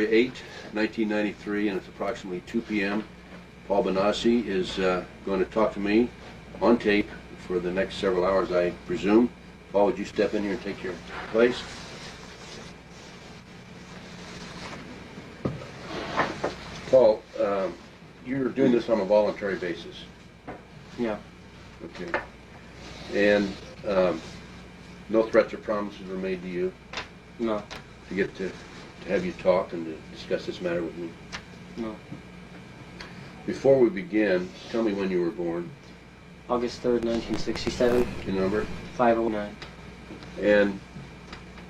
8, 1993, and it's approximately 2 p.m. Paul Bonacci is going to talk to me on tape for the next several hours, I presume. Paul, would you step in here and take your place? Paul, you're doing this on a voluntary basis. Yeah. Okay. And no threats or promises were made to you? No. To get to have you talk and to discuss this matter with me? No. Before we begin, tell me when you were born. August 3rd, 1967. Your number? 509. And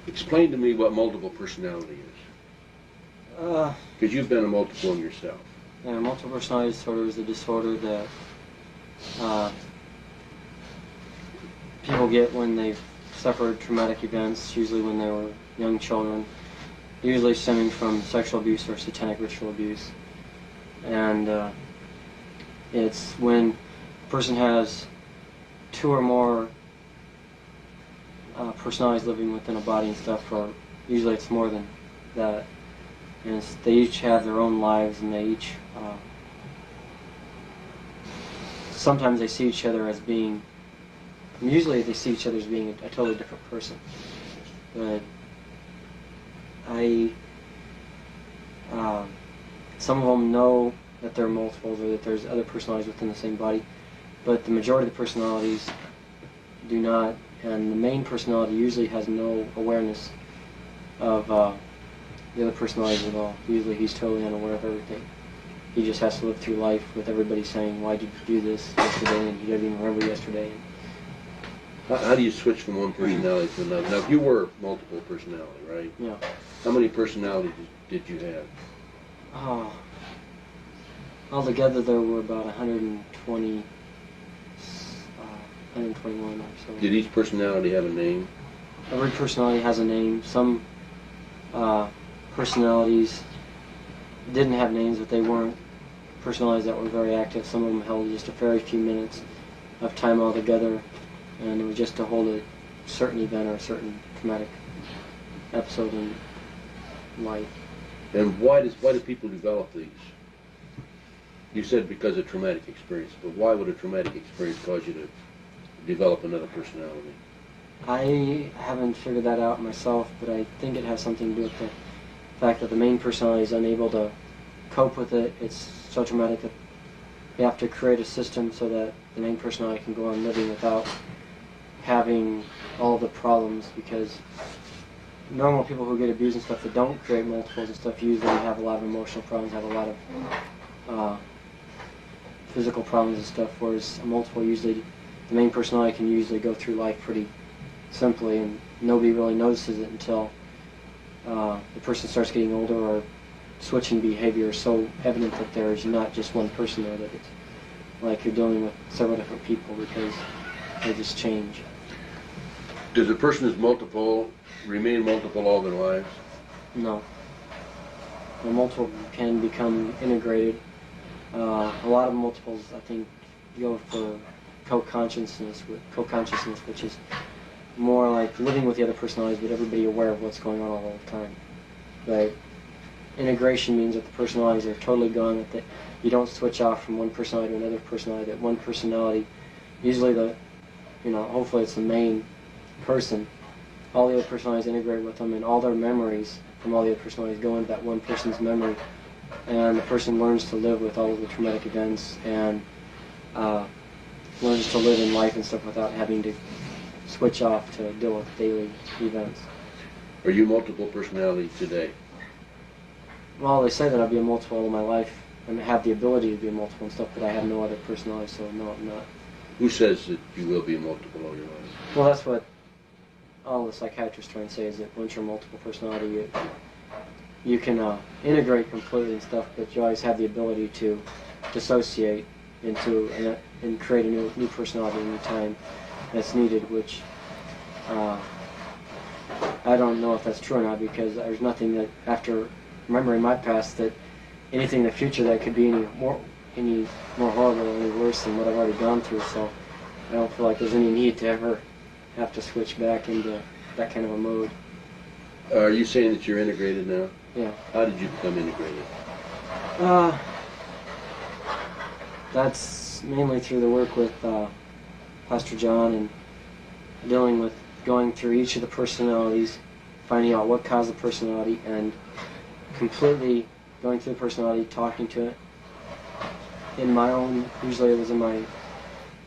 explain to me what multiple personality is. Because you've been a multiple one yourself. Yeah, multiple personality disorder is a disorder that people get when they've suffered traumatic events, usually when they were young children, usually stemming from sexual abuse or satanic ritual abuse. And it's when a person has two or more personalities living within a body and stuff, or usually it's more than that. And they each have their own lives, and they each sometimes they see each other as being, usually they see each other as being a totally different person. But some of them know that they're multiples or that there's other personalities within the same body, but the majority of the personalities do not, and the main personality usually has no awareness of the other personalities at all. Usually he's totally unaware of everything. He just has to live through life with everybody saying, "Why did you do this yesterday?" and he doesn't even remember yesterday. How do you switch from one personality to another? Now, you were multiple personality, right? Yeah. How many personalities did you have? Altogether there were about 120, 121 or so. Did each personality have a name? Every personality has a name. Some personalities didn't have names, but they weren't personalities that were very active. Some of them held just a very few minutes of time altogether, and it was just to hold a certain event or a certain traumatic episode in life. And why do people develop these? You said because of traumatic experience, but why would a traumatic experience cause you to develop another personality? I haven't figured that out myself, but I think it has something to do with the fact that the main personality is unable to cope with it. It's so traumatic that you have to create a system so that the main personality can go on living without having all the problems, because normal people who get abused and stuff that don't create multiples and stuff usually have a lot of emotional problems, have a lot of physical problems and stuff, whereas a multiple usually, the main personality can usually go through life pretty simply and nobody really notices it until the person starts getting older or switching behavior is so evident that there's not just one person there, that it's like you're dealing with several different people because they just change. Does a person who's multiple remain multiple all their lives? No. A multiple can become integrated. A lot of multiples, I think, go for co-consciousness, which is more like living with the other personalities, but everybody aware of what's going on all the time. But integration means that the personalities are totally gone, that you don't switch off from one personality to another personality, that one personality, usually hopefully it's the main person, all the other personalities integrate with them, and all their memories from all the other personalities go into that one person's memory, and the person learns to live with all of the traumatic events and learns to live in life and stuff without having to switch off to deal with daily events. Are you multiple personality today? Well, they say that I'll be a multiple all my life and have the ability to be a multiple and stuff, but I have no other personality, so no, I'm not. Who says that you will be multiple all your life? Well, that's what all the psychiatrists try and say, is that once you're multiple personality, you can integrate completely and stuff, but you always have the ability to dissociate into and create a new personality any time that's needed, which I don't know if that's true or not, because there's nothing that, after remembering my past, that anything in the future that could be any more horrible or any worse than what I've already gone through, so I don't feel like there's any need to ever have to switch back into that kind of a mode. Are you saying that you're integrated now? Yeah. How did you become integrated? That's mainly through the work with Pastor John and dealing with going through each of the personalities, finding out what caused the personality, and completely going through the personality, talking to it in my own, usually it was in my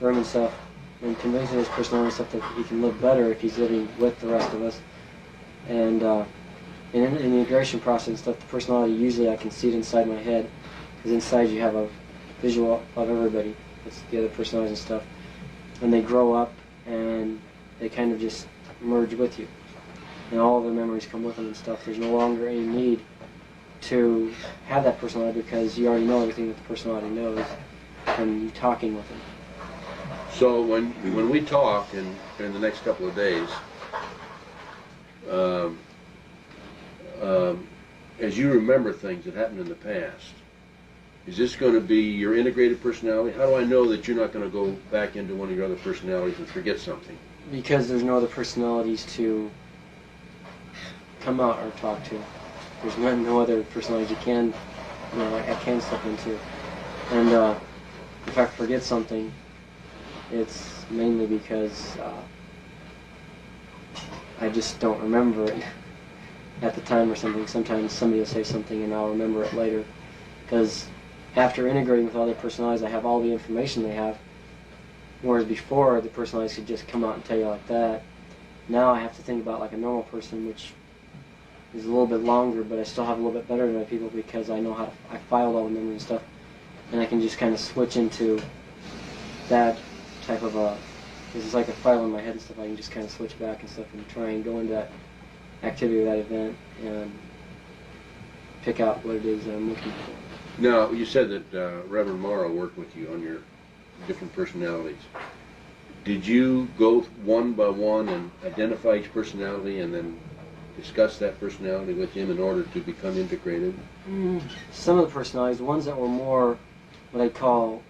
room and stuff, and convincing his personality stuff that he can live better if he's living with the rest of us. And in the integration process and stuff, the personality, usually I can see it inside my head, because inside you have a visual of everybody. It's the other personalities and stuff. And they grow up and they kind of just merge with you. And all of their memories come with them and stuff. There's no longer any need to have that personality because you already know everything that the personality knows from you talking with them. So when we talk in the next couple of days, as you remember things that happened in the past, is this going to be your integrated personality? How do I know that you're not going to go back into one of your other personalities and forget something? Because there's no other personalities to come out or talk to. There's no other personalities you can, I can step into. And if I forget something, it's mainly because I just don't remember it at the time or something. Sometimes somebody will say something and I'll remember it later. Because after integrating with other personalities, I have all the information they have. Whereas before, the personalities could just come out and tell you like that. Now I have to think about like a normal person, which is a little bit longer, but I still have a little bit better than my people because I know how to, I filed all the memory and stuff. And I can just kind of switch into that type of this is like a file in my head and stuff. I can just kind of switch back and stuff and try and go into that activity or that event and pick out what it is that I'm looking for. Now, you said that Reverend Morrow worked with you on your different personalities. Did you go one by one and identify each personality and then discuss that personality with him in order to become integrated? Some of the personalities, the ones that were more what I call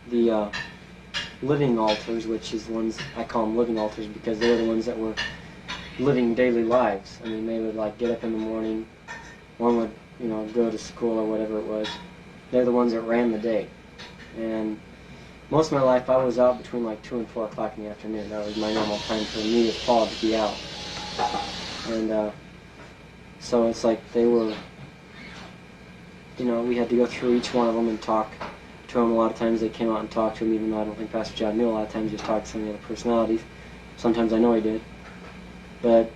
the living alters, which is the ones, I call them living alters because they're the ones that were living daily lives. I mean, they would like get up in the morning, one would, go to school or whatever it was. They're the ones that ran the day. And most of my life I was out between like 2 and 4 o'clock in the afternoon. That was my normal time for me as Paul to be out. And so it's like they were, we had to go through each one of them and talk to them. A lot of times they came out and talked to them, even though I don't think Pastor John knew. A lot of times he talked to some of the other personalities. Sometimes I know he did. But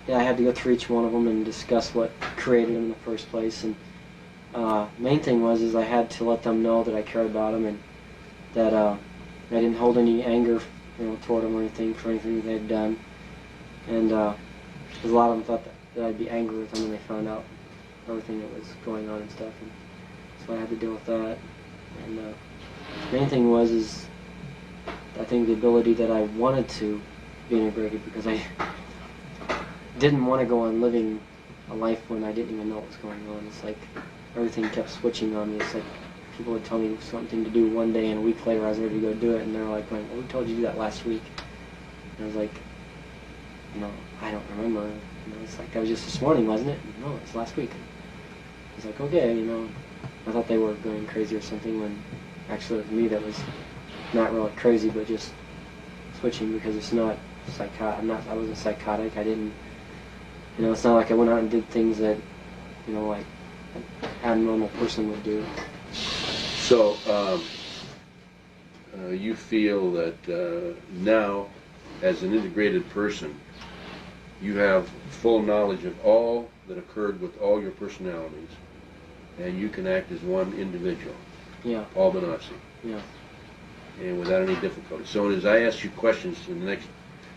yeah, I had to go through each one of them and discuss what created them in the first place. And main thing was I had to let them know that I cared about them and that I didn't hold any anger, toward them or anything for anything they had done. And because a lot of them thought that I'd be angry with them when they found out everything that was going on and stuff. And so I had to deal with that. And main thing was I think the ability that I wanted to be integrated because I didn't want to go on living a life when I didn't even know what was going on. It's like everything kept switching on me. It's like people would tell me something to do one day and a week later I was ready to go do it and they're like going, well, we told you to do that last week. And I was like, I don't remember. It's like that was just this morning, wasn't it? No, it's last week. It's like, okay, I thought they were going crazy or something when actually with me that was not really crazy but just switching because it's not psychotic. I wasn't psychotic. I didn't, it's not like I went out and did things that, like an abnormal person would do. So, you feel that now, as an integrated person, you have full knowledge of all that occurred with all your personalities, and you can act as one individual. Yeah. Paul Bonacci. Yeah. And without any difficulty. So as I ask you questions in the next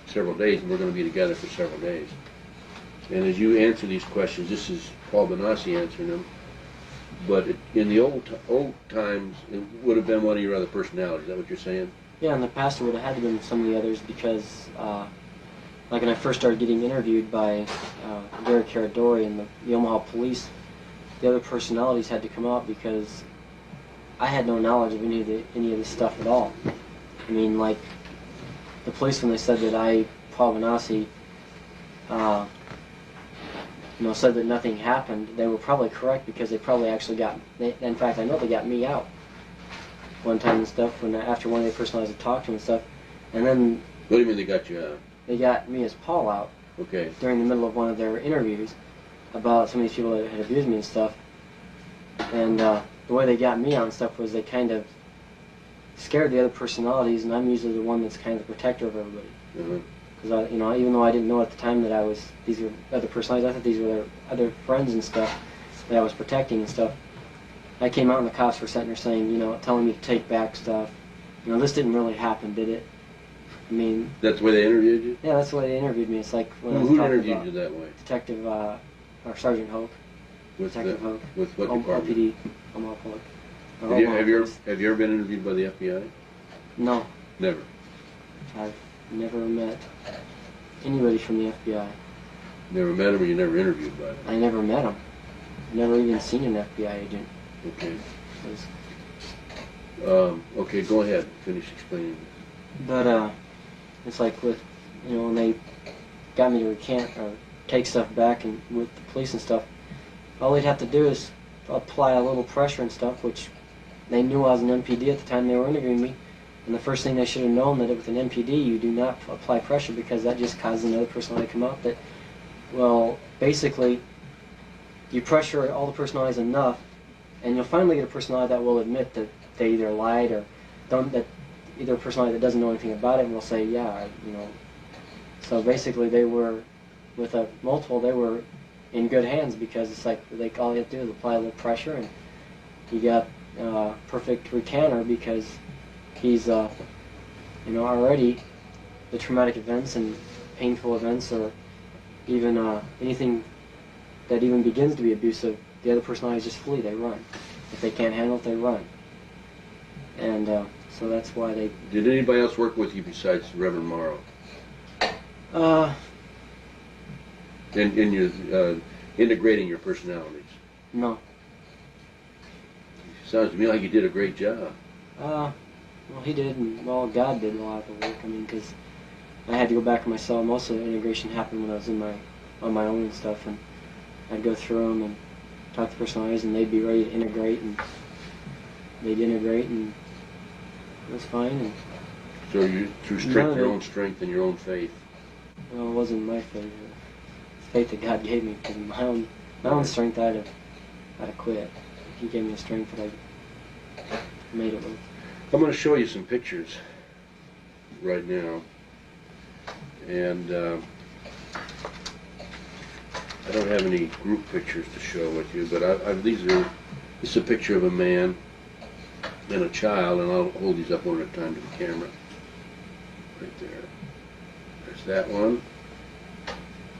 several days, and we're going to be together for several days, and as you answer these questions, this is Paul Bonacci answering them, but in the old times, it would have been one of your other personalities. Is that what you're saying? Yeah, in the past it would have had to be some of the others because, like when I first started getting interviewed by Derek Caradori and the Omaha police, the other personalities had to come out because I had no knowledge of any of this stuff at all. I mean, like the police when they said that I Paul Bonacci, said that nothing happened, they were probably correct, because they probably actually in fact, I know they got me out one time and stuff, after one of the personalities had talked to him and stuff, and then... What do you mean they got you out? They got me as Paul out. Okay. During the middle of one of their interviews about some of these people that had abused me and stuff. And the way they got me out and stuff was they kind of scared the other personalities, and I'm usually the one that's kind of the protector of everybody. Because even though I didn't know at the time that these were other personalities, I thought these were their other friends and stuff that I was protecting and stuff. I came out and the cops were sitting there saying, telling me to take back stuff. This didn't really happen, did it? I mean... That's the way they interviewed you? Yeah, that's the way they interviewed me. It's like when I was Who talking interviewed about you that way? Detective, or Sergeant Hoke. Detective Hoke. With what department? OPD. Omaha Public. Have you ever been interviewed by the FBI? No. Never? I've never met anybody from the FBI. Never met him, or you never interviewed by them? I never met him. Never even seen an FBI agent. Okay. Okay, go ahead. Finish explaining. But, it's like with, when they got me to recant or take stuff back and with the police and stuff, all they'd have to do is apply a little pressure and stuff, which they knew I was an MPD at the time they were interviewing me. And the first thing they should have known that with an MPD you do not apply pressure, because that just causes another personality to come out that, well, basically, you pressure all the personalities enough, and you'll finally get a personality that will admit that they either lied or either a personality that doesn't know anything about it and will say, yeah, So basically they were, with a multiple, they were in good hands, because it's like all you have to do is apply a little pressure and you got a perfect recanter, because he's, already the traumatic events and painful events, or even anything that even begins to be abusive, the other personalities just flee, they run. If they can't handle it, they run. And so that's why they... Did anybody else work with you besides Reverend Morrow? In your integrating your personalities? No. Sounds to me like you did a great job. Well, he did, and God did a lot of the work. I mean, because I had to go back to my cell. Most of the integration happened when I was on my own and stuff, and I'd go through them and talk to personalities, and they'd be ready to integrate, and they'd integrate, and it was fine. And so you, through strength, your own strength and your own faith? Well, it wasn't my faith. It was faith that God gave me, because my own strength, I'd have quit. He gave me a strength that I made it with. I'm going to show you some pictures right now, and I don't have any group pictures to show with you, but this is a picture of a man and a child, and I'll hold these up one at a time to the camera. Right there. There's that one,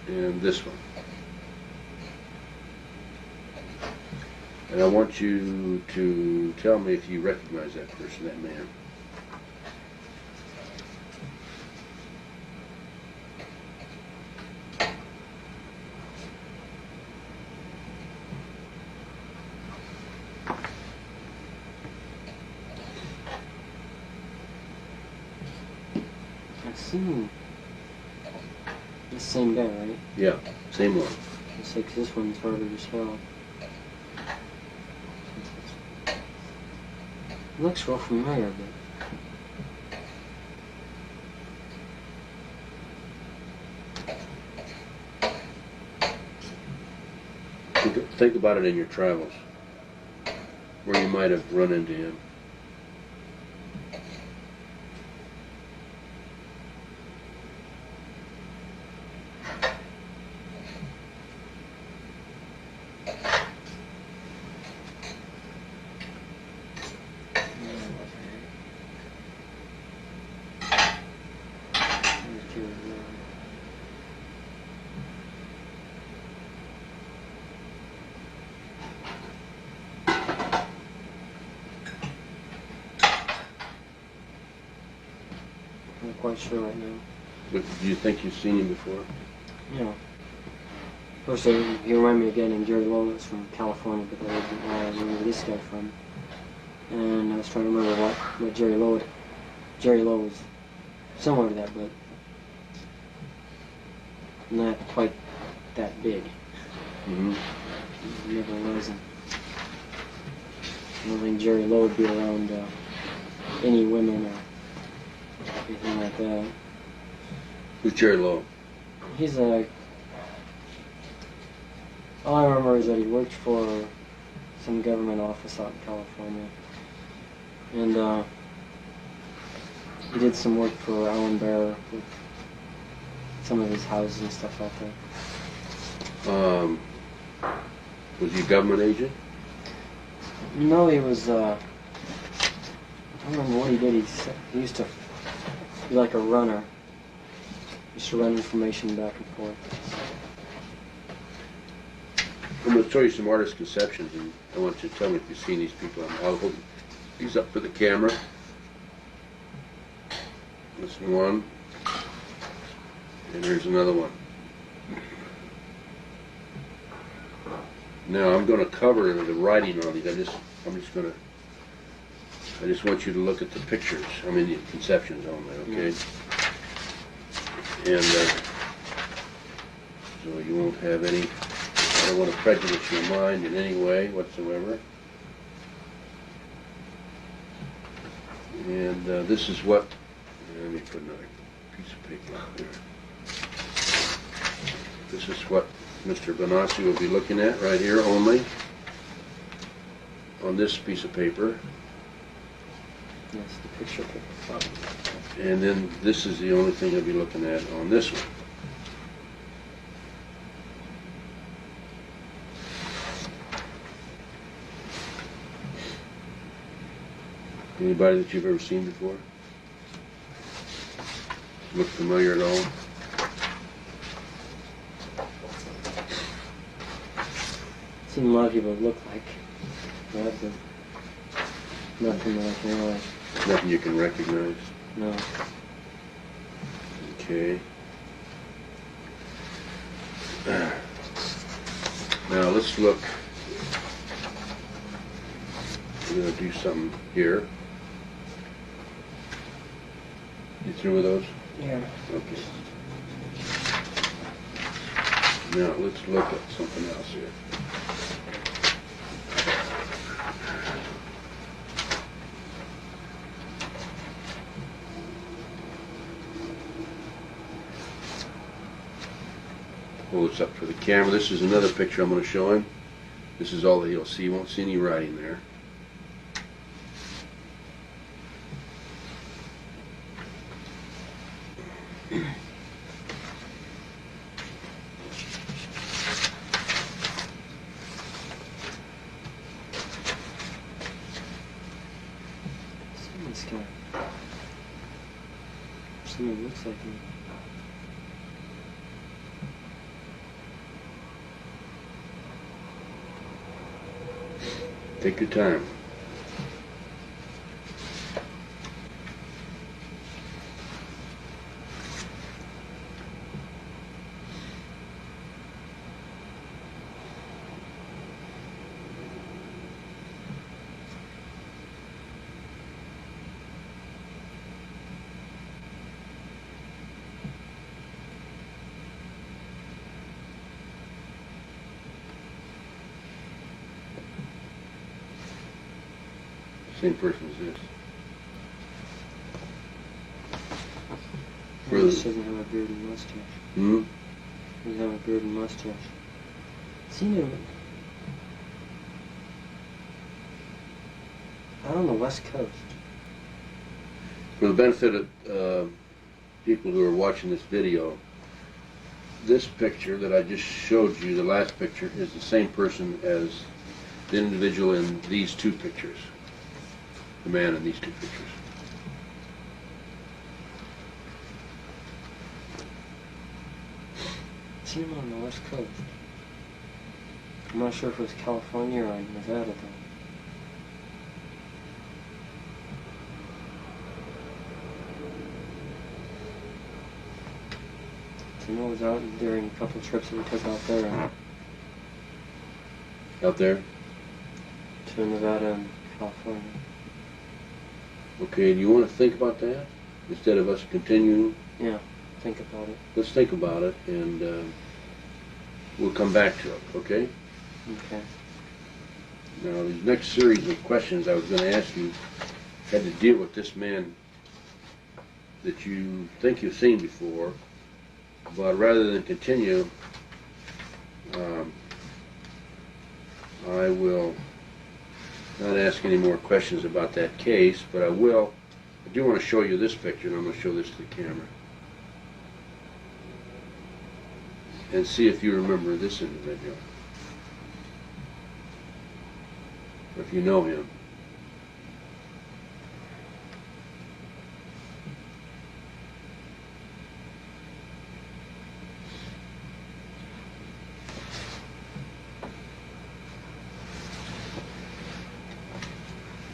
and this one. And I want you to tell me if you recognize that person, that man. I've seen the same guy, right? Yeah, same one. It's like this one's harder to spell. Looks real familiar, but... Think about it in your travels, where you might have run into him. I'm not quite sure right now. But do you think you've seen him before? Yeah. Of course, he reminded me again of Jerry Lowe from California, but that isn't where I remember this guy from. And I was trying to remember what Jerry Lowe was similar to that, but not quite that big. Mm-hmm. He never was. And I don't think Jerry Lowe would be around any women or anything like that. Who's Jerry Lowe? He's a... All I remember is that he worked for some government office out in California. And he did some work for Alan Bear with some of his houses and stuff out there. Was he a government agent? No, he was, I don't remember what he did. He used to be like a runner. He used to run information back and forth. I'm going to show you some artist conceptions, and I want you to tell me if you've seen these people. I'll hold these up for the camera. This one. And here's another one. Now I'm going to cover the writing on these. I just want you to look at the pictures. I mean the conceptions only, okay? And so you won't have any. I don't want to prejudice your mind in any way whatsoever. And this is what. Let me put another piece of paper out there. This is what Mr. Bonacci will be looking at right here only on this piece of paper. Yes, the picture paper. And then this is the only thing he'll be looking at on this one. Anybody that you've ever seen before? Look familiar at all? Seen a lot of people look like that, but nothing that I can really. Nothing you can recognize? No. Okay. Now let's look. We're going to do something here. You through with those? Yeah. Okay. Now let's look at something else here. Hold this up for the camera. This is another picture I'm going to show him. This is all that he'll see. He won't see any writing there. Someone's got. Someone looks like me. Take your time. Same person as this. This doesn't have a beard and mustache. Hmm? He doesn't have a beard and mustache. Seen him out on the West Coast. For the benefit of people who are watching this video, this picture that I just showed you, the last picture, is the same person as the individual in these two pictures. The man in these two pictures. Seen him on the West Coast. I'm not sure if it was California or Nevada though. I know it was out during a couple trips that we took out there. Out there? To Nevada and California. Okay, do you want to think about that? Instead of us continuing? Yeah. think about it. Let's think about it, and we'll come back to it, okay? Okay. Now, the next series of questions I was going to ask you had to deal with this man that you think you've seen before, but rather than continue, I will not ask any more questions about that case, but I do want to show you this picture, and I'm going to show this to the camera. And see if you remember this individual. Or if you know him.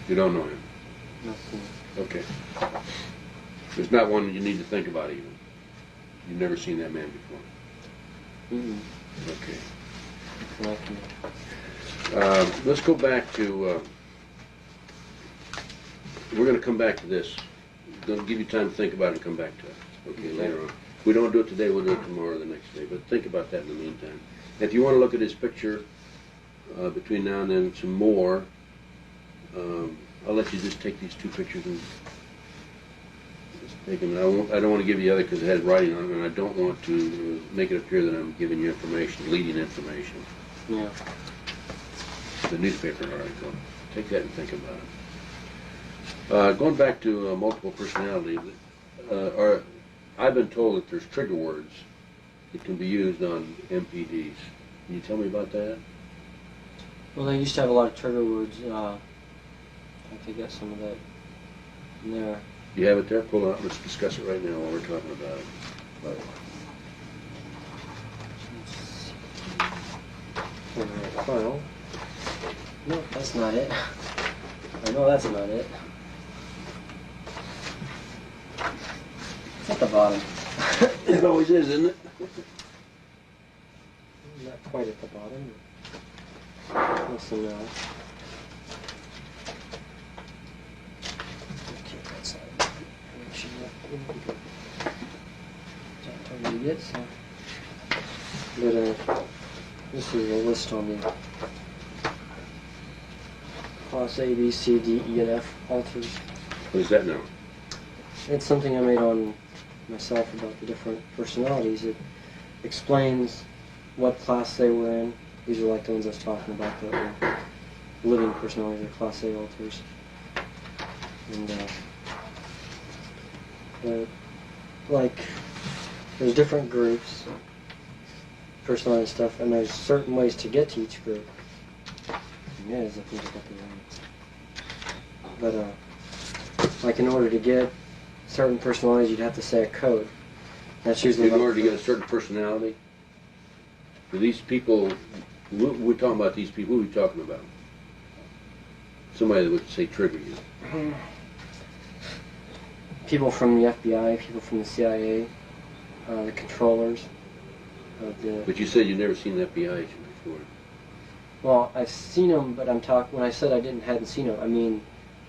You don't know him? Nothing. Okay. There's not one you need to think about even. You've never seen that man before. Okay. Let's go back to, we're going to come back to this. I'm going to give you time to think about it and come back to it. Okay, later on. If we don't do it today, we'll do it tomorrow or the next day. But think about that in the meantime. If you want to look at his picture between now and then, some more, I'll let you just take these two pictures and just take them. I don't want to give you the other because it has writing on it, and I don't want to make it appear that I'm giving you information, leading information. Yeah. The newspaper article. Take that and think about it. Going back to multiple personality, I've been told that there's trigger words that can be used on MPDs. Can you tell me about that? Well, they used to have a lot of trigger words. I could get some of that in there. You have it there? Pull it out. Let's discuss it right now while we're talking about it. But, file. No, that's not it. I know that's not it. It's at the bottom. It always is, isn't it? Not quite at the bottom. Listen now. Okay, that's not it. Don't read it, so. But this is a list on the class A, B, C, D, E, and F alters. What is that now? It's something I made on myself about the different personalities. It explains what class they were in. These are like the ones I was talking about, that were living personalities, or class A alters. And like, there's different groups, personality stuff, and there's certain ways to get to each group. Yeah, I think about the one. But like, in order to get certain personalities, you'd have to say a code. That's usually in order to get a certain personality. For these people, we're talking about these people. Who are we talking about? Somebody that would say trigger you. People from the FBI, people from the CIA, the controllers. But you said you've never seen an FBI agent before. Well, I've seen them, but when I said I hadn't seen them, I mean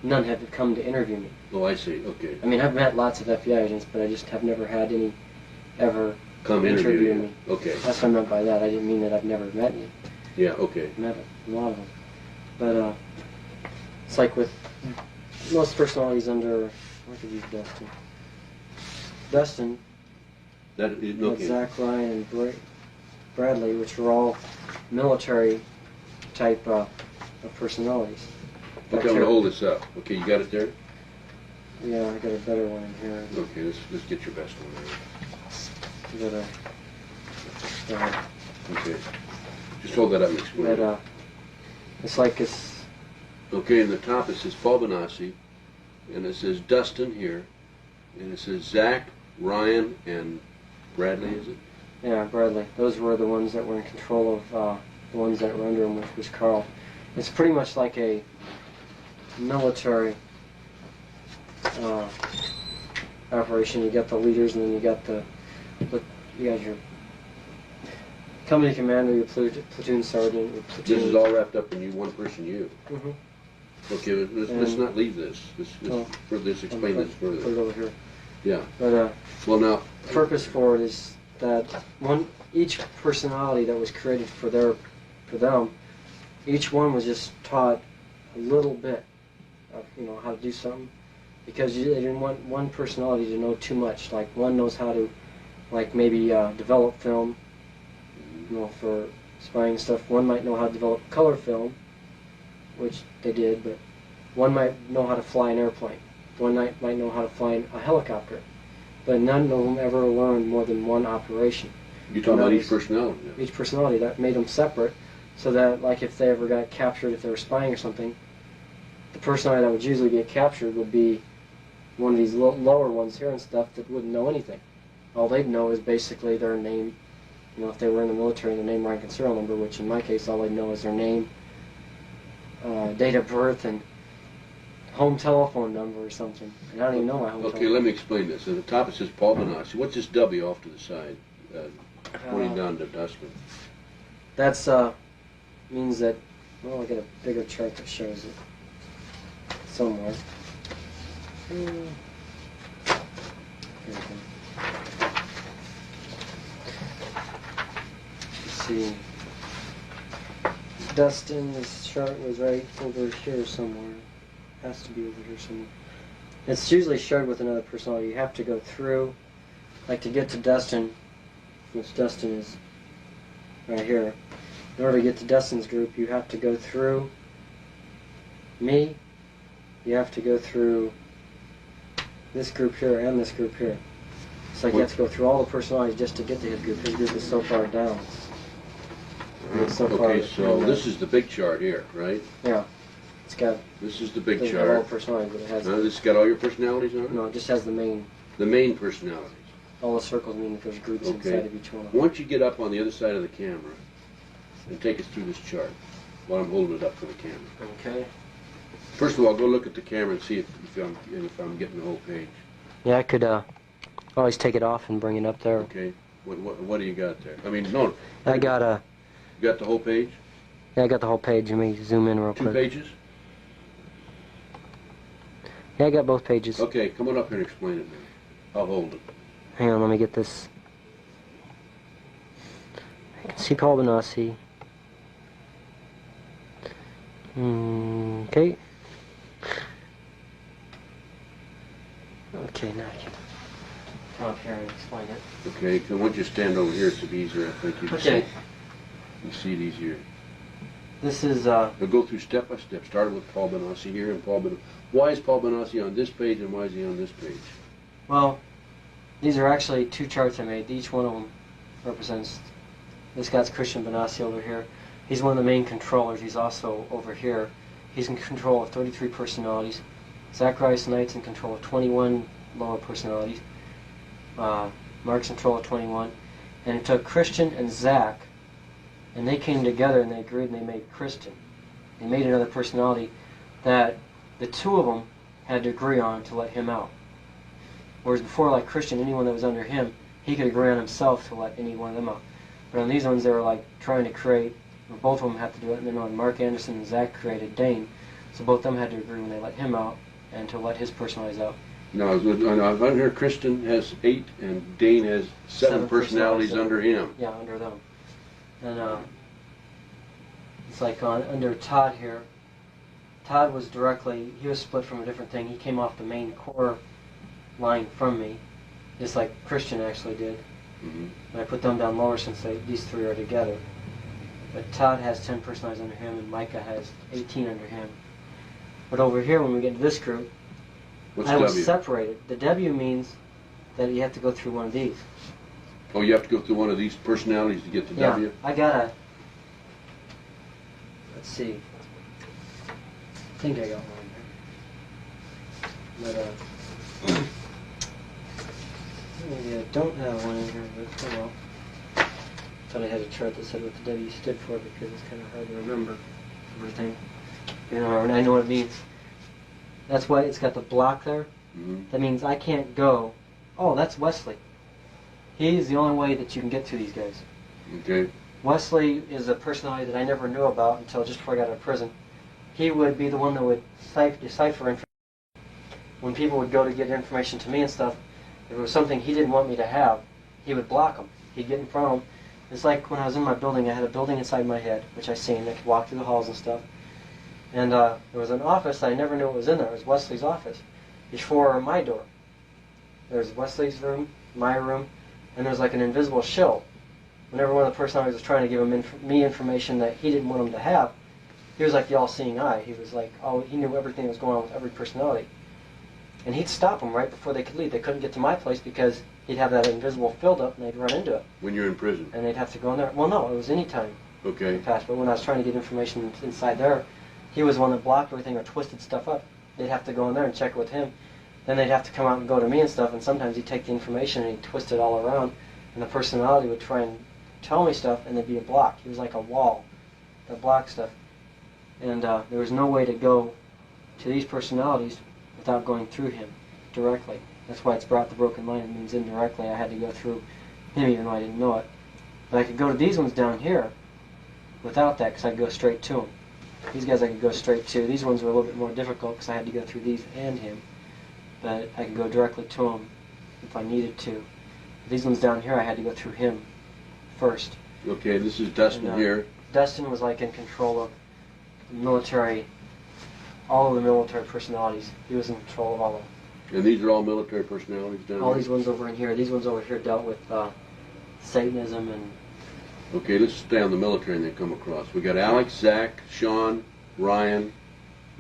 none have come to interview me. Oh, I see. Okay. I mean, I've met lots of FBI agents, but I just have never had any ever come interview me. Okay. That's what I meant by that. I didn't mean that I've never met any. Yeah. Okay. Met a lot of them, but it's like with most personalities under. Where could use Dustin? Dustin. That is okay. Zach, Ryan, and Bradley, which are all military type of personalities. Okay, I'm going to hold this up. Okay, you got it there? Yeah, I got a better one in here. Okay, let's get your best one there. Okay. Just hold that up and explain it. It's like it's... Okay, in the top it says Paul Bonacci, and it says Dustin here, and it says Zach, Ryan, and Bradley, is it? Yeah, Bradley. Those were the ones that were in control of the ones that were under him, which was Carl. It's pretty much like a military operation. You got the leaders, and then you got your company commander, your platoon sergeant, your platoon. This is all wrapped up in one person, you. Mm-hmm. Okay, let's not leave this. Let's explain this further. Put it over here. Yeah. But Well, now, the purpose for it is that each personality that was created for them, each one was just taught a little bit of how to do something, because they didn't want one personality to know too much. Like one knows how to, like maybe develop film, for spying and stuff. One might know how to develop color film, which they did, but one might know how to fly an airplane. One might know how to fly a helicopter. But none of them ever learned more than one operation. you're talking about each personality. Yeah. Each personality, that made them separate, so that like if they ever got captured, if they were spying or something, the personality that would usually get captured would be one of these lower ones here and stuff that wouldn't know anything. All they'd know is basically their name. If they were in the military, their name, rank, and serial number, which in my case, all they'd know is their name, date of birth, and home telephone number or something. And I don't even know my home telephone. Okay, let me explain this. At the top it says Paul Bonacci. What's this W off to the side, pointing down to Dustin? That's means that, well, I got a bigger chart that shows it somewhere. Here we go. Let's see. Dustin, this chart was right over here somewhere. Has to be over here somewhere. It's usually shared with another personality. You have to go through, like to get to Dustin, which Dustin is right here. In order to get to Dustin's group, you have to go through me. You have to go through this group here and this group here. It's like you have to go through all the personalities just to get to his group. His group is so far down. Okay, so this is the big chart here, right? Yeah. It's got... This is the big All chart. personalities, but it has... This has got all your personalities on it? No, it just has the main... The main personalities. All the circles mean that there's groups inside of each one of them. Once you get up on the other side of the camera and take us through this chart while I'm holding it up for the camera. Okay. First of all, go look at the camera and see if I'm getting the whole page. Yeah, I could always take it off and bring it up there. Okay. What do you got there? I mean, no. I got a... You got the whole page? Yeah, I got the whole page. Let me zoom in real quick. 2 pages? Yeah, I got both pages. Okay, come on up here and explain it, man. I'll hold it. Hang on, let me get this. I can see Paul Bonacci. Okay. Okay, now I can come up here and explain it. Okay, so once you stand over here, it's easier, I think. Okay. You see it easier. This is, We'll go through step by step, starting with Paul Bonacci here, and Paul Bonacci. Why is Paul Bonacci on this page, and why is he on this page? well, these are actually 2 charts I made. Each one of them represents... This guy's Christian Bonacci over here. He's one of the main controllers. He's also over here. He's in control of 33 personalities. Zacharias Knight's in control of 21 lower personalities. Mark's in control of 21. And it took Christian and Zach, and they came together and they agreed and they made Christian. They made another personality that the 2 of them had to agree on to let him out. Whereas before, like Christian, anyone that was under him, he could agree on himself to let any one of them out. But on these ones, they were like trying to create, or both of them had to do it, and then on Mark Anderson and Zach created Dane. So both of them had to agree when they let him out and to let his personalities out. No, under here, Kristen has 8, and Dane has 7 personalities under him. Yeah, under them. And it's like under Todd here. Todd was he was split from a different thing. He came off the main core line from me, just like Christian actually did. Mm-hmm. And I put them down lower since these 3 are together. But Todd has 10 personalities under him, and Micah has 18 under him. But over here, when we get to this group, What's I was W? separated. The W means that you have to go through one of these. Oh, you have to go through one of these personalities to get to Yeah, W? I got let's see. I think I got one here. But, maybe I don't have one in here, but oh well. Thought I had a chart that said what the W stood for because it's kind of hard to remember everything. And I know what it means. That's why it's got the block there. Mm-hmm. That means I can't go, oh, that's Wesley. He's the only way that you can get to these guys. Okay. Wesley is a personality that I never knew about until just before I got out of prison. He would be the one that would decipher information. When people would go to get information to me and stuff, if it was something he didn't want me to have, he would block them. He'd get in front of them. It's like when I was in my building, I had a building inside my head, which I seen. I could walk through the halls and stuff. And there was an office I never knew what was in there. It was Wesley's office before my door. There's Wesley's room, my room, and there's like an invisible shield. Whenever one of the personalities was trying to give me information that he didn't want him to have, he was like the all-seeing eye. He was like, oh, he knew everything that was going on with every personality. And he'd stop them right before they could leave. They couldn't get to my place because he'd have that invisible field up and they'd run into it. When you're in prison? And they'd have to go in there. Well, no, it was any time. Okay. Past. But when I was trying to get information inside there, he was the one that blocked everything or twisted stuff up. They'd have to go in there and check it with him. Then they'd have to come out and go to me and stuff, and sometimes he'd take the information and he'd twist it all around, and the personality would try and tell me stuff, and there'd be a block. He was like a wall that blocked stuff. And there was no way to go to these personalities without going through him directly. That's why it's brought the broken line. It means indirectly I had to go through him even though I didn't know it. But I could go to these ones down here without that because I could go straight to them. These guys I could go straight to. These ones were a little bit more difficult because I had to go through these and him. But I could go directly to him if I needed to. These ones down here I had to go through him first. Okay, this is Dustin here. Dustin was like in control of the military, all of the military personalities. He was in control of all of them. And these are all military personalities down All here? these ones over in here. These ones over here dealt with Satanism and... Okay, let's stay on the military and then come across. We got Alex, Zach, Sean, Ryan,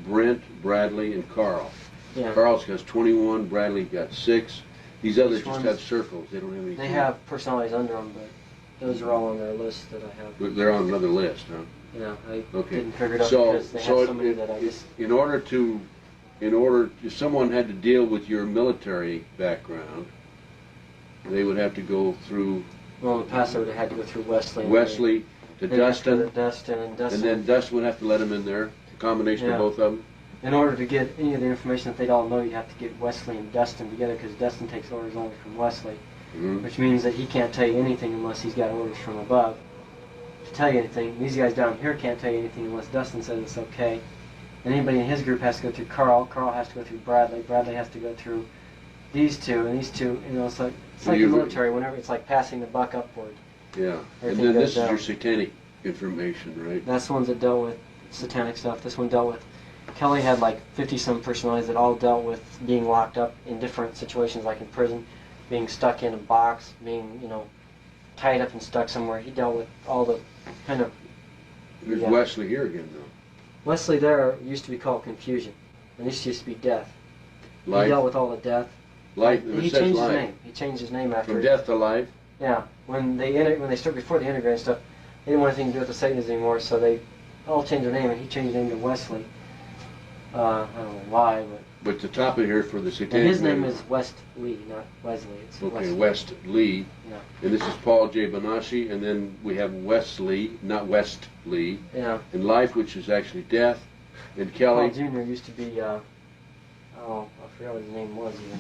Brent, Bradley, and Carl. Yeah. Carl's has 21, Bradley got 6. These others just ones- have circles. They don't have any. They have personalities under them, but those are all on their list that I have. But they're on another list, huh? Yeah, I Okay. didn't figure it out So, because they have so many in, that I just... in order, if someone had to deal with your military background, they would have to go through Well, in the past I would have had to go through Wesley. Wesley to They'd have to go Dustin, to Dustin, and Dustin. and then Dustin would have to let him in there. A combination Yeah. of both of them. In order to get any of the information that they'd all know, you'd have to get Wesley and Dustin together because Dustin takes orders only from Wesley, Mhm. which means that he can't tell you anything unless he's got orders from above to tell you anything. These guys down here can't tell you anything unless Dustin says it's okay. And anybody in his group has to go through Carl. Carl has to go through Bradley. Bradley has to go through these two, and these two. You know, it's like the military. Whenever it's like passing the buck upward. Yeah. And Everything then goes this is down. your satanic information, right? That's the ones that dealt with satanic stuff. This one dealt with... Kelly had like 50-some personalities that all dealt with being locked up in different situations, like in prison, being stuck in a box, being, you know, tied up and stuck somewhere. He dealt with all the kind of... There's Yeah. Wesley here again, though. Wesley there used to be called confusion, and this used to be death. He Life, dealt with all the death. life. He It says changed his life. name. He changed his name after... From death to life. Yeah. When they started before they integrated stuff, they didn't want anything to do with the Satanists anymore, so they all changed their name, and he changed his name to Wesley. I don't know why, But the top of here for the satanic. and his name is West Lee, not Wesley. It's Okay, Wesley. West Lee. Yeah. And this is Paul J. Bonacci, and then we have Wesley, not West Lee, Yeah. and Life, which is actually death, and Paul Kelly. Jr. used to be, I forgot what his name was even.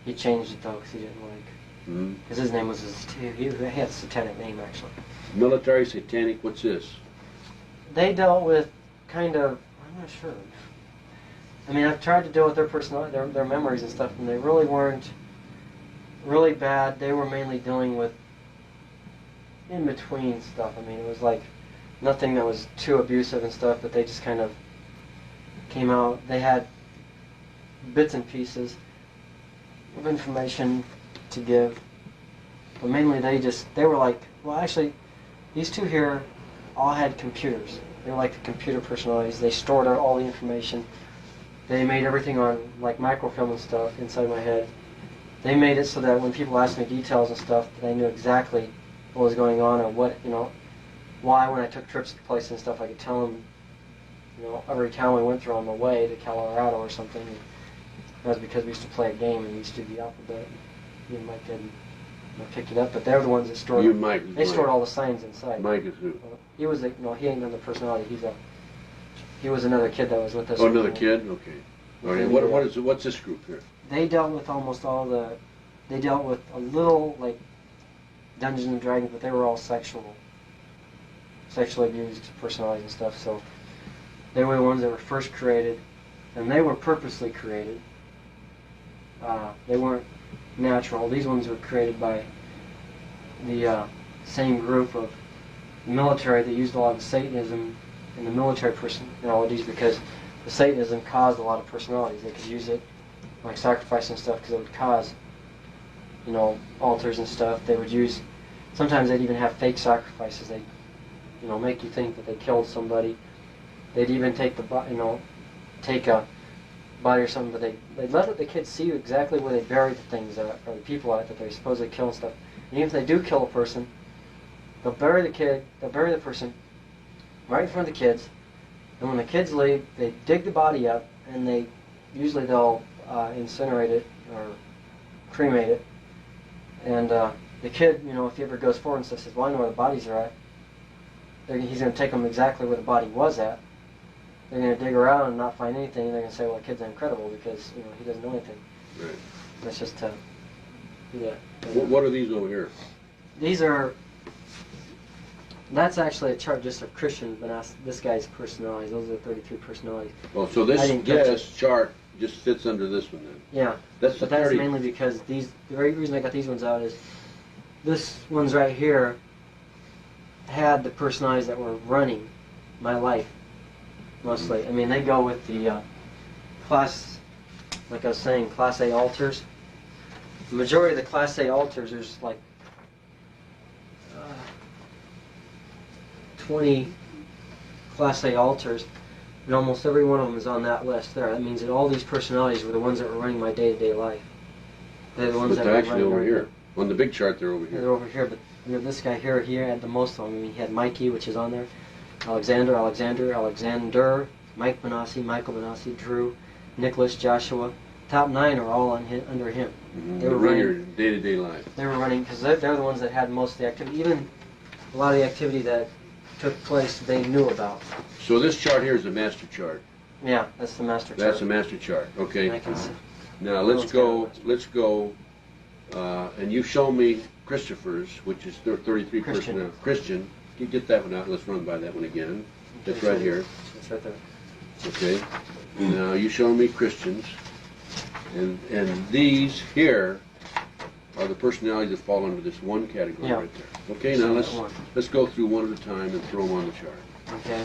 He changed it though because he didn't like, Mhm. because his name was, he had a satanic name actually. Military, satanic, what's this? They dealt with kind of, I'm not sure. I mean, I've tried to deal with their personality, their memories and stuff, and they really weren't really bad. They were mainly dealing with in-between stuff. I mean, it was like nothing that was too abusive and stuff, but they just kind of came out. They had bits and pieces of information to give, but mainly they were like, well, actually, these two here all had computers. They were like the computer personalities. They stored all the information. They made everything on like microfilm and stuff inside my head. They made it so that when people asked me details and stuff, that I knew exactly what was going on or what, you know, why when I took trips to places and stuff, I could tell them, you know, every town we went through on the way to Colorado or something. And that was because we used to play a game and we used to do the alphabet. Me and Mike didn't picked it up, but they're the ones that stored. You and Mike. They stored all the signs inside. Mike is who? He was a, no, he ain't another personality. He was another kid that was with us. Oh, another kid? Okay. All right. What's this group here? They dealt with almost all the. They dealt with a little like Dungeons and Dragons, but they were all sexually abused personalities and stuff. So they were the ones that were first created, and they were purposely created. They weren't natural. These ones were created by the same group of military that used a lot of Satanism in the military personalities, because the Satanism caused a lot of personalities. They could use it like sacrifice and stuff because it would cause, you know, altars and stuff. They would use, sometimes they'd even have fake sacrifices. They'd, you know, make you think that they killed somebody. They'd even take take a body or something, but they'd let the kids see exactly where they buried the things at, or the people at that they supposedly kill and stuff. And even if they do kill a person, they'll bury the person right in front of the kids, and when the kids leave, they dig the body up, and they'll incinerate it or cremate it. And the kid, you know, if he ever goes forward and stuff, says, "Well, I know where the bodies are at." He's going to take them exactly where the body was at. They're going to dig around and not find anything, and they're going to say, "Well, the kid's incredible because, you know, he doesn't know anything." Right. That's just to do that. What are these over here? These are. That's actually a chart just of Christian, but this guy's personalities. Those are the 33 personalities. Oh, so this chart just fits under this one then? Yeah. That's mainly because the very reason I got these ones out is this one's right here had the personalities that were running my life mostly. I mean, they go with the class, like I was saying, Class A altars. The majority of the Class A altars, there's like 20 Class A altars, and almost every one of them is on that list there. That means that all these personalities were the ones that were running my day-to-day life. They're the ones that they're were actually over here. On the big chart, they're over here. They're over here, but you know, this guy here, he had the most of them. I mean, he had Mikey, which is on there, Alexander, Mike Bonacci, Michael Bonacci, Drew, Nicholas, Joshua. Top 9 are all under him. Mm-hmm. They were running your day-to-day life. They were running, because they're the ones that had most of the activity. Even a lot of the activity that took place, they knew about. So this chart here is a master chart. Yeah, that's the master chart. That's the master chart. Okay. I can see. Now let's go, and you show me Christopher's, which is 33 personnel. Christian. You get that one out. Let's run by that one again. That's right here. It's right there. Okay. Now you show me Christians, and these here are the personalities that fall under this one category right there. Okay. Now let's go through one at a time and throw them on the chart. Okay.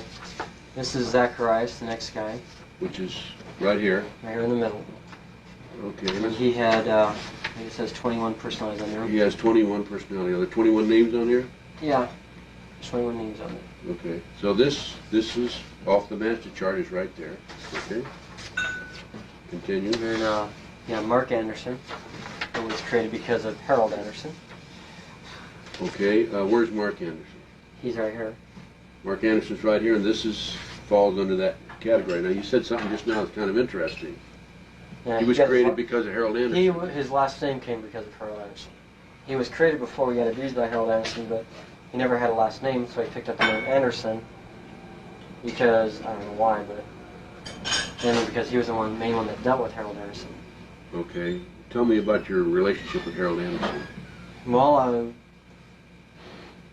This is Zacharias, the next guy. Which is right here. Right here in the middle. Okay. And he had, I think it says 21 personalities on there. He has 21 personalities. Are there 21 names on here? Yeah. There's 21 names on it. Okay. So this is off the master chart is right there. Okay. Continue. And then, Mark Anderson. It was created because of Harold Anderson. Okay. Where's Mark Anderson? He's right here. Mark Anderson's right here, and this falls under that category. Now, you said something just now that's kind of interesting. Yeah, he was created because of Harold Anderson. His last name came because of Harold Anderson. He was created before he got abused by Harold Anderson, but he never had a last name, so he picked up the name Anderson because, I don't know why, but mainly because he was the main one that dealt with Harold Anderson. Okay. Tell me about your relationship with Harold Anderson. Well, I was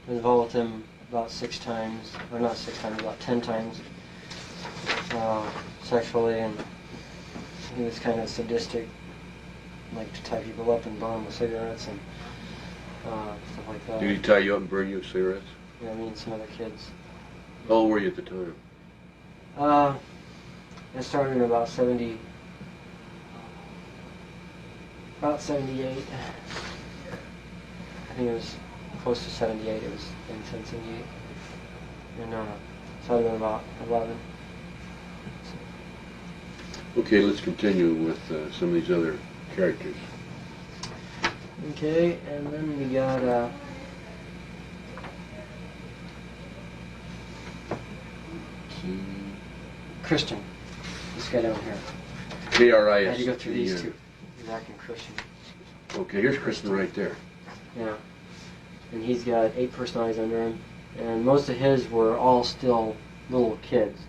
involved with him about 6 times, or not 6 times, about 10 times sexually, and he was kind of sadistic, like to tie people up and burn them with cigarettes and stuff like that. Did he tie you up and burn you with cigarettes? Yeah, me and some other kids. How old were you at the time? It started in about 78. I think it was close to 78. It was in 78. And so I'd been about 11. Okay, let's continue with some of these other characters. Okay, and then we got Christian. This guy down here. K-R-I-S. I had to go through these two. Zach and Christian. Okay, here's Christian right there. Yeah. And he's got 8 personalities under him. And most of his were all still little kids.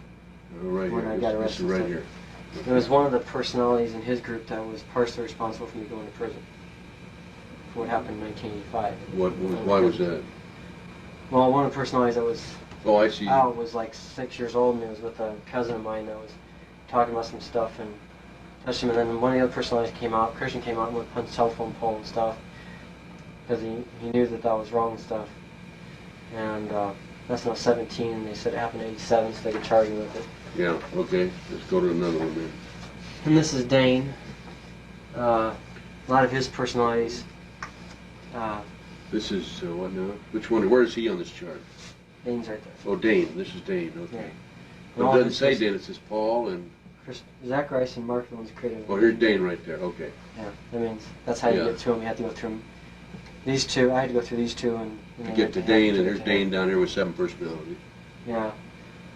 Oh, right when here. I got This is arrested. right here. Okay. It was one of the personalities in his group that was partially responsible for me going to prison. For what happened in 1985. Why was that? Well, one of the personalities that was Oh, I see. out was like 6 years old, and it was with a cousin of mine that was talking about some stuff, and touched him, and then one of the other personalities came out. Christian came out and went punched telephone pole and stuff because he knew that was wrong and stuff. And that's now 17, and they said it happened in 87, so they could charge him with it. Yeah, okay. Let's go to another one then. And this is Dane. A lot of his personalities. This is what now? Which one? Where is he on this chart? Dane's right there. Oh, Dane. This is Dane. Okay. Yeah. But it doesn't say Dane. It says Paul and. Zacharias and Mark are the ones created. Oh, here's Dane right there. Okay. Yeah, that means that's how you get to him. You have to go through him. These two, I had to go through these two and You get to Dane, and there's Dane down here with 7 personalities. Yeah,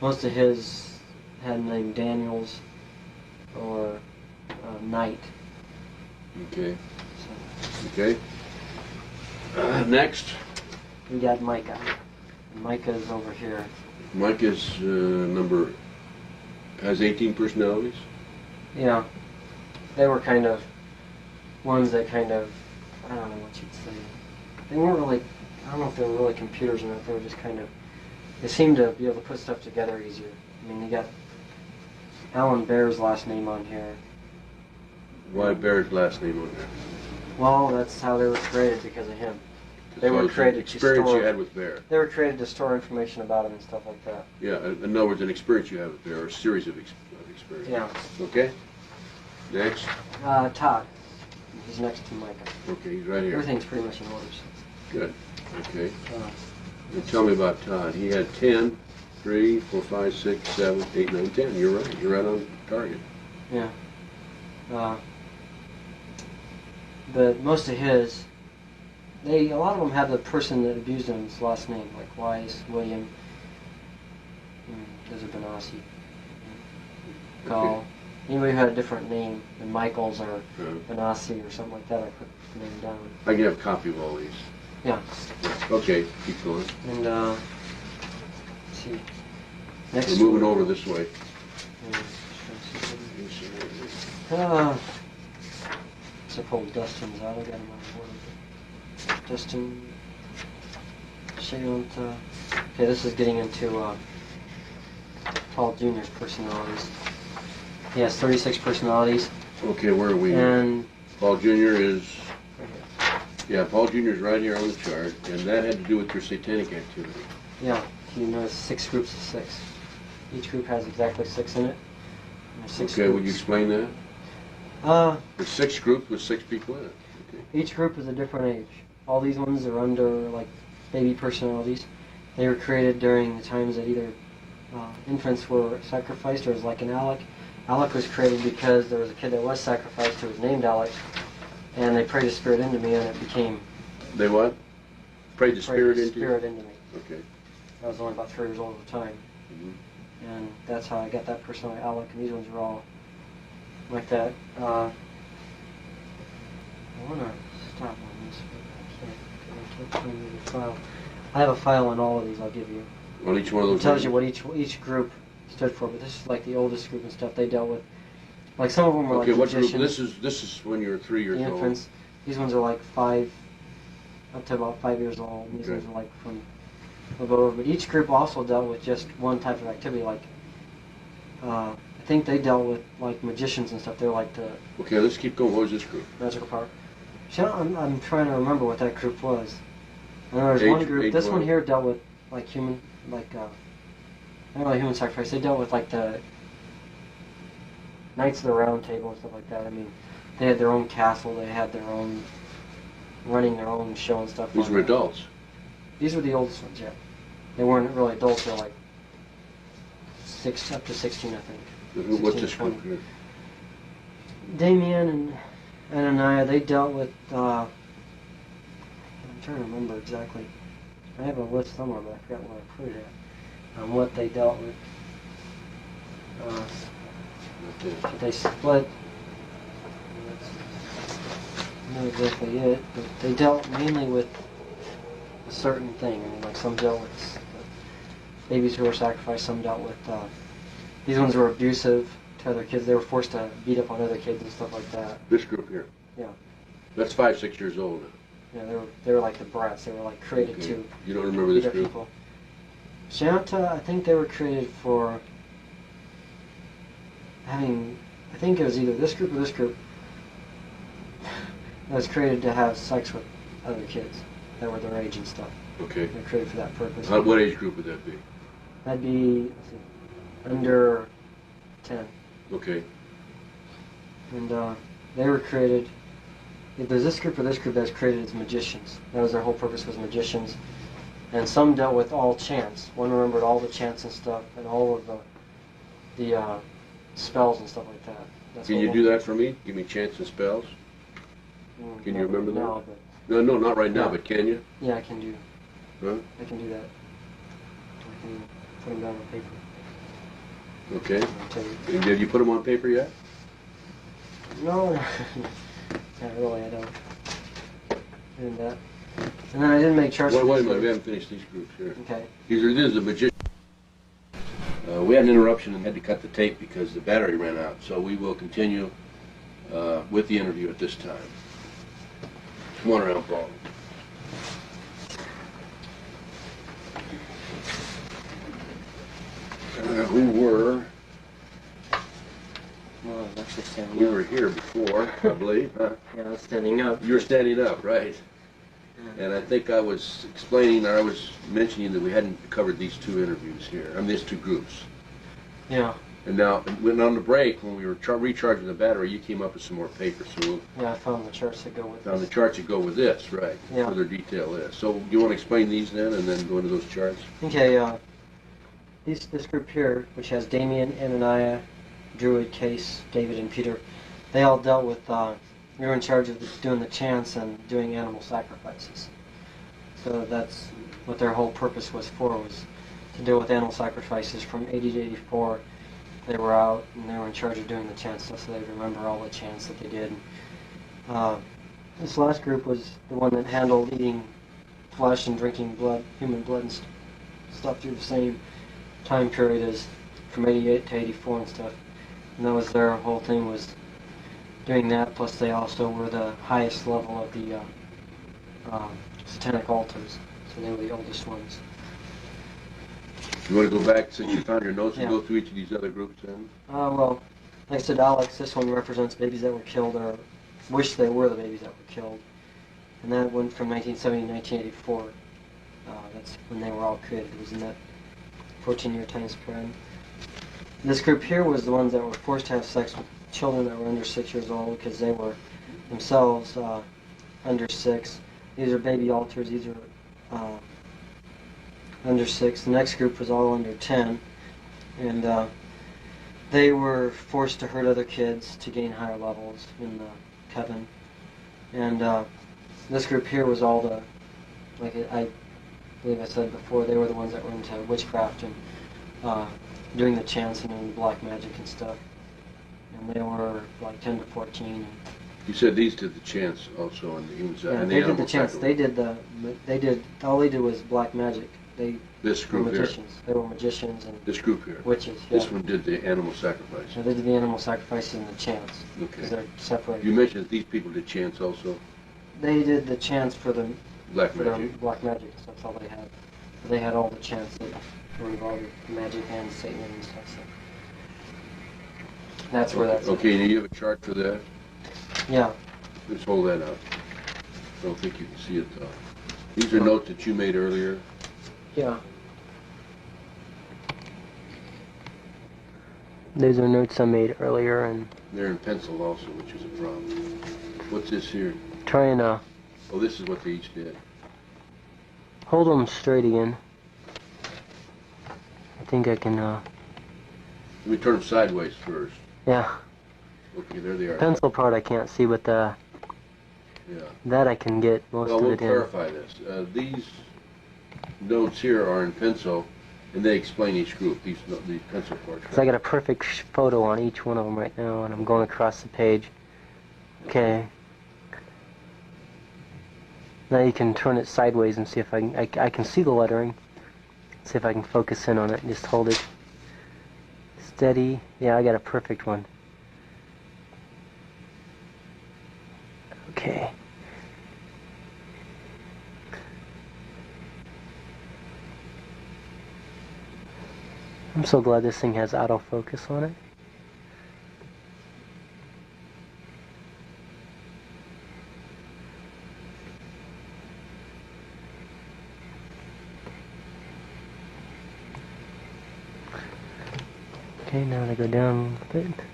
most of his had the name Daniels or Knight. Okay. So, Okay. Next. we got Micah. And Micah's over here. Mike is has 18 personalities. Yeah, they were kind of ones that kind of, I don't know what you'd say. They weren't really, I don't know if they were really computers or not. They were just kind of, they seemed to be able to put stuff together easier. I mean, you got Alan Bear's last name on here. Why Bear's last name on there? Well, that's how they were created, because of him. They were created to experience store. you had with Bear. They were created to store information about him and stuff like that. Yeah, in other words, an experience you have with Bear, or a series of experiences. Yeah. Okay. Next. Todd. He's next to Micah. Okay, he's right here. Everything's pretty much in order. So. Good. Okay. Uh, And tell me about Todd. He had 10, 3, 4, 5, 6, 7, 8, 9, 10. You're right. You're right on target. Yeah. But most of his, a lot of them have the person that abused him's last name, like Wise, William, there's a Bonacci, Gall. Okay. Anybody who had a different name than Michaels or Bonacci or something like that, I put the name down. I can have a copy of all these. Yeah. Okay, keep going. And, let's see. Next We're moving over this way. Suppose Dustin's out. I got him on board. Dustin, Shaylant. Okay, this is getting into Paul Jr.'s personalities. He has 36 personalities. Okay, where are we? And Paul Jr. is... Yeah, Paul Jr. is right here on the chart, and that had to do with your satanic activity. yeah, you notice 6 groups of 6. Each group has exactly 6 in it. Okay, would you explain that? There's 6 groups with 6 people in it. Okay. Each group is a different age. All these ones are under, like, baby personalities. They were created during the times that either infants were sacrificed, or it was like an Alec. Alec was created because there was a kid that was sacrificed who was named Alec, and they prayed the spirit into me, and it became... They what? Prayed the spirit into you? into me. Okay. I was only about 3 years old at the time. Mm-hmm. And that's how I got that personality, Alec, and these ones are all like that. I want to stop on this, but I can't find the file. I have a file on all of these I'll give you. On each one of those? It tells you what each group stood for, but this is like the oldest group and stuff. They dealt with, like some of them were okay, like what group? magicians. This is when you were 3 years the old. infants. These ones are like 5, up to about 5 years old. And these ones are like from above. But each group also dealt with just one type of activity. Like I think they dealt with like magicians and stuff. They're like the... Okay, let's keep going. What was this group? Magical power. See, I'm trying to remember what that group was. I know there's Age- one group. This age one what? here dealt with like human, like not really human sacrifice. They dealt with like the Knights of the Round Table and stuff like that. I mean, they had their own castle. They had their own running their own show and stuff. These were adults. These were the oldest ones. Yeah, they weren't really adults. They're like 6 up to 16, I think. What's 16, this 20. group here? Damien and Ananiah, they dealt with, I'm trying to remember exactly. I have a list somewhere, but I forgot where I put it at. On what they dealt with. Okay. They split. That's not exactly it, but they dealt mainly with a certain thing. I mean, like some dealt with babies who were sacrificed, some dealt with, these ones were abusive to other kids. They were forced to beat up on other kids and stuff like that. This group here. Yeah. That's 5, 6 years old now. Yeah, they were like the brats. They were like created Okay. to You don't remember beat this up group? people. Shanta, I think they were created for having I think it was either this group or this group that was created to have sex with other kids that were their age and stuff. Okay. They're created for that purpose. What age group would that be? That'd be, let's see, under 10. Okay. And they were created, if there's this group or this group that's created as magicians. That was their whole purpose, was magicians. And some dealt with all chants. One remembered all the chants and stuff, and all of the spells and stuff like that. That's Can you do that for me? Give me chants and spells? Can you remember that? No, No, not right now, No. but can you? yeah, I can do. Huh? I can do that. I can put them down on paper. Okay. I'll tell you. And did you put them on paper yet? No, not really. I don't. And that. And then I didn't make charts. Wait for a these minute, we groups. haven't finished these groups here. Okay. This is a magician. We had an interruption and had to cut the tape because the battery ran out. So we will continue with the interview at this time. Come on around, Paul. Who were? Well, I'm actually standing We up. were here before, I believe. Huh? Yeah, I was standing up. You were standing up, right? And I think I was explaining, or I was mentioning that we hadn't covered these two interviews here. I mean, these two groups. Yeah. And now, when on the break, when we were recharging the battery, you came up with some more paper. So Yeah, I found the charts that go with on the this. charts, you go with this, right? Yeah. Further detail this. So you want to explain these then, and then go into those charts? Okay, this group here, which has Damien, Ananiah, Druid, Case, David, and Peter, they all dealt with, they were in charge of doing the chants and doing animal sacrifices. So that's what their whole purpose was to deal with animal sacrifices from 80 to 84. They were out and they were in charge of doing the chant stuff, so they remember all the chants that they did. This last group was the one that handled eating flesh and drinking blood, human blood and stuff through the same time period as from 88 to 84 and stuff. And that was their whole thing, was doing that, plus they also were the highest level of the Satanic altars, so they were the oldest ones. You want to go back, since you found your notes, and Yeah. go through each of these other groups then? Well, like I said, Alex, this one represents babies that were killed, or wish they were the babies that were killed. And that went from 1970 to 1984. That's when they were all created. It was in that 14-year time span. This group here was the ones that were forced to have sex with children that were under 6 years old, because they were themselves under 6. These are baby altars. These are under 6. The next group was all under 10, and they were forced to hurt other kids to gain higher levels in the coven. And this group here was all the, like I believe I said before, they were the ones that were into witchcraft and doing the chants and doing black magic and stuff. And they were like 10 to 14. You said these did the chants also on the human side. Yeah, and they did animal the chants. sacrifice. All they did was black magic. They This were group here. magicians. They were magicians and This group here. witches. Yeah. This one did the animal sacrifice. Yeah, they did the animal sacrifices and the chants, because Okay. they're separated. You mentioned that these people did chants also. They did the chants for the Black for their magic. black magic. So that's all they had. They had all the chants that were involved with magic and Satan and stuff. So that's where that's. Okay, now you have a chart for that? Yeah. Let's hold that up. I don't think you can see it though. These are notes that you made earlier. Yeah. Those are notes I made earlier, and They're in pencil also, which is a problem. What's this here? trying to Oh, this is what they each did. hold them straight again. I think I can. Let me turn them sideways first. Yeah. Okay, there they are. Pencil part I can't see, but Yeah. that I can get most Well, of we'll it in. clarify this. These notes here are in pencil, and they explain each group. These pencil parts. So I got a perfect photo on each one of them right now, and I'm going across the page. Okay. Now you can turn it sideways and see if I can see the lettering. See if I can focus in on it. Just hold it steady. Yeah, I got a perfect one. Okay. I'm so glad this thing has autofocus on it. Okay, now to go down a little bit.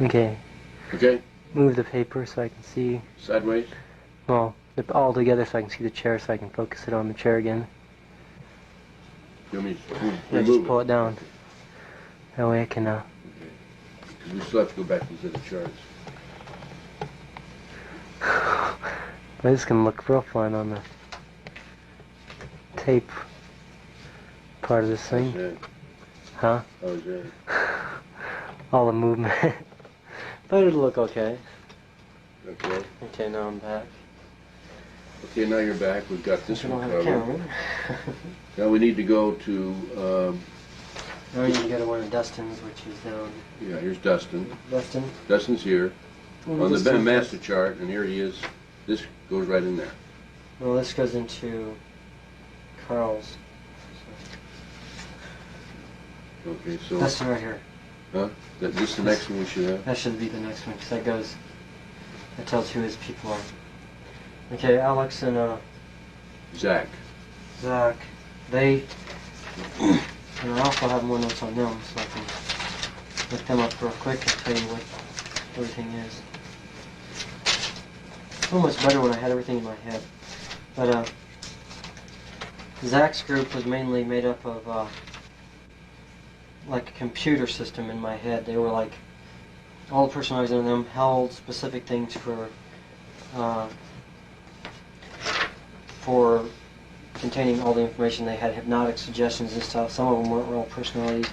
Okay. Okay? Move the paper so I can see. Sideways? Well, all together so I can see the chair so I can focus it on the chair again. You want me to Yeah, remove just pull it down. That way I can, Okay. 'Cause we still have to go back to the charts. this is gonna look real fun on the tape part of this How's thing. that? Huh? How's that? All the movement. But it'll look okay. Okay. Okay, now I'm back. Okay, now you're back. We've got this I don't one have a covered. camera. Now we need to go to, Now you go to one of Dustin's, which is down. yeah, here's Dustin. Dustin? Dustin's here One on of the Dustin's master chart, and here he is. This goes right in there. Well, this goes into Carl's. Okay, so, Dustin right here. huh? This is the next one we should have? That should be the next one, because that tells who his people are. Okay, Alex and Zach. Zach, they, and I also have more notes on them, so I can look them up real quick and tell you what everything is. It's so much better when I had everything in my head. But Zach's group was mainly made up of like a computer system in my head. They were like, all the personalities in them held specific things for containing all the information. They had hypnotic suggestions and stuff. Some of them weren't real personalities.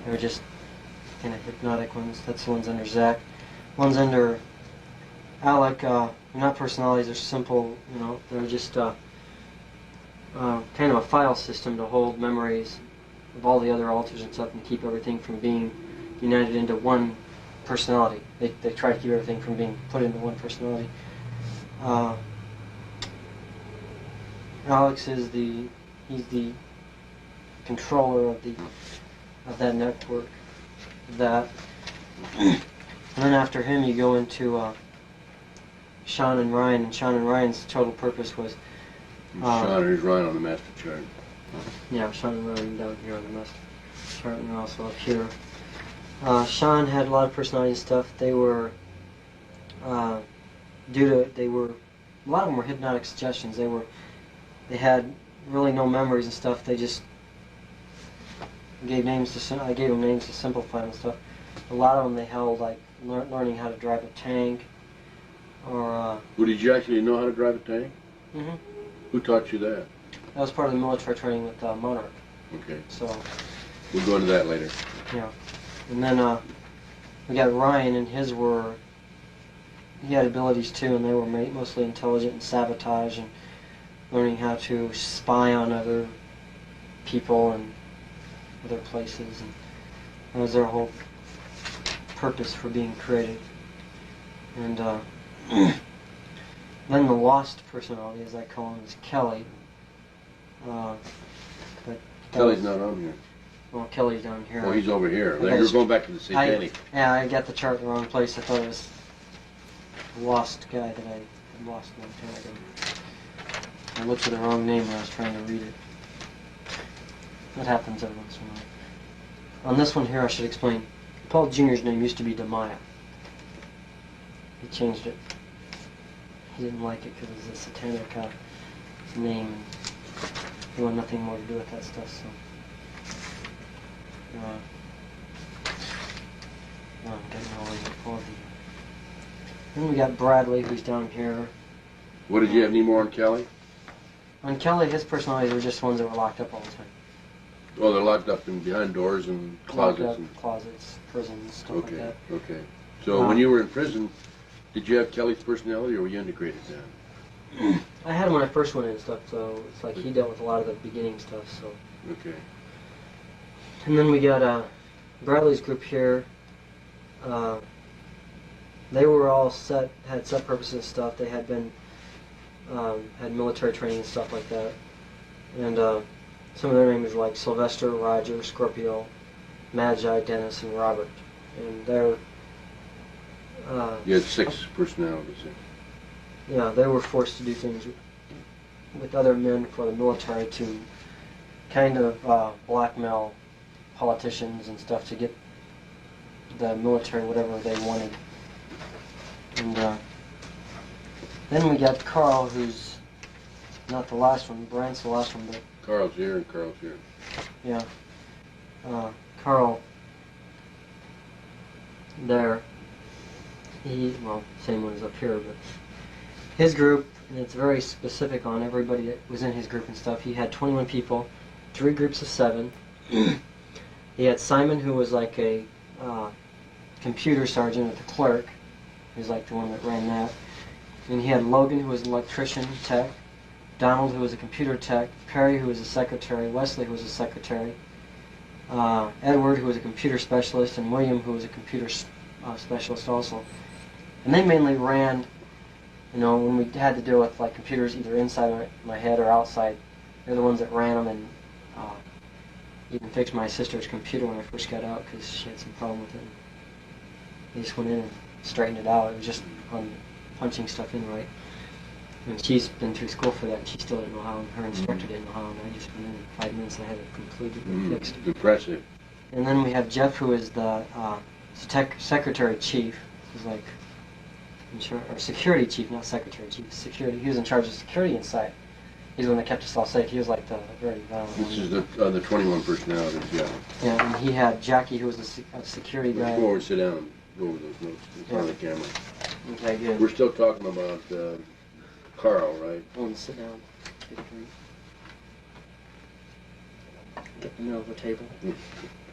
They were just kind of hypnotic ones. That's the ones under Zach. Ones under Alec, they're not personalities, they're simple, you know, they're just kind of a file system to hold memories of all the other alters and stuff and keep everything from being united into one personality. They try to keep everything from being put into one personality. Alex is he's the controller of that network. And then after him you go into Sean and Ryan, and Sean and Ryan's total purpose was Sean is Ryan on the master chart. yeah, Sean and Ryan down here on the master chart, and they're also up here. Sean had a lot of personality and stuff. They were a lot of them were hypnotic suggestions. They had really no memories and stuff. They just gave names to, I gave them names to simplify and stuff. A lot of them they held like learning how to drive a tank, or Well, did you actually know how to drive a tank? hmm Who taught you that? that was part of the military training with MONARCH. Okay, So we'll go into that later. yeah, and then we got Ryan, and he had abilities too, and they were mostly intelligent and sabotage and learning how to spy on other people and other places, and that was their whole purpose for being created. And then the lost personality, as I call him, is Kelly. But Kelly's not on here. well, Kelly's down here. Oh, he's over here. Okay, You're going back to the Satanic. Yeah, I got the chart in the wrong place. I thought it was the lost guy that I had lost a long time ago. I looked for the wrong name when I was trying to read it. That happens every once in a while. On this one here, I should explain. Paul Jr.'s name used to be Demaya. He changed it. He didn't like it because it was a satanic name, and he wanted nothing more to do with that stuff, so... I'm getting all the all the... Then we got Bradley, who's down here. What, did you have any more on Kelly? On Kelly, his personalities were just ones that were locked up all the time. Oh, they're locked up in behind doors and closets. Locked up, And... closets, prisons, stuff like Okay, that. okay. So when you were in prison, did you have Kelly's personality, or were you integrated then? I had him when I first went in and stuff, so it's like he dealt with a lot of the beginning stuff, so... Okay. And then we got Bradley's group here. They were all had set purposes and stuff. They had been, had military training and stuff like that. And some of their names like Sylvester, Roger, Scorpio, Magi, Dennis, and Robert. And they're You had 6 personalities. yeah, they were forced to do things with other men for the military to kind of blackmail politicians and stuff to get the military whatever they wanted. And then we got Carl, who's not the last one. Brandt's the last one, but Carl's here and Carl's here. yeah, Carl. There. Well, same one as up here, but his group, and it's very specific on everybody that was in his group and stuff. He had 21 people, 3 groups of 7. He had Simon, who was like a computer sergeant at the clerk. He was like the one that ran that. And he had Logan, who was an electrician tech, Donald, who was a computer tech, Perry, who was a secretary, Wesley, who was a secretary, Edward, who was a computer specialist, and William, who was a computer specialist also. And they mainly ran, you know, when we had to deal with like computers either inside my head or outside, they're the ones that ran them and even fixed my sister's computer when I first got out because she had some problem with it. They just went in and straightened it out. It was just on punching stuff in right. And she's been through school for that and she still didn't know how, and her instructor didn't know how, and I just went in 5 minutes and I had it completely fixed. Impressive. And then we have Jeff, who is the secretary chief. He's like, or security chief, not secretary chief, security. He was in charge of security inside. He's the one that kept us all safe. He was like the very violent one. This is the 21 personalities, yeah. Yeah, and he had Jackie, who was a security guy. Let's go over and sit down and go over those notes in front of the camera. Okay, good. We're still talking about Carl, right? I want to sit down. Get a drink. Get in the middle of the table.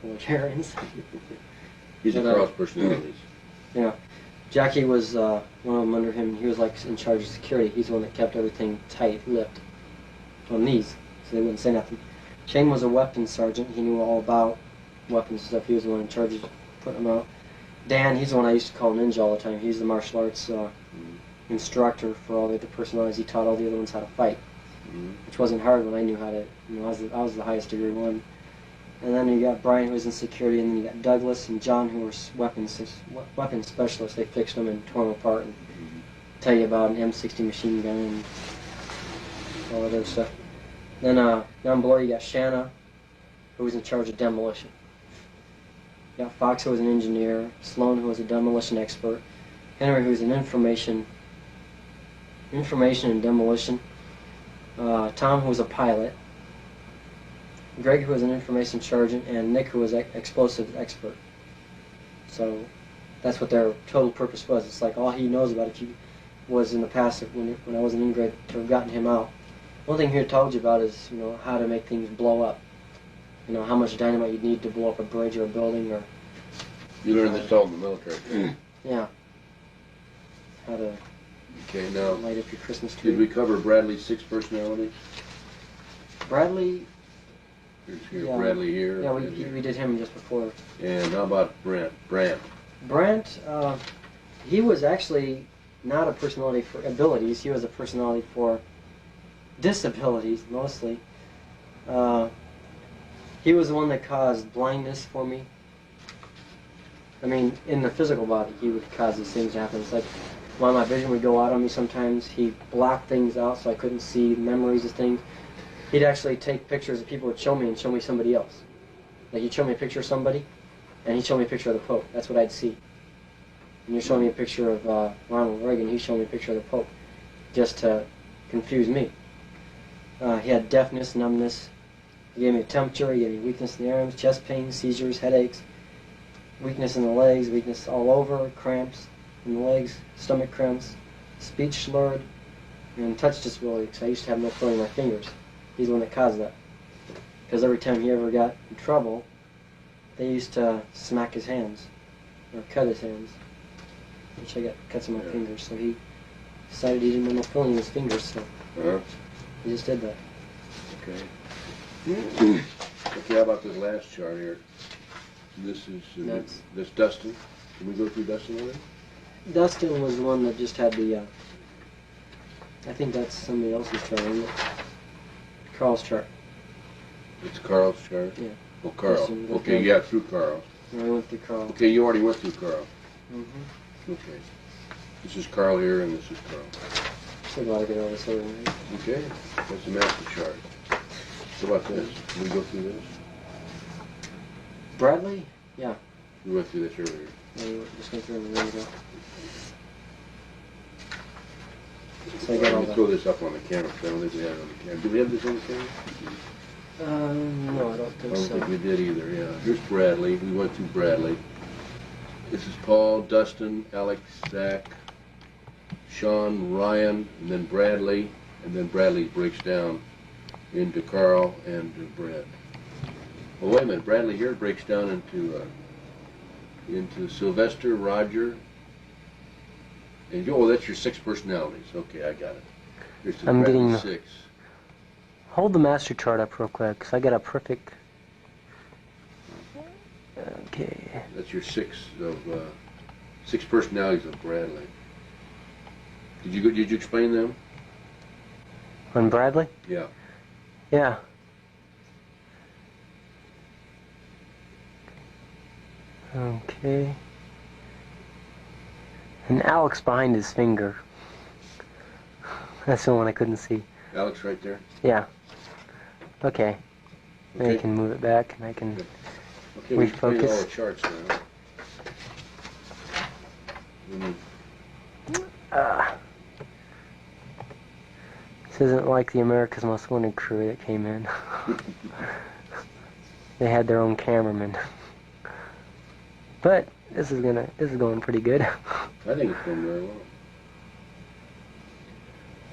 Pull the chair in. These are Carl's personalities. Yeah. Jackie was one of them under him, and he was like in charge of security. He's the one that kept everything tight-lipped on these, so they wouldn't say nothing. Shane was a weapons sergeant. He knew all about weapons and stuff. He was the one in charge of putting them out. Dan, he's the one I used to call Ninja all the time. He's the martial arts instructor for all the other personalities. He taught all the other ones how to fight, which wasn't hard when I knew how to. You know, I was the highest degree one. And then you got Brian, who was in security, and then you got Douglas and John, who were weapons specialists. They fixed them and tore them apart and tell you about an M60 machine gun and all that other stuff. Then down below you got Shanna, who was in charge of demolition. You got Fox, who was an engineer. Sloan, who was a demolition expert. Henry, who was an information and demolition. Tom, who was a pilot. Greg, who was an information sergeant, and Nick, who was an explosive expert. So that's what their total purpose was. It's like all he knows about it was in the past when I wasn't in grade to have gotten him out. One thing he had told you about is, you know, how to make things blow up. You know, how much dynamite you'd need to blow up a bridge or a building, or... You learned this all in the military. Yeah. How to light up your Christmas tree. Did we cover Bradley's 6 personalities? Bradley... Here's here, yeah. Bradley here. Yeah, we did him just before. And how about Brent? Brent, he was actually not a personality for abilities. He was a personality for disabilities, mostly. He was the one that caused blindness for me. I mean, in the physical body, he would cause these things to happen. It's like while my vision would go out on me sometimes, he blocked things out so I couldn't see memories of things. He'd actually take pictures that people would show me and show me somebody else. Like he'd show me a picture of somebody, and he'd show me a picture of the Pope. That's what I'd see. And you're showing me a picture of Ronald Reagan, he'd show me a picture of the Pope, just to confuse me. He had deafness, numbness. He gave me a temperature, he gave me weakness in the arms, chest pain, seizures, headaches, weakness in the legs, weakness all over, cramps in the legs, stomach cramps, speech slurred, and touch disability, because I used to have no feeling in my fingers. He's the one that caused that. Because every time he ever got in trouble, they used to smack his hands, or cut his hands, which I got cuts in my fingers, so he decided he didn't want no feeling in his fingers, so he just did that. Okay. Okay, how about this last chart here? This is this Dustin. Can we go through Dustin already? Dustin was the one that just had the, I think that's somebody else's chart, isn't it? Carl's chart. It's Carl's charge? Yeah. Oh, Carl. Listen, Okay, yeah, through Carl. I went through Carl. Okay, you already went through Carl. Mm-hmm. Okay. This is Carl here, and this is Carl. So glad to get all this over with. Okay, that's the master charge. How about this? Can we go through this? Bradley? Yeah. We went through this earlier. Yeah, you just went through it a minute ago. So I got all Let me that. throw this up on the camera, because I don't think we have it on the camera. Do we have this on the camera? No, I don't I think don't so. think we did either, yeah. Here's Bradley. We went through Bradley. This is Paul, Dustin, Alex, Zach, Sean, Ryan, and then Bradley. And then Bradley breaks down into Carl and Brad. Well, wait a minute. Bradley here breaks down into Sylvester, Roger, and oh, that's your 6 personalities. Okay, I got it. Here's the I'm Bradley getting the- 6. Hold the master chart up real quick, because I got a perfect... Okay. That's your 6 personalities of Bradley. Did you explain them? On Bradley? Yeah. Yeah. Okay. And Alex behind his finger. That's the one I couldn't see. Alex right there. Yeah. Okay. Then I Okay. can move it back and I can... Okay, we explained all refocus. the charts now. This isn't like the America's Most Wanted crew that came in. They had their own cameraman. But this is going pretty good. I think it's going very well.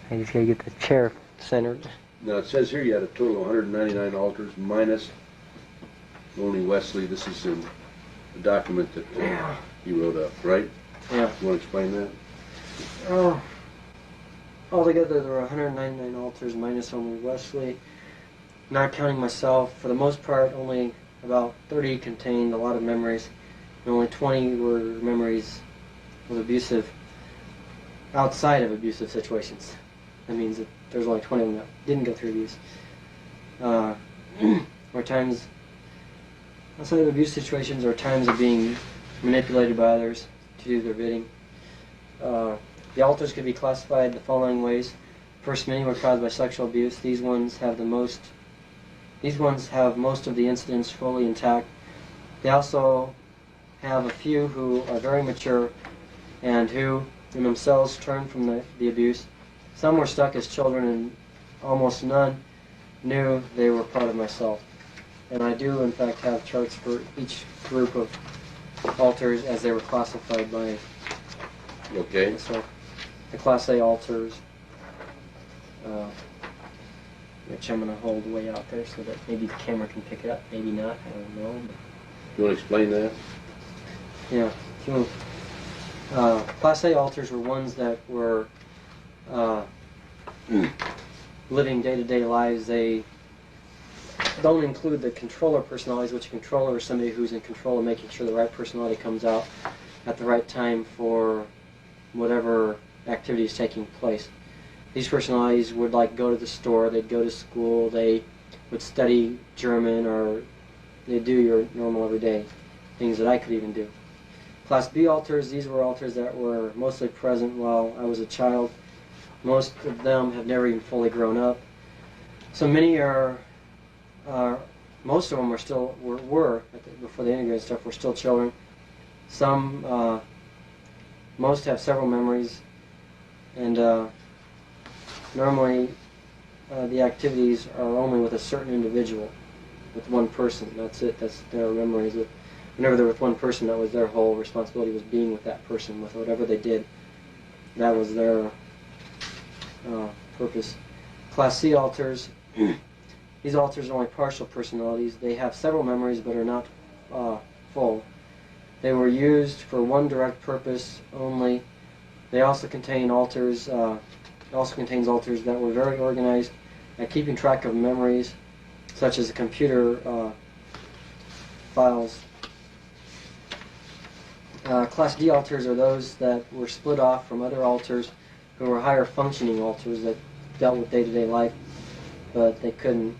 I just gotta get the chair centered. Now it says here you had a total of 199 alters minus only Wesley. This is in a document that he wrote up, right? Yeah. You want to explain that? Oh. Altogether there were 199 alters minus only Wesley. Not counting myself, for the most part only about 30 contained a lot of memories. And only 20 were memories of outside of abusive situations. That means that there's only 20 of them that didn't go through abuse. Or times outside of abuse situations, or times of being manipulated by others to do their bidding. The alters could be classified the following ways. First, many were caused by sexual abuse. These ones have most of the incidents fully intact. They also have a few who are very mature and who in themselves turned from the abuse. Some were stuck as children, and almost none knew they were part of myself. And I do in fact have charts for each group of alters as they were classified by Okay. myself. The Class A alters, which I'm going to hold way out there so that maybe the camera can pick it up, maybe not, I don't know. But You want to explain that? yeah, if you move. Class A alters were ones that were living day-to-day lives. They don't include the controller personalities, which a controller is somebody who's in control of making sure the right personality comes out at the right time for whatever activity is taking place. These personalities would go to the store, they'd go to school, they would study German, or they'd do your normal everyday things that I could even do. Class B alters, these were alters that were mostly present while I was a child. Most of them have never even fully grown up. So many most of them were before the integrated stuff, were still children. Some, most have several memories, and normally the activities are only with a certain individual, with one person. That's it. That's their memories. Whenever they're with one person, that was their whole responsibility, was being with that person, with whatever they did. That was their purpose. Class C alters. These alters are only partial personalities. They have several memories but are not full. They were used for one direct purpose only. They also contain alters. Contains alters that were very organized at keeping track of memories, such as the computer files. Class D alters are those that were split off from other alters who were higher functioning alters that dealt with day-to-day life, but they couldn't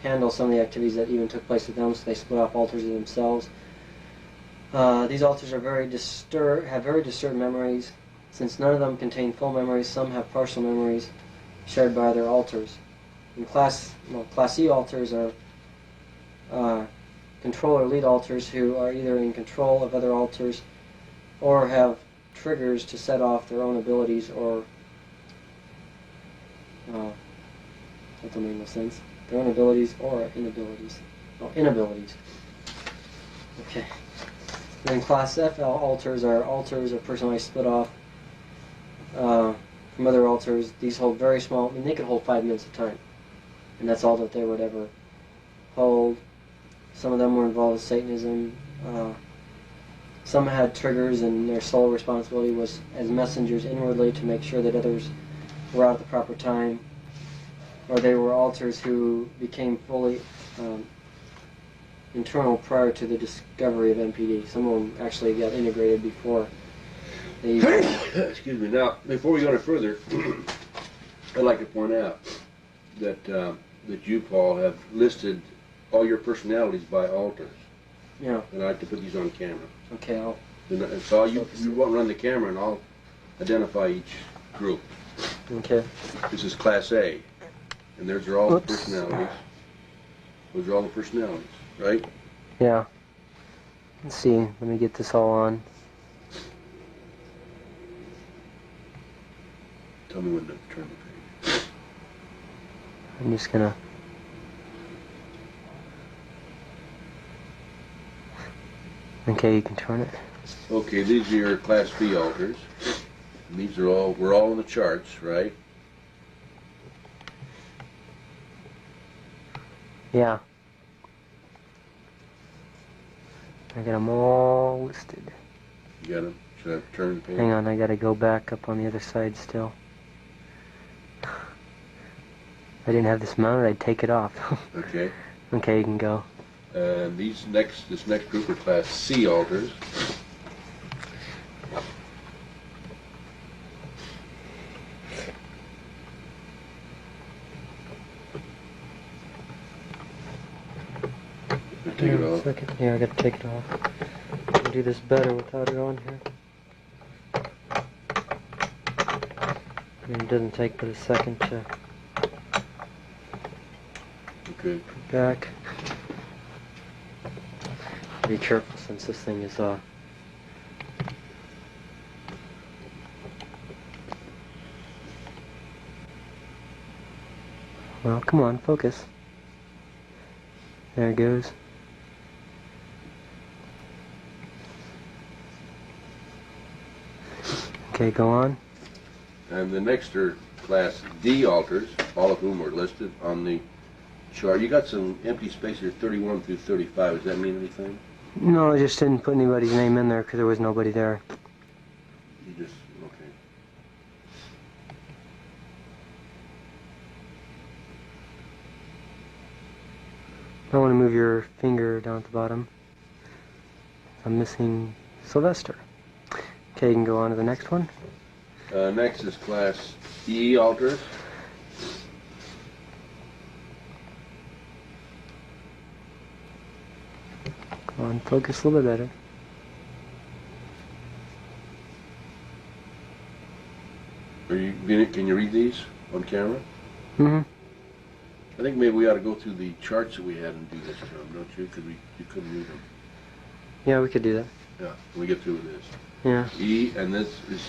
handle some of the activities that even took place with them, so they split off altars of themselves. These altars are have very disturbed memories. Since none of them contain full memories, some have partial memories shared by other altars. And Class E altars are control or lead altars who are either in control of other altars or have triggers to set off their own abilities or that don't make no sense. Their own abilities or inabilities. Oh, inabilities. Okay. Then Class F altars are personally split off from other altars. These hold very small, I mean they could hold 5 minutes of time. And that's all that they would ever hold. Some of them were involved with Satanism. Some had triggers and their sole responsibility was as messengers inwardly to make sure that others were out at the proper time. Or they were altars who became fully internal prior to the discovery of MPD. Some of them actually got integrated before they Excuse me. Now, before we go any further, I'd like to point out that that you, Paul, have listed all your personalities by altars. Yeah. And I'd like to put these on camera. Okay, So you won't run the camera and I'll identify each group. Okay. This is Class A. And those are all the personalities. Those are all the personalities, right? Yeah. Let's see. Let me get this all on. Tell me when to turn the page. I'm just gonna... Okay, you can turn it. Okay, these are your Class B altars. And these are all, we're all in the charts, right? Yeah. I got them all listed. You got them? Should I turn the page? Hang on, I gotta go back up on the other side still. If I didn't have this mounted, I'd take it off. Okay. Okay, you can go. And this next group are Class C altars. Take it off. Second. Yeah, I gotta take it off. I can do this better without it on here. And it doesn't take but a second to Okay. put back. Be careful since this thing is well, come on, focus. There it goes. Okay, go on. And the next are Class D altars, all of whom are listed on the chart. You got some empty space here, 31 through 35. Does that mean anything? No, I just didn't put anybody's name in there because there was nobody there. You just, okay. I want to move your finger down at the bottom. I'm missing Sylvester. Okay, you can go on to the next one. Next is Class E altars. Come on, focus a little bit better. Can you read these on camera? Mm-hmm. I think maybe we ought to go through the charts that we had and do this to them, don't you? Because you couldn't read them. Yeah, we could do that. Yeah, when we get through with this. Yeah. E, and this is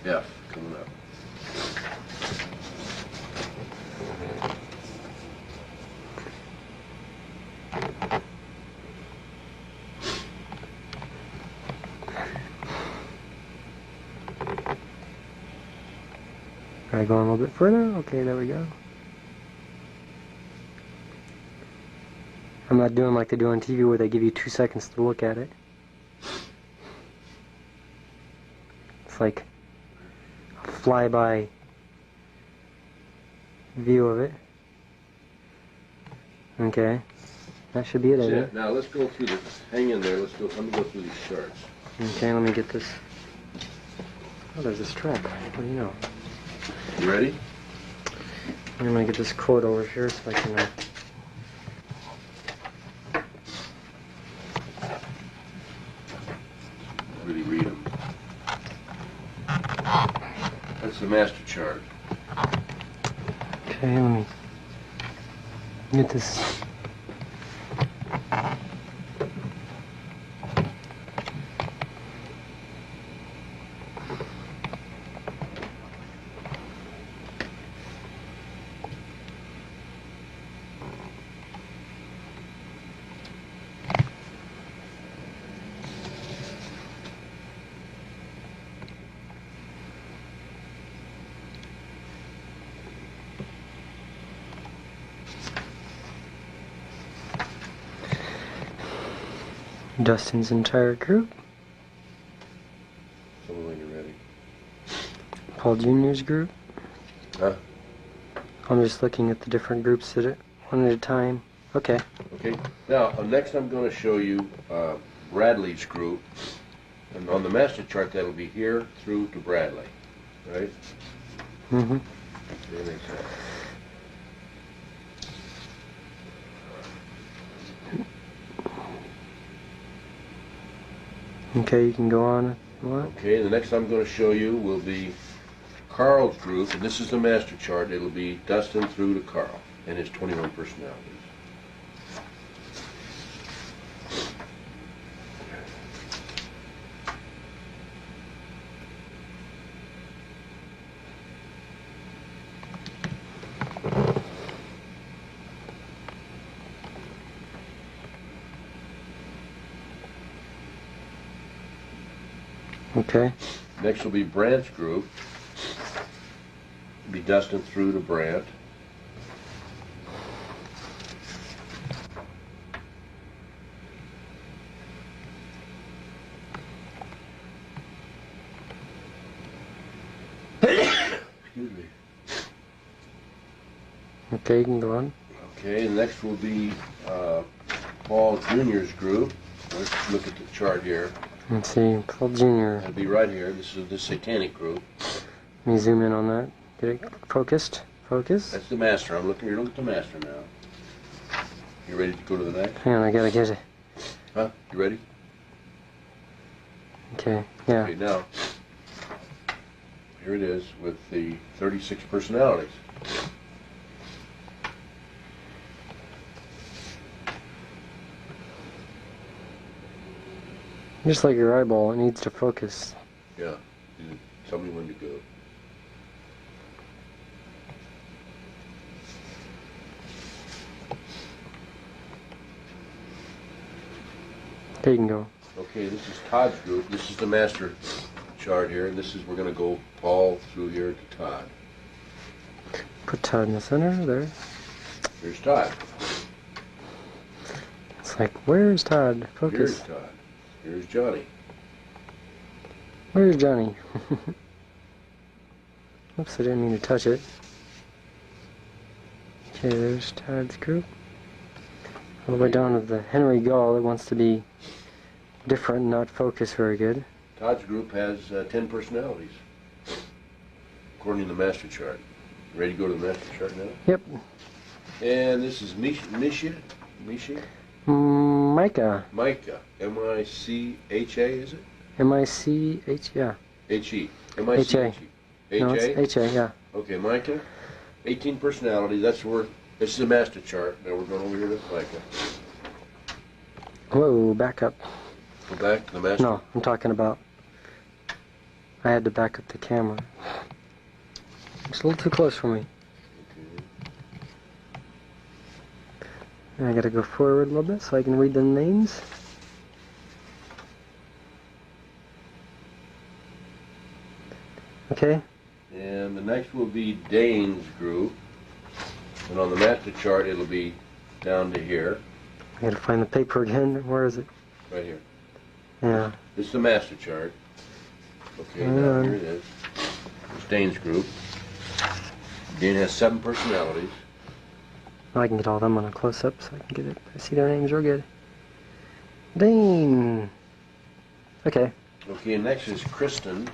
F coming up. Try going a little bit further. Okay, there we go. I'm not doing like they do on TV where they give you 2 seconds to look at it. It's like a flyby view of it. Okay, that should be it, I think. Now let's go through this. Hang in there. Let me go through these charts. Okay, let me get this. Oh, there's a strap. What do you know? You ready? I'm gonna get this cord over here so I can Okay, let me get this. Dustin's entire group. Tell me when you're ready. Paul Jr.'s group. Huh? I'm just looking at the different groups at it, one at a time. Okay. Okay. Now, next I'm going to show you Bradley's group. And on the master chart, that'll be here through to Bradley. Right? Mm-hmm. That makes sense. Okay, you can go on. What? Okay, the next I'm going to show you will be Carl's group, and this is the master chart. It'll be Dustin through to Carl and his 21 personalities. Okay. Next will be Brant's group. It'll be Dustin through to Brant. Excuse me. Okay, you can go on. Okay, and next will be Paul Jr.'s group. Let's look at the chart here. Let's see, Paul Jr. That'll be right here. This is the Satanic group. Let me zoom in on that. Get it focused. Focus. That's the master. You're looking at the master now. You ready to go to the next? Hang on, I gotta get it. Huh? You ready? Okay, yeah. Okay, now, here it is with the 36 personalities. Just like your eyeball, it needs to focus. Yeah. Tell me when to go. Okay, you can go. Okay, this is Todd's group. This is the master chart here. And this is, we're going to go Paul through here to Todd. Put Todd in the center, there. Here's Todd. It's like, where's Todd? Focus. Here's Todd. Here's Johnny. Where's Johnny? Oops, I didn't mean to touch it. Okay, there's Todd's group. All the way down to the Henry Gall that wants to be different, not focus very good. Todd's group has 10 personalities, according to the master chart. Ready to go to the master chart now? Yep. And this is Misha? Micah. Micah. M-I-C-H-A, is it? M-I-C-H, yeah. H-E. M-I-C-H-E. No, it's H-A, yeah. Okay, Micah. 18 personalities. That's where, this is the master chart. Now we're going over here to Micah. Whoa, back up. Go back to the master. No, I'm talking about, I had to back up the camera. It's a little too close for me. I gotta go forward a little bit so I can read the names. Okay. And the next will be Dane's group. And on the master chart, it'll be down to here. I gotta find the paper again. Where is it? Right here. Yeah. This is the master chart. Okay, now here it is. It's Dane's group. Dane has 7 personalities. I can get all of them on a close-up so I can get it. I see their names real good. Dane. Okay. Okay, and next is Kristen.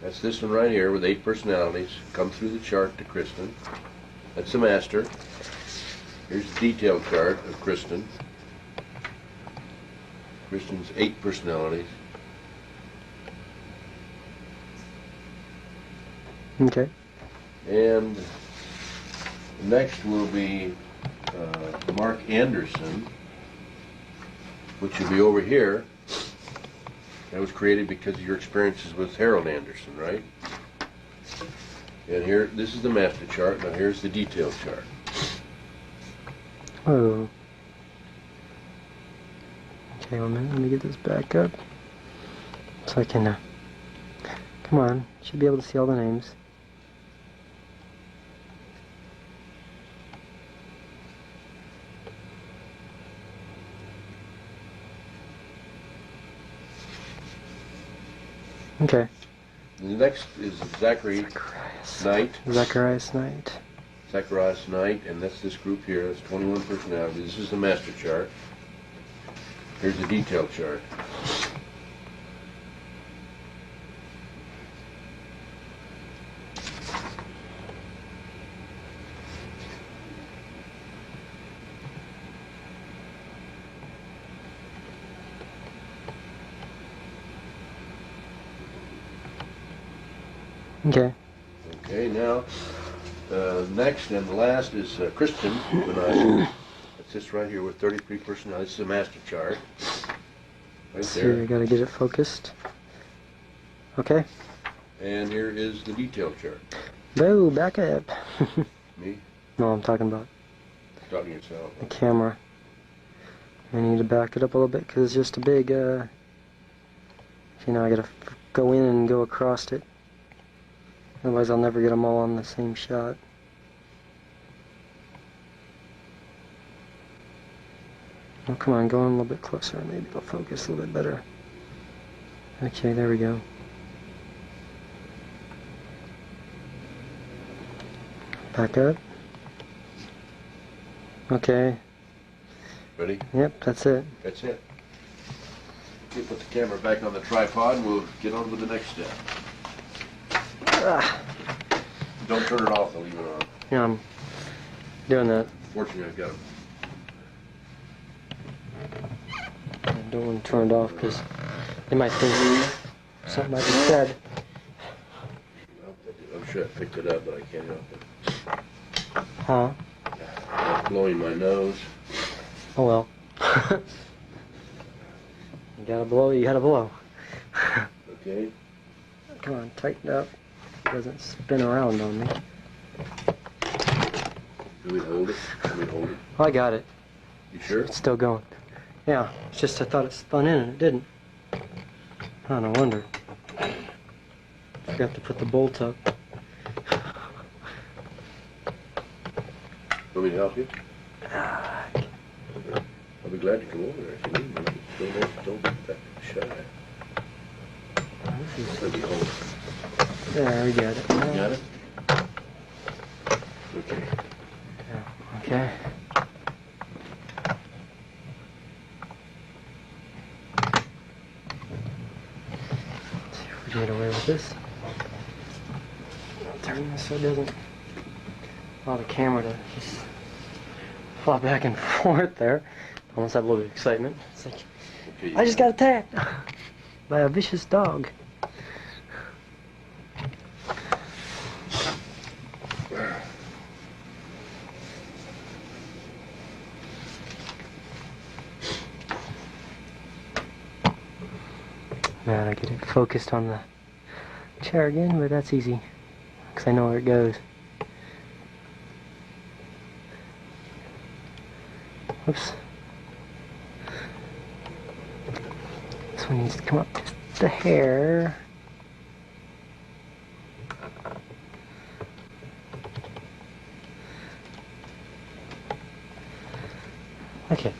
That's this one right here with 8 personalities. Come through the chart to Kristen. That's the master. Here's the detailed chart of Kristen. Kristen's 8 personalities. Okay. And Next will be Mark Anderson, which will be over here. That was created because of your experiences with Harold Anderson, right? And here, this is the master chart. Now here's the detail chart. Oh. Okay, 1 minute. Let me get this back up so I can. Come on, should be able to see all the names. Okay. The next is Zacharias Knight. Zacharias Knight. Zacharias Knight, and that's this group here. That's 21 personalities. This is the master chart. Here's the detail chart. Okay. Okay, now, next and the last is Kristen Bonacci. That's this right here with 33 personalities. This is a master chart. Right there. So I gotta get it focused. Okay. And here is the detail chart. Boo, back up. Me? No, I'm talking about Talking yourself. the camera. I need to back it up a little bit because it's just a big, you know, I gotta go in and go across it. Otherwise I'll never get them all on the same shot. Oh, come on, go in a little bit closer. Maybe it'll focus a little bit better. Okay, there we go. Back up. Okay. Ready? Yep, that's it. That's it. You put the camera back on the tripod and we'll get on with the next step. Ah. Don't turn it off, I'll leave it on. Yeah, I'm doing that. Fortunately, I've got I don't want to turn it off because they might think something might be said. I'm sure I picked it up, but I can't help it. Huh? I'm blowing my nose. Oh well. You gotta blow, you gotta blow. Okay. Come on, tighten up. It doesn't spin around on me. Do we hold it? Can we hold it? Oh, I got it. You sure? It's still going. Yeah, it's just I thought it spun in and it didn't. Oh, no wonder. Forgot to put the bolt up. Want me to help you? I'll be glad to come over there if you need me. Don't be that shy. Let me hold it. There, we got it. You got it? Okay. Yeah, okay. Let's see if we can get away with this. I'll turn this so it doesn't allow the camera to just flop back and forth there. Almost have a little bit of excitement. It's like, Okay, I just got attacked by a vicious dog. Now I get it focused on the chair again, but that's easy because I know where it goes. Oops. This one needs to come up just a hair. Okay.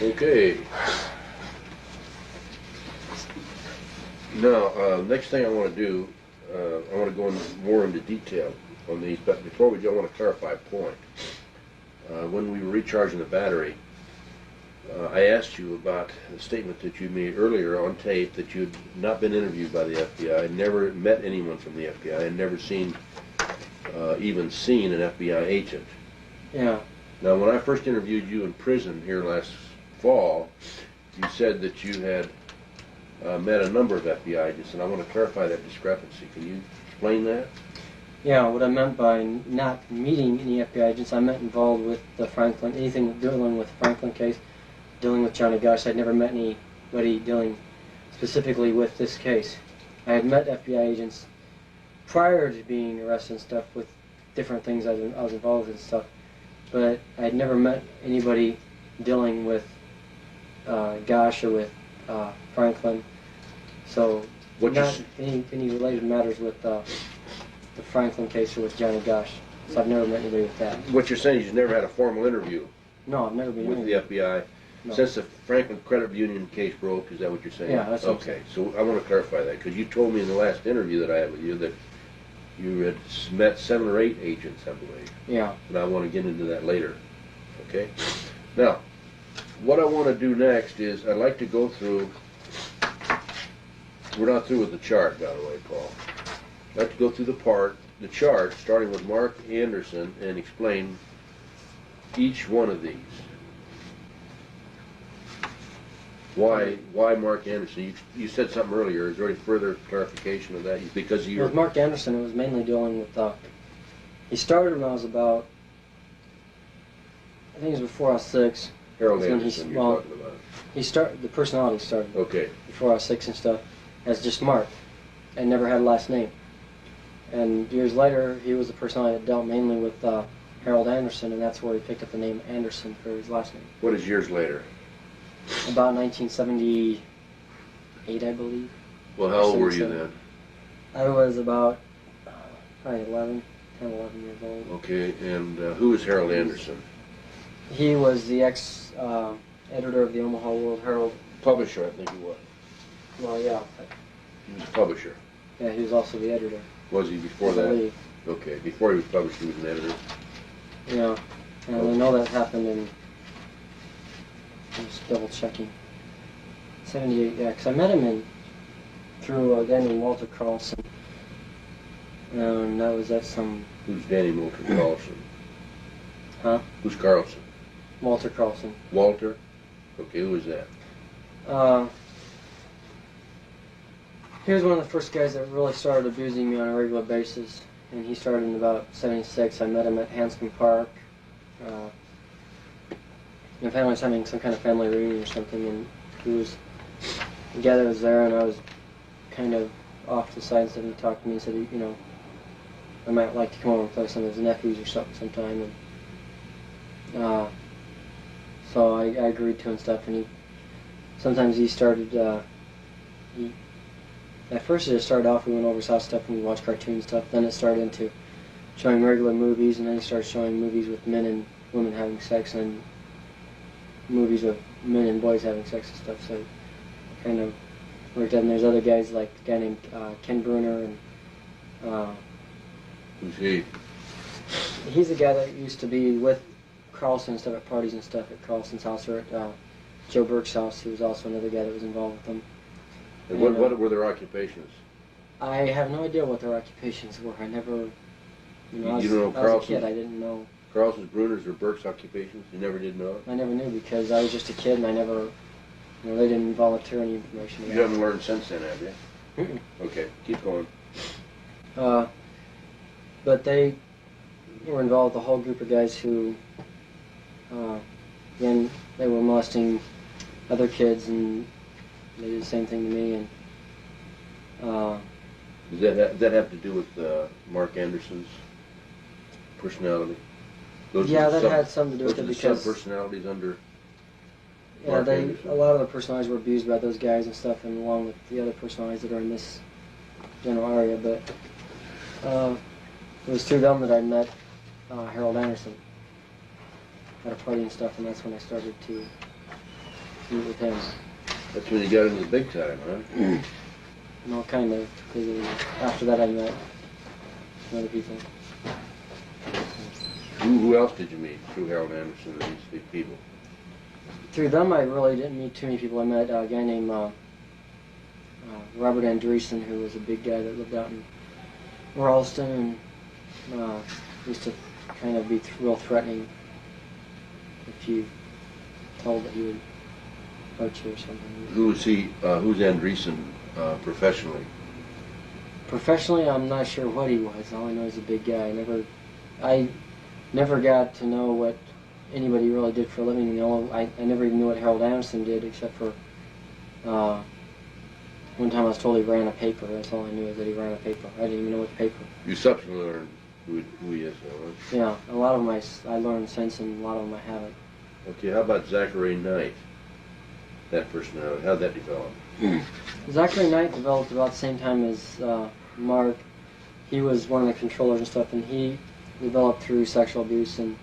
Okay. Now, next thing I want to do, I want to go more into detail on these, but before we do, I want to clarify a point. When we were recharging the battery, I asked you about the statement that you made earlier on tape that you'd not been interviewed by the FBI, never met anyone from the FBI, and never even seen an FBI agent. Yeah. Now, when I first interviewed you in prison here last fall, you said that you had met a number of FBI agents, and I want to clarify that discrepancy. Can you explain that? Yeah, what I meant by not meeting any FBI agents, I meant involved with the Franklin, anything dealing with the Franklin case, dealing with Johnny Gosh. I'd never met anybody dealing specifically with this case. I had met FBI agents prior to being arrested and stuff with different things I was involved with and stuff, but I had never met anybody dealing with Gosh or with Franklin. So not any related matters with the Franklin case or with Johnny Gosh. So I've never met anybody with that. What you're saying is you've never had a formal interview No, I've never been with the FBI No. since the Franklin Credit Union case broke. Is that what you're saying? Yeah, that's what I'm okay. So I want to clarify that because you told me in the last interview that I had with you that you had met 7 or 8 agents, I believe. Yeah. And I want to get into that later. Okay. Now, what I want to do next is I'd like to go through. We're not through with the chart, by the way, Paul. I'd like to go through the chart, starting with Mark Anderson, and explain each one of these. Why Mark Anderson? You said something earlier. Is there any further clarification of that? Because you With Mark Anderson, it was mainly dealing with. He started when I was about. I think it was before I was 6. Harold That's when Anderson. well, You're talking about. The personality started Okay. before I was 6 and stuff, as just Mark, and never had a last name. And years later, he was the personality that dealt mainly with Harold Anderson, and that's where he picked up the name Anderson for his last name. What is years later? About 1978, I believe. Well, how old were you then? I was about probably 11 years old. Okay, and who is Harold Anderson? He was the ex-editor of the Omaha World Herald. Publisher, I think he was. Well, yeah. He was a publisher. Yeah, he was also the editor. Was he before I that? believe. Okay, before he was published, he was an editor. Yeah, and I know that happened in. I'm just double checking. 78, yeah, because I met him through a guy named Walter Carlson. And that was at some. Who's Danny Moulton Carlson? Huh? Who's Carlson? Walter Carlson. Walter? Okay, who is that? He was one of the first guys that really started abusing me on a regular basis. And he started in about 76. I met him at Hanscom Park. My family was having some kind of family reunion or something, and he was the guy that was there, and I was kind of off to the side and stuff. He talked to me and said, you know, I might like to come over and play some of his nephews or something sometime. And so I agreed to and stuff. And sometimes he started. At first it just started off, we went over his house stuff and we watched cartoons and stuff. Then it started into showing regular movies, and then he started showing movies with men and women having sex, and movies of men and boys having sex and stuff. So it kind of worked out. And there's other guys like a guy named Ken Bruner, and Who's he? he's a guy that used to be with Carlson and stuff at parties and stuff at Carlson's house, or at Joe Burke's house, who was also another guy that was involved with them. And what were their occupations? I have no idea what their occupations were. I never, You don't know I was a Carlson's? kid. I didn't know. Carlson's, Bruner's, or Burke's occupations? You never did know it? I never knew because I was just a kid, and I never, they didn't volunteer any information. You haven't learned since then, have you? Mm-mm. Okay, keep going. But they were involved, the whole group of guys who, again, they were molesting other kids, and they did the same thing to me. And Does that have to do with Mark Anderson's personality? yeah, that had something to do with it those are the because sub-personalities under yeah, Mark Anderson. a lot of the personalities were abused by those guys and stuff, and along with the other personalities that are in this general area. But it was through them that I met Harold Anderson at a party and stuff, and that's when I started to meet with him. That's when you got into the big time, huh? No, kind of, because after that I met some other people. Who else did you meet through Harold Anderson and these big people? Through them, I really didn't meet too many people. I met a guy named Robert Andreessen, who was a big guy that lived out in Ralston, and used to kind of be real threatening if you told that he would hurt you or something. Who is he? Who's Andreessen professionally? Professionally, I'm not sure what he was. All I know is a big guy. I never got to know what anybody really did for a living. You know, I never even knew what Harold Anderson did, except for one time I was told he ran a paper. That's all I knew, is that he ran a paper. I didn't even know what paper. You subsequently learned who he is, though, right? Yeah, a lot of them I learned since, and a lot of them I haven't. Okay, how about Zachary Knight? That personality, how'd that develop? Zachary Knight developed about the same time as Mark. He was one of the controllers and stuff, and he developed through sexual abuse, and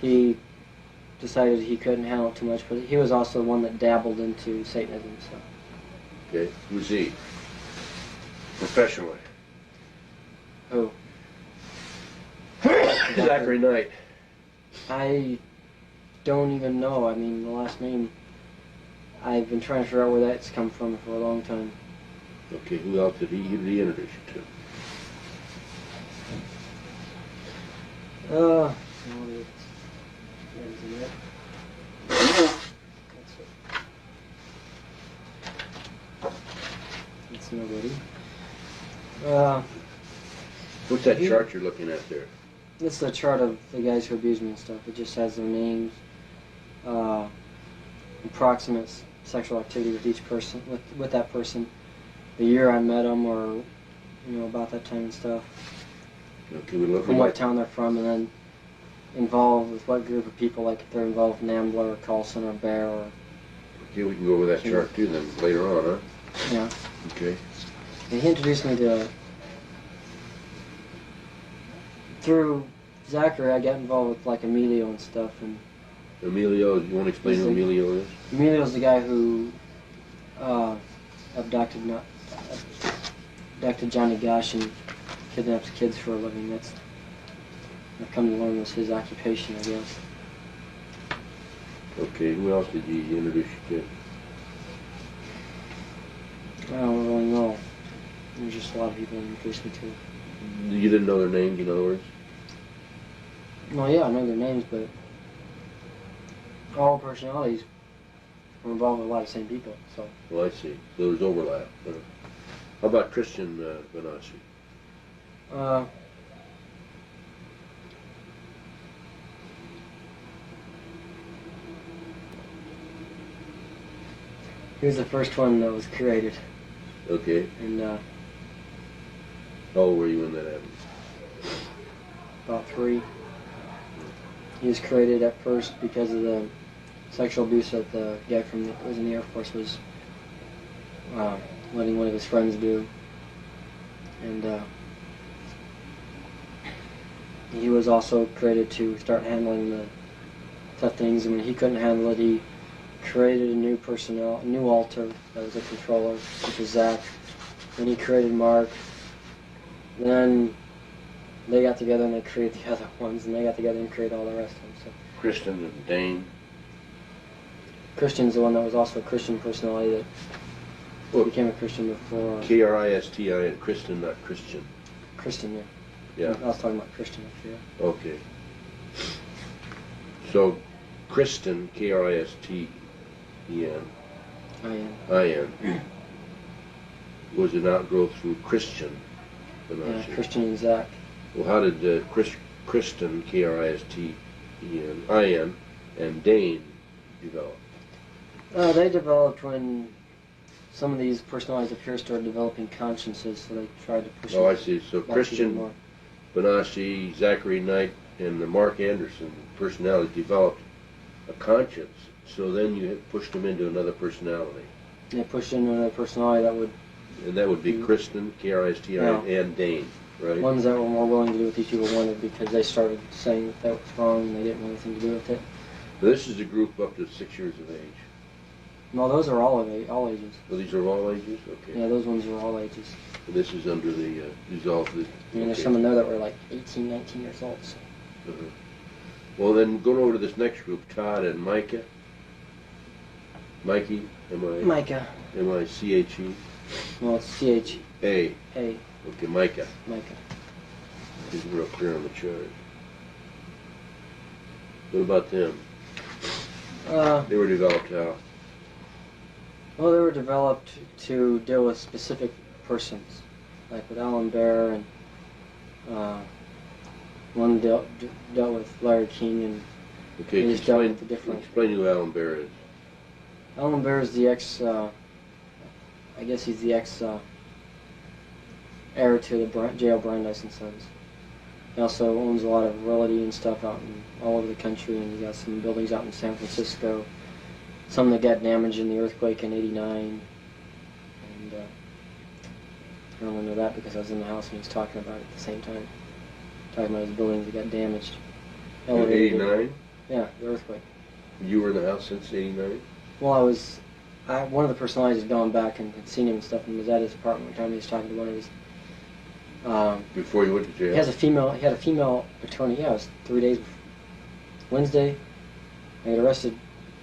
he decided he couldn't handle it too much, but he was also the one that dabbled into Satanism. So. Okay, who's he? Professionally. Who? Zachary Knight. I don't even know. I mean, the last name, I've been trying to figure out where that's come from for a long time. Okay, who else did he introduce you to? No, it's nobody. What's that chart you're looking at there? It's the chart of the guys who abuse me and stuff. It just has their names, approximate sexual activity with each person, with that person, the year I met them, or about that time and stuff. Okay, we look from what town they're from, and then involved with what group of people, like if they're involved with Nambla or Carlson or Bear or... Okay, we can go over that chart too then later on, huh? Yeah. Okay. And he introduced me to... Through Zachary, I got involved with like Emilio and stuff, and... Emilio, you want to explain who Emilio is? Emilio's the guy who abducted Johnny Gosh and kidnaps kids for a living. That's, I've come to learn, was his occupation, I guess. Okay, who else did he introduce you I don't really know. There's just a lot of people he introduced me to. to? You didn't know their names, in other words? Well, yeah, I know their names, but all personalities are involved with a lot of the same people, so... Well, I see. So there's overlap. How about Christian Bonacci? He was the first one that was created. Okay. And how old were you when that happened? About 3. He was created at first because of the sexual abuse that the guy that was in the Air Force was letting one of his friends do. And he was also created to start handling the tough things, and when he couldn't handle it, he created a new alter that was a controller, which was Zach. Then he created Mark. Then they got together and they created the other ones, and they got together and created all the rest of them. So. Kristen and Dane. Christian's the one that was also a Christian personality that became a Christian before. K-R-I-S-T-I-N, Kristen, not Christian. Christian, yeah. Yeah. I was talking about Christian up here. Okay. So, Kristen, K-R-I-S-T-E-N. I-N. Was an outgrowth through Christian. Yeah, Christian and Zach. Well, how did Kristen, K-R-I-S-T-E-N, I-N, and Dane develop? They developed when some of these personalities up here started developing consciences, so they tried to push. Oh, I see. So Christian Bonacci, Zachary Knight, and the Mark Anderson personality developed a conscience. So then you pushed them into another personality. They pushed into another personality that would. And that would be Kristen, K-R-I-S-T-I-N, and Dane, right? Ones that were more willing to do what these people wanted because they started saying that was wrong and they didn't want anything to do with it. This is a group up to 6 years of age. No, those are all ages. Well, these are all ages? Okay. Yeah, those ones are all ages. And this is under the, dissolved. I mean, there's some in there that were like 18, 19 years old. So. Well, then going over to this next group, Todd and Micah. Mikey, Micah. M-I-C-H-E. Well, it's C-H-A. Okay, Micah. Micah. These were up here on the chart. What about them? They were developed how? Well, they were developed to deal with specific persons. like with Alan Bear, and one dealt with Larry King, and Okay, he's dealt with the different. Explain who Alan Bear is. Alan Bear is the ex, I guess he's the ex heir to the J.L. Brandeis and Sons. He also owns a lot of realty and stuff out in all over the country, and he got some buildings out in San Francisco. Some that got damaged in the earthquake in '89, and I only know that because I was in the house and he was talking about it at the same time. Talking about his buildings that got damaged. In '89? Yeah, the earthquake. You were in the house since '89? Well, one of the personalities had gone back and had seen him and stuff, and was at his apartment one time. He was talking to one of his. Before you went to jail? He had a female attorney. Yeah, it was 3 days before. Wednesday, I got arrested.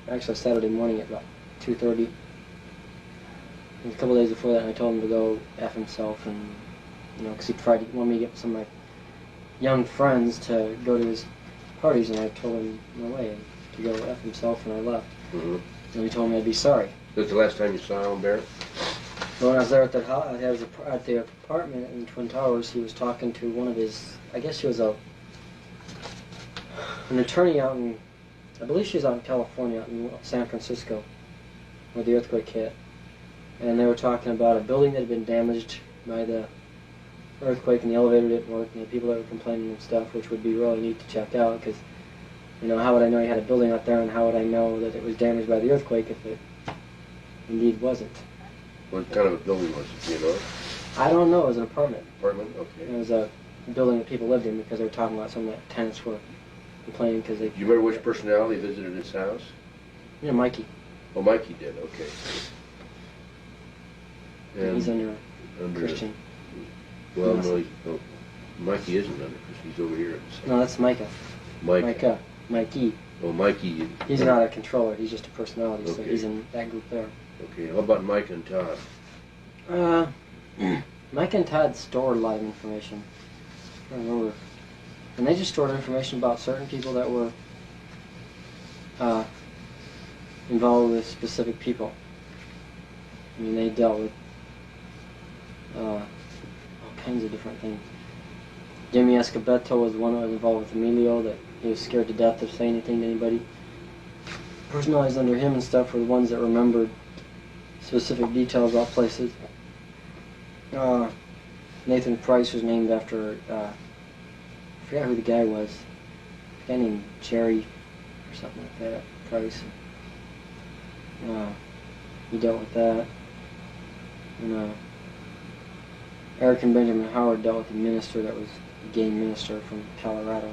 Actually, Saturday morning at about 2:30. A couple days before that, and I told him to go F himself, and because he wanted me to get some of my young friends to go to his parties, and I told him no way, to go F himself, and I left. Mm-hmm. And he told me I'd be sorry. That's the last time you saw Alan Bear? So when I was there at the apartment in Twin Towers, he was talking to one of his, I guess she was an attorney out in, I believe she was out in California, out in San Francisco, where the earthquake hit. And they were talking about a building that had been damaged by the earthquake, and the elevator didn't work, and the people that were complaining and stuff, which would be really neat to check out, because, how would I know you had a building out there, and how would I know that it was damaged by the earthquake if it indeed wasn't? What kind of a building was it, do you know? I don't know. It was an apartment. Apartment? Okay. It was a building that people lived in, because they were talking about some of the tenants were complaining because they... Do you remember which personality visited his house? Mikey. Oh, Mikey did, okay. And he's under Christian. Well, no, Mikey isn't under Christian. He's over here. No, that's Micah. Micah. Mikey. Oh, Mikey. He's not a controller. He's just a personality, so Okay. he's in that group there. Okay, how about Mike and Todd? Mike and Todd stored a lot of information. I don't remember. And they just stored information about certain people that were involved with specific people. I mean, they dealt with all kinds of different things. Jimmy Escobedo was the one that was involved with Emilio, that he was scared to death to say anything to anybody. Personalized under him and stuff were the ones that remembered specific details about places. Nathan Price was named after, I forgot who the guy was. A guy named Jerry or something like that, Price. He dealt with that. And Eric and Benjamin Howard dealt with a minister that was a gay minister from Colorado.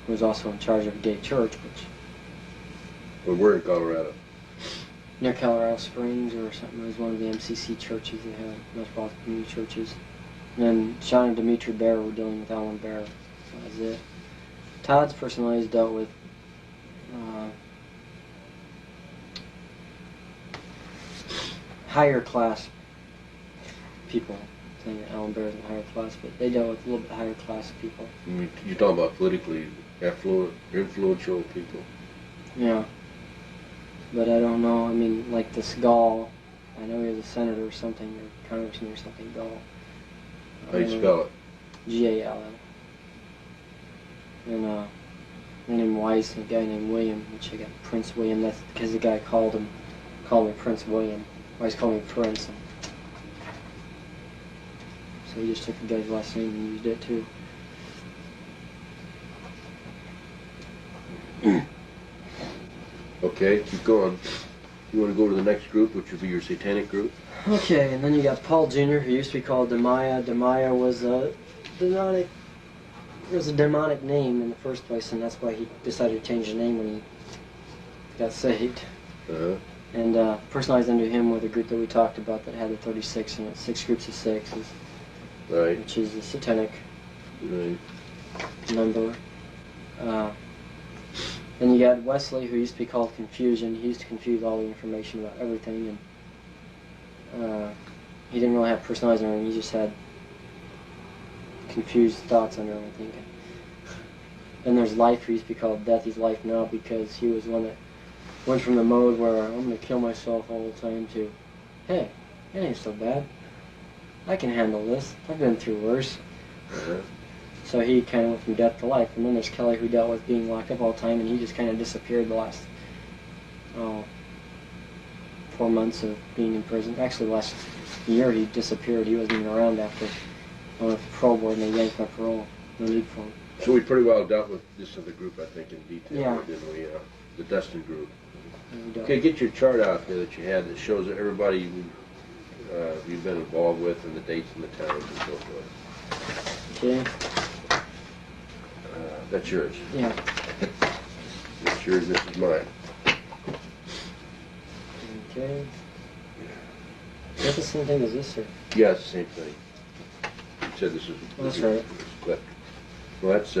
Who was also in charge of a gay church, which... Well, we're in Colorado. Near Colorado Springs or something. It was one of the MCC churches they had, Metropolitan Community Churches. And then Sean and Dimitri Bear were dealing with Alan Bear. That was it. Todd's personalities dealt with higher class people. I'm saying that Alan Bear isn't higher class, but they dealt with a little bit higher class people. You're talking about politically affluent, influential people. Yeah. But I don't know, I mean, like this Gall, I know he was a senator or something, or congressman or something, Gall. How do you spell it? G-A-L-L. And a guy named Weiss and a guy named William, which I got Prince William, that's because the guy called me Prince William. Weiss called me Prince. So he just took the guy's last name and used it too. Okay, keep going. You want to go to the next group, which would be your satanic group? Okay, and then you got Paul Jr., who used to be called Demaya. Demaya was a demonic name in the first place, and that's why he decided to change his name when he got saved. Uh-huh. And personalized under him were the group that we talked about that had the 36 in it, 6 groups of 6, Right. which is the Satanic Right. number. Then you got Wesley, who used to be called Confusion. He used to confuse all the information about everything, and he didn't really have personalized under him. He just had confused thoughts under him, I think. Then there's Life, who used to be called Death. He's Life now because he was one that went from the mode where I'm going to kill myself all the time to, hey, it ain't so bad. I can handle this. I've been through worse. So he kind of went from death to life. And then there's Kelly, who dealt with being locked up all the time, and he just kind of disappeared the last 4 months of being in prison. Actually, the last year he disappeared. He wasn't even around after I went to the parole board and they yanked my parole. No need for him. So we pretty well dealt with this other group, I think, in detail, Yeah. didn't we? The Dustin group. And, Okay, get your chart out there that you had that shows everybody you've been involved with and the dates and the towns and so forth. Okay. That's yours. Yeah. That's yours, this is mine. Okay. Is that the same thing as this, or? Yeah, it's the same thing. You said this is... Oh, that's right. Well, that's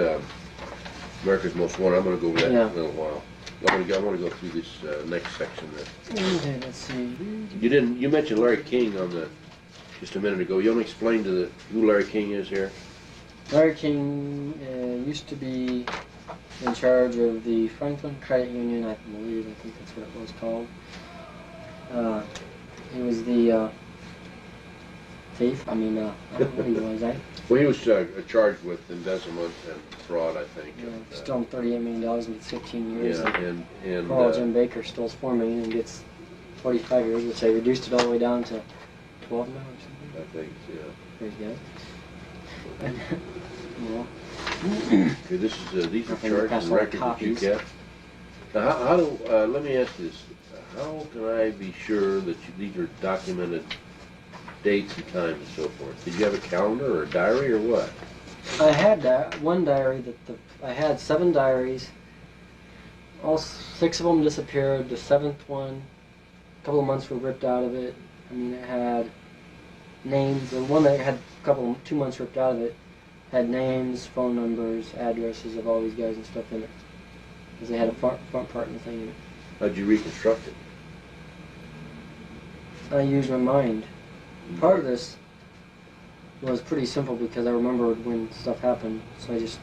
America's Most Wanted. I'm going to go over that Yeah. in a little while. I want to go through this next section. Okay, let's see. You mentioned Larry King just a minute ago. You want to explain who Larry King is here? Larry King used to be in charge of the Franklin Credit Union, I think that's what it was called. He was the thief. I don't know what he was, eh? Well, he was charged with embezzlement and fraud, I think. Yeah, stole $38 million and gets 15 years. Yeah, and Poor Jim Baker steals $4 million and gets 45 years, which they reduced it all the way down to 12 now or something. I think, yeah. Pretty good. Well, Okay, these are Nothing charges past and all records that you copies. kept. Now, let me ask you this. How can I be sure that these are documented dates and times and so forth? Did you have a calendar or a diary or what? I had one diary I had 7 diaries. All 6 of them disappeared. The 7th one, a couple of months were ripped out of it. It had names. The one that had 2 months ripped out of it had names, phone numbers, addresses of all these guys and stuff in it. Because they had a front part and the thing in it. How'd you reconstruct it? I used my mind. Part of this was pretty simple because I remembered when stuff happened, so I just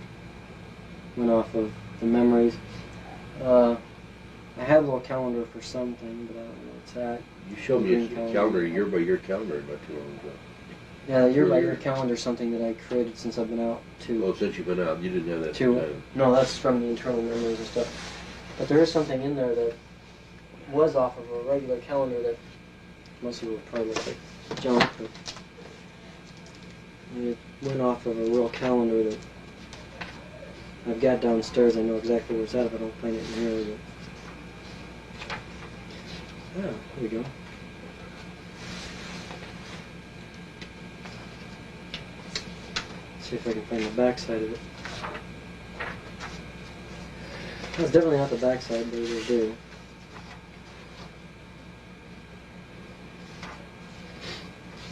went off of the memories. I had a little calendar for something, but I don't know what's that. You showed me a Green calendar, a year-by-year calendar not too long ago. Yeah, the year-by-year calendar is something that I created since I've been out too. Well, since you've been out, you didn't have that at the time. No, that's from the internal memories and stuff. But there is something in there that was off of a regular calendar that most of it would probably look like junk, but it went off of a real calendar that I've got downstairs. I know exactly where it's at if I don't find it in here. But here we go. See if I can find the back side of it. That's definitely not the back side, but it'll do.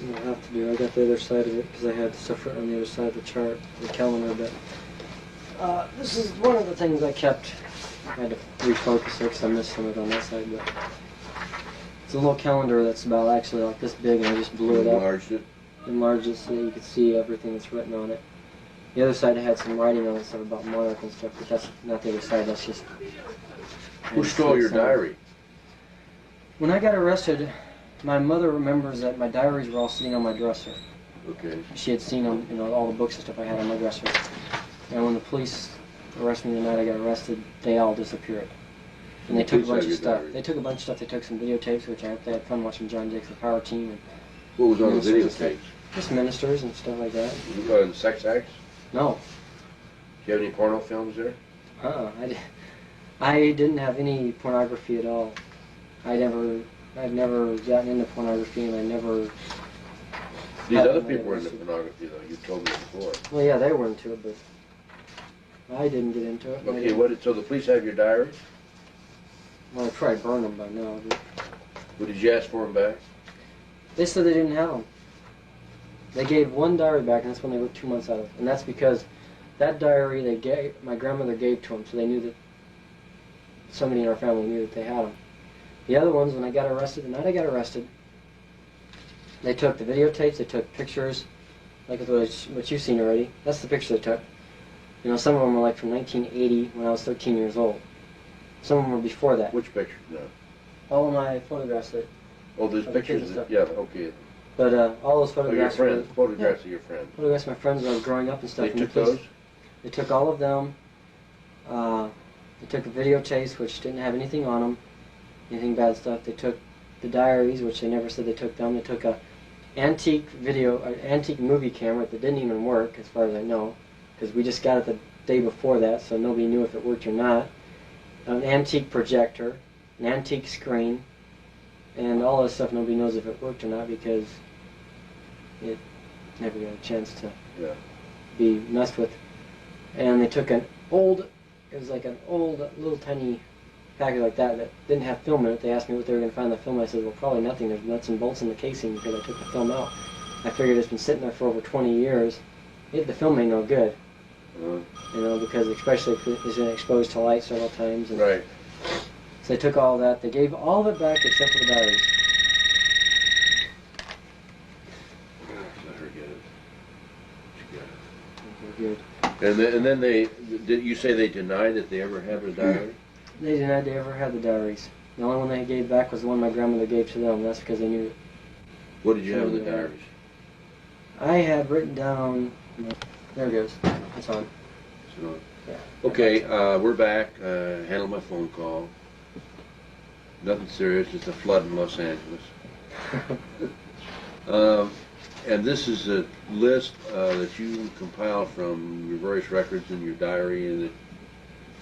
What I'll have to do, I got the other side of it because I had stuff written on the other side of the chart, the calendar, but this is one of the things I kept. I had to refocus it because I missed some of it on that side, but it's a little calendar that's about actually like this big, and I just blew it up. Enlarged it so that you could see everything that's written on it. The other side had some writing on it, stuff about MONARCH and stuff, but that's not the other side, that's just... Who stole your diary? When I got arrested, my mother remembers that my diaries were all sitting on my dresser. Okay. She had seen them, all the books and stuff I had on my dresser. And when the police arrested me the night I got arrested, they all disappeared. And they took a bunch of stuff. They took a bunch of stuff. They took some videotapes, which they had fun watching John Jakes, the Power Team. And what was on the videotapes? Just ministers and stuff like that. Sex acts? No. Do you have any porno films there? I didn't have any pornography at all. I've never gotten into pornography, and I never... These other people were into pornography, though. You told me before. Well, yeah, they were into it, but I didn't get into it. Okay, so the police have your diaries? Well, I probably burned them by now. Well, did you ask for them back? They said they didn't have them. They gave one diary back, and that's when they wrote 2 months out of it. And that's because that diary my grandmother gave to them, so they knew that somebody in our family knew that they had them. The other ones, when I got arrested, the night I got arrested, they took the videotapes, they took pictures, like what you've seen already. That's the picture they took. Some of them were like from 1980 when I was 13 years old. Some of them were before that. Which picture? No. All of my photographs that... Oh, there's pictures. Yeah, okay. But all those Oh, your photographs friends, were photographs of your friends. photographs of my friends when I was growing up and stuff. They and took the police- those? They took all of them. They took a videotapes, which didn't have anything on them, anything bad stuff. They took the diaries, which they never said they took them. They took a antique antique movie camera that didn't even work, as far as I know, because we just got it the day before that, so nobody knew if it worked or not. An antique projector, an antique screen, and all this stuff. Nobody knows if it worked or not because it never got a chance to be messed with. And they took an old, it was like an old little tiny package like that didn't have film in it. They asked me what they were going to find in the film. I said, well, probably nothing. There's nuts and bolts in the casing because I took the film out. I figured it's been sitting there for over 20 years. The film ain't no good. You know, because especially if it's been exposed to light several times. And Right. so they took all that. They gave all of it back except for the diaries. Let her get it. She got it. They're good. And then they, did you say they denied that they ever had a diary? They denied they ever had the diaries. The only one they gave back was the one my grandmother gave to them. That's because they knew it. What did you have in the diaries? I had written down. There it goes. It's on. So, Yeah. okay, we're back. Handled my phone call. Nothing serious. It's a flood in Los Angeles. And this is a list that you compiled from your various records in your diary,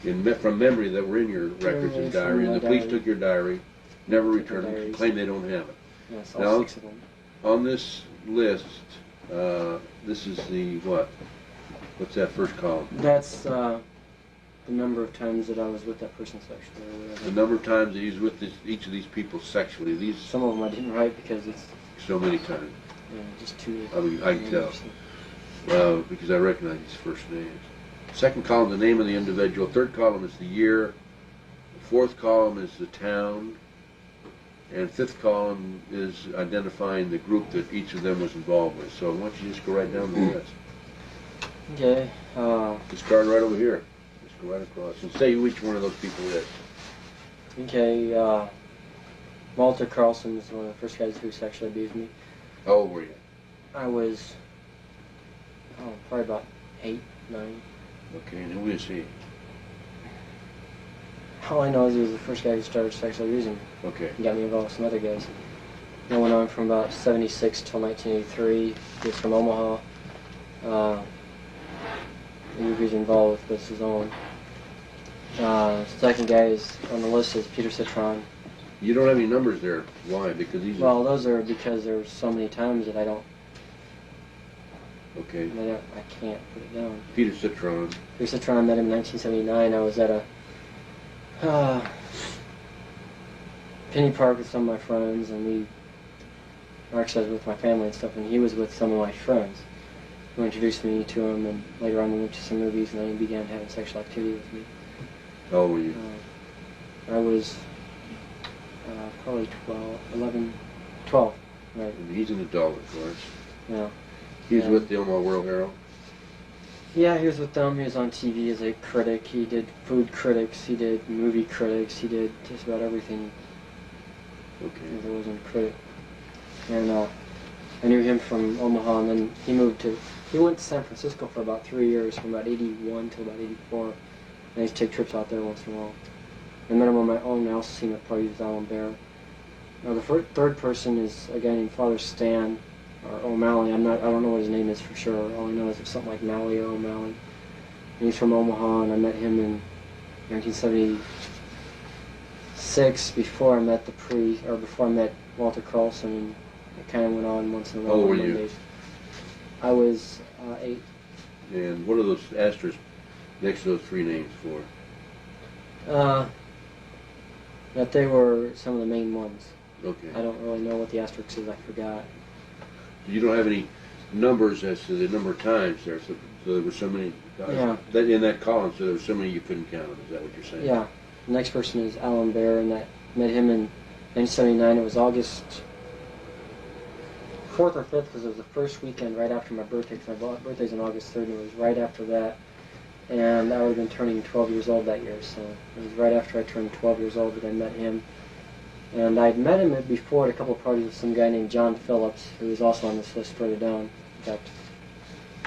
and from memory that were in your records and diary. And the police took your diary, never returned it, claimed they don't have it. Yes, all Now, 6 of them. on this list, this is the what? What's that first column? That's the number of times that I was with that person sexually or whatever. The number of times that he's with each of these people sexually. These Some of them I didn't write because it's so many times. just too. I mean, I can tell because I recognize his first names. Second column, the name of the individual. Third column is the year. The fourth column is the town. And fifth column is identifying the group that each of them was involved with. So why don't you just go right down the list. Okay. Just start right over here. Just go right across and say who each one of those people is. Okay. Walter Carlson was one of the first guys who sexually abused me. How old were you? I was, probably about 8, 9. Okay, and who is he? All I know is he was the first guy who started sexually abusing me. Okay. He got me involved with some other guys. That went on from about 76 till 1983. He was from Omaha. He was involved with his own. Second guy is on the list is Peter Citron. You don't have any numbers there. Why? Because these Well, those are because there's so many times that I don't. Okay. I can't put it down. Peter Citron. Peter Citron, I met him in 1979. I was at a Penny Park with some of my friends, and actually I was with my family and stuff, and he was with some of my friends who introduced me to him, and later on we went to some movies, and then he began having sexual activity with me. How old were you? I was probably 12, right. And he's an adult, of course. Yeah. He was with the Omaha World Herald. Yeah, he was with them. He was on TV as a critic. He did food critics. He did movie critics. He did just about everything. Okay. There wasn't a critic. And I knew him from Omaha, and then he went to San Francisco for about 3 years, from about 81 till about 84. And I used to take trips out there once in a while. I met him on my own. I also seen him at parties with Alan Bear. Now the third person is a guy named Father Stan, or O'Malley. I don't know what his name is for sure. All I know is it's something like Malley or O'Malley. And he's from Omaha, and I met him in 1976 before I met before I met Walter Carlson, and it kind of went on once in a while. How old were on you? Mondays. I was 8. And what are those asterisks next to those three names for? That they were some of the main ones. Okay. I don't really know what the asterisk is. I forgot. You don't have any numbers as to the number of times there, so there were so many. Yeah. That in that column, so there were so many you couldn't count them. Is that what you're saying? Yeah. The next person is Alan Bear, and I met him in 1979. It was August 4th or 5th, because it was the first weekend right after my birthday, because my birthday's on August 3rd, and it was right after that. And I would have been turning 12 years old that year, so it was right after I turned 12 years old that I met him. And I'd met him before at a couple of parties with some guy named John Phillips, who was also on this list further down. In fact,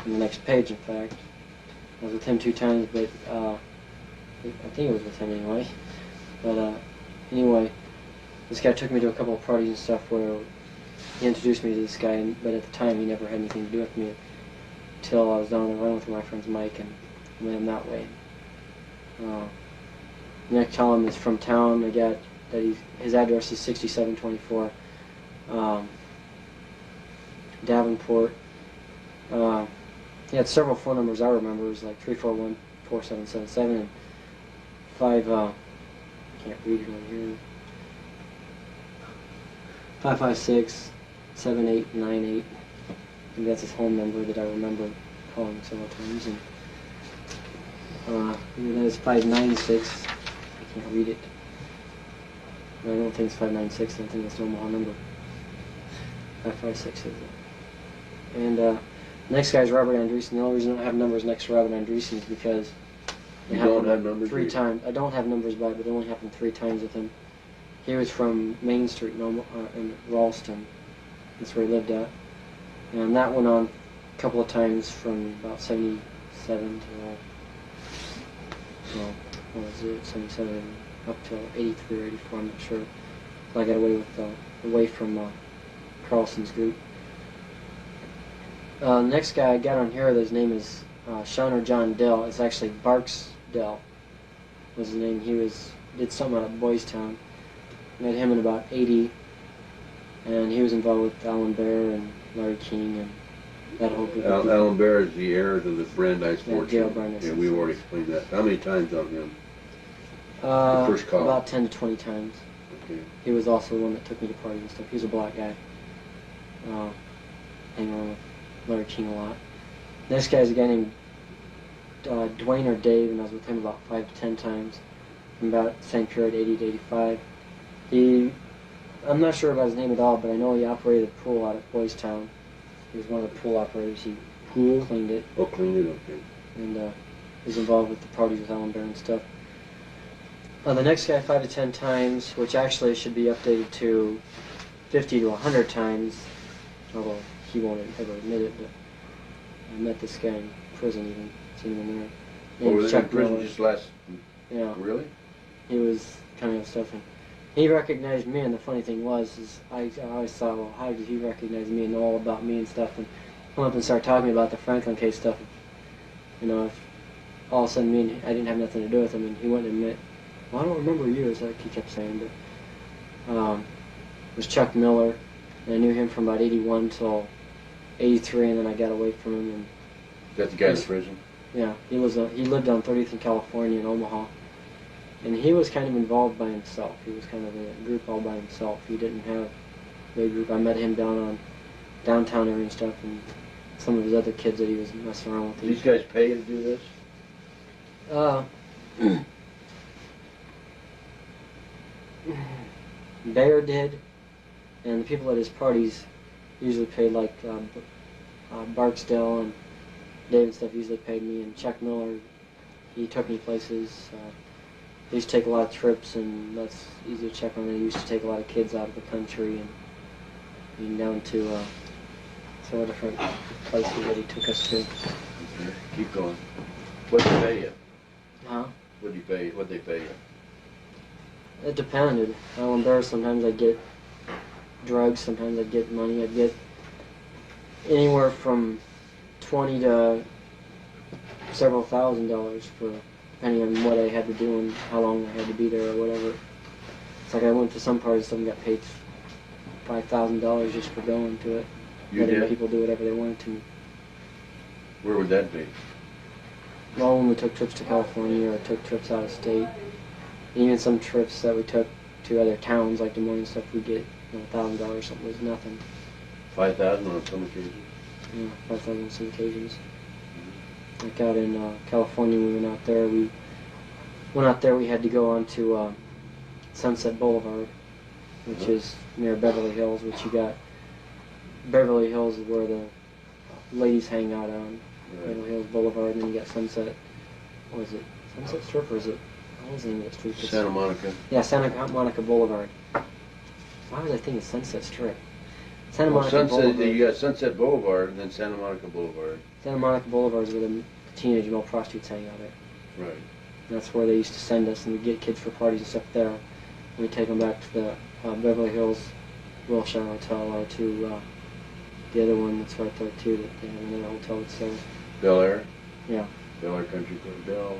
on the next page, in fact. I was with him 2 times, but I think it was with him anyway. But anyway, this guy took me to a couple of parties and stuff where he introduced me to this guy, but at the time he never had anything to do with me until I was down the run with my friend's Mike and met him that way. Next column is from town. I got that his address is 6724 Davenport. He had several phone numbers I remember. It was like 341-4777 and 5. I can't read it on here. 556-7898. And that's his home number that I remember calling several times. And that is 596. I can't read it. No, I don't think it's 596. I don't think that's the Omaha number. 556 is it. And next guy is Robert Andreessen. The only reason I don't have numbers next to Robert Andreessen is because you don't have numbers 3 times. I don't have numbers by it, but it only happened 3 times with him. He was from Main Street in Ralston. That's where he lived at. And that went on a couple of times from about 77 to, well, what was it, 77 up till 83 or 84, I'm not sure. So I got away from Carlson's group. The next guy I got on here, his name is Sean or John Dell. It's actually Barks Dell was his name. He did something out of Boys Town. Met him in about 80, and he was involved with Alan Bear and Larry King and that whole group. Alan Bear is the heir to the Brandeis fortune. Gail Brandeis. Yeah, we've already explained that. How many times on him? The first call? About 10 to 20 times. Okay. He was also the one that took me to parties and stuff. He was a black guy. Hanging around with Larry King a lot. Next guy is a guy named Dwayne or Dave, and I was with him about 5 to 10 times from about the same period, 80 to 85. I'm not sure about his name at all, but I know he operated a pool out at Boys Town. He was one of the pool operators. He cleaned it. Oh, cleaned it, okay. And was involved with the parties with Alan Bear and stuff. The next guy, 5 to 10 times, which actually should be updated to 50 to 100 times, although he won't ever admit it, but I met this guy in prison even, seen him in there. Oh, was in prison just last... Yeah. Really? He was coming up stuff, and he recognized me, and the funny thing was, I always thought, well, how did he recognize me and know all about me and stuff, and come up and start talking about the Franklin case stuff. You know, if all of a sudden I didn't have nothing to do with him, and he wouldn't admit, well, I don't remember you, as he kept saying, but it was Chuck Miller, and I knew him from about 81 till 83, and then I got away from him. And is that the guy in prison? Yeah, he lived on 30th in California in Omaha, and he was kind of involved by himself. He was kind of in a group all by himself. He didn't have a big group. I met him down on downtown area and stuff, and some of his other kids that he was messing around with. These guys pay you to do this? Bayer did, and the people at his parties usually paid, like Barksdale and Dave and stuff usually paid me, and Chuck Miller, he took me places. He used to take a lot of trips, and that's easy to check on. He used to take a lot of kids out of the country and down to several different places that he took us to. Okay. Keep going. What'd they pay you? Huh? What'd they pay you? It depended. Alan Bear, sometimes I'd get drugs, sometimes I'd get money. I'd get anywhere from 20 to several $1,000s for depending on what I had to do and how long I had to be there or whatever. It's like I went to some parties, some got paid $5,000 just for going to it. Letting people do whatever they wanted to. Where would that be? Well, when we took trips to California or took trips out of state, even some trips that we took to other towns like Des Moines and stuff, we'd get $1,000 something was nothing. 5,000 on some occasions? Yeah, 5,000 on some occasions. Like out in California, we went out there. We had to go on to Sunset Boulevard, which is near Beverly Hills. Which you got Beverly Hills is where the ladies hang out on Beverly Hills Boulevard, and then you got Sunset. What is it? Sunset Strip, or is it? What was the name of the street? Santa Monica. Yeah, Santa Monica Boulevard. why was I thinking Sunset Strip? Santa Well, Monica Boulevard. you got Sunset Boulevard and then Santa Monica Boulevard. Santa Monica Boulevard is where the teenage male prostitutes hang out at. Right. And that's where they used to send us, and we'd get kids for parties and stuff there. And we'd take them back to the Beverly Hills Wilshire Hotel or to the other one that's right there too, that they have another hotel that sells. Bel Air? Yeah. Bel Air Country Club.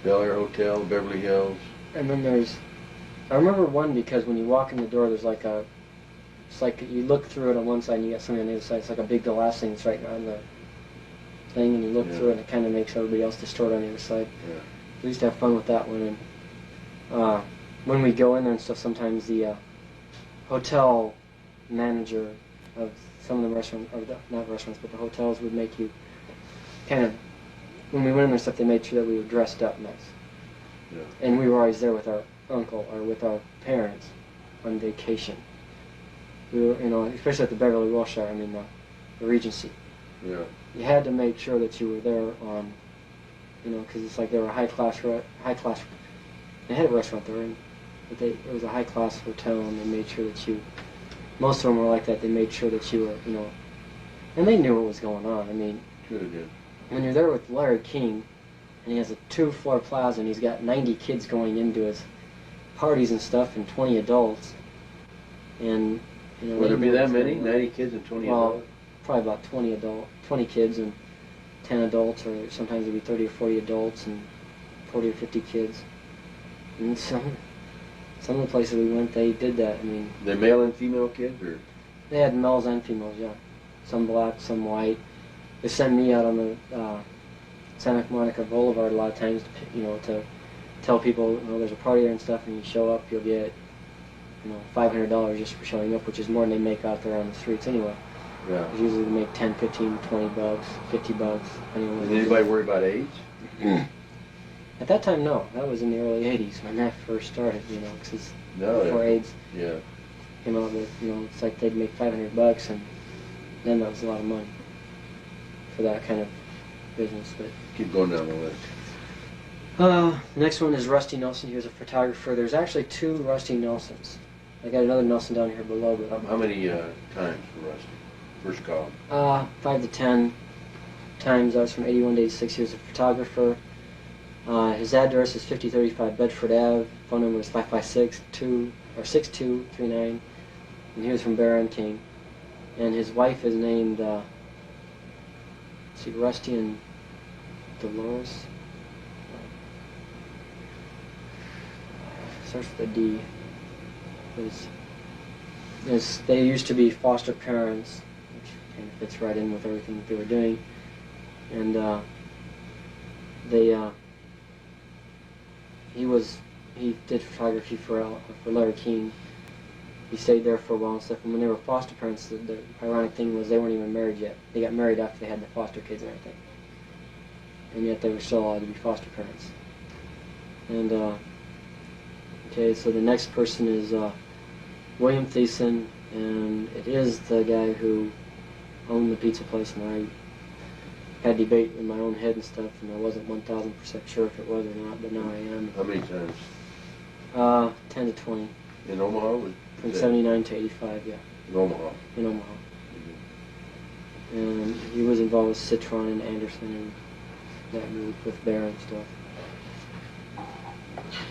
Bel Air Hotel, Beverly Hills. And then I remember one because when you walk in the door, there's like it's like you look through it on one side and you got something on the other side. It's like a big glass thing that's right on the thing, and you look through it and it kind of makes everybody else distort on the other side. Yeah. We used to have fun with that one. And when we go in there and stuff, sometimes the hotel manager of some of the restaurants, or not restaurants, but the hotels would make you kind of, when we went in there and stuff, they made sure that we were dressed up nice. Yeah. And we were always there with our uncle or with our parents on vacation. We were, especially at the Beverly Wilshire, the Regency. Yeah. You had to make sure that you were there on, because it's like they were a high class. They had a restaurant there, but it was a high class hotel, and they made sure that most of them were like that. They made sure that you were, and they knew what was going on. Sure they did. When you're there with Larry King, and he has a 2-floor plaza, and he's got 90 kids going into his parties and stuff, and 20 adults, and Would there be that many? 90 kids and 20 adults? Probably about 20 kids and 10 adults, or sometimes it'd be 30 or 40 adults and 40 or 50 kids. And some of the places we went, they did that. The male and female kids, or? They had males and females, yeah. Some black, some white. They sent me out on the Santa Monica Boulevard a lot of times, to tell people, there's a party there and stuff, and you show up, you'll get, $500 just for showing up, which is more than they make out there on the streets anyway. Yeah. Usually they make 10, 15, 20 bucks, 50 bucks. Did anybody worry about AIDS? At that time, no. That was in the early 80s when that first started, because before AIDS came out with, it's like they'd make $500, and then that was a lot of money for that kind of business. But Keep going down the list. the next one is Rusty Nelson. He was a photographer. There's actually 2 Rusty Nelsons. I got another Nelson down here below. But How many times for Rusty? First column. 5 to 10 times. I was from 81 to 86. He was a photographer. His address is 5035 Bedford Ave. Phone number is 556-6239. And he was from Barron King. And his wife is named, Rusty and Dolores. Starts with a D. They used to be foster parents, which kind of fits right in with everything that they were doing. And he did photography for Larry King. He stayed there for a while and stuff. And when they were foster parents, the ironic thing was they weren't even married yet. They got married after they had the foster kids and everything. And yet they were still allowed to be foster parents. And okay, so the next person is William Thiessen, and it is the guy who owned the pizza place, and I had debate in my own head and stuff, and I wasn't 1,000% sure if it was or not, but now I am. How many times? 10 to 20. In Omaha? From 79 to 85, yeah. In Omaha? In Omaha. And he was involved with Citron and Anderson and that group with Bear and stuff.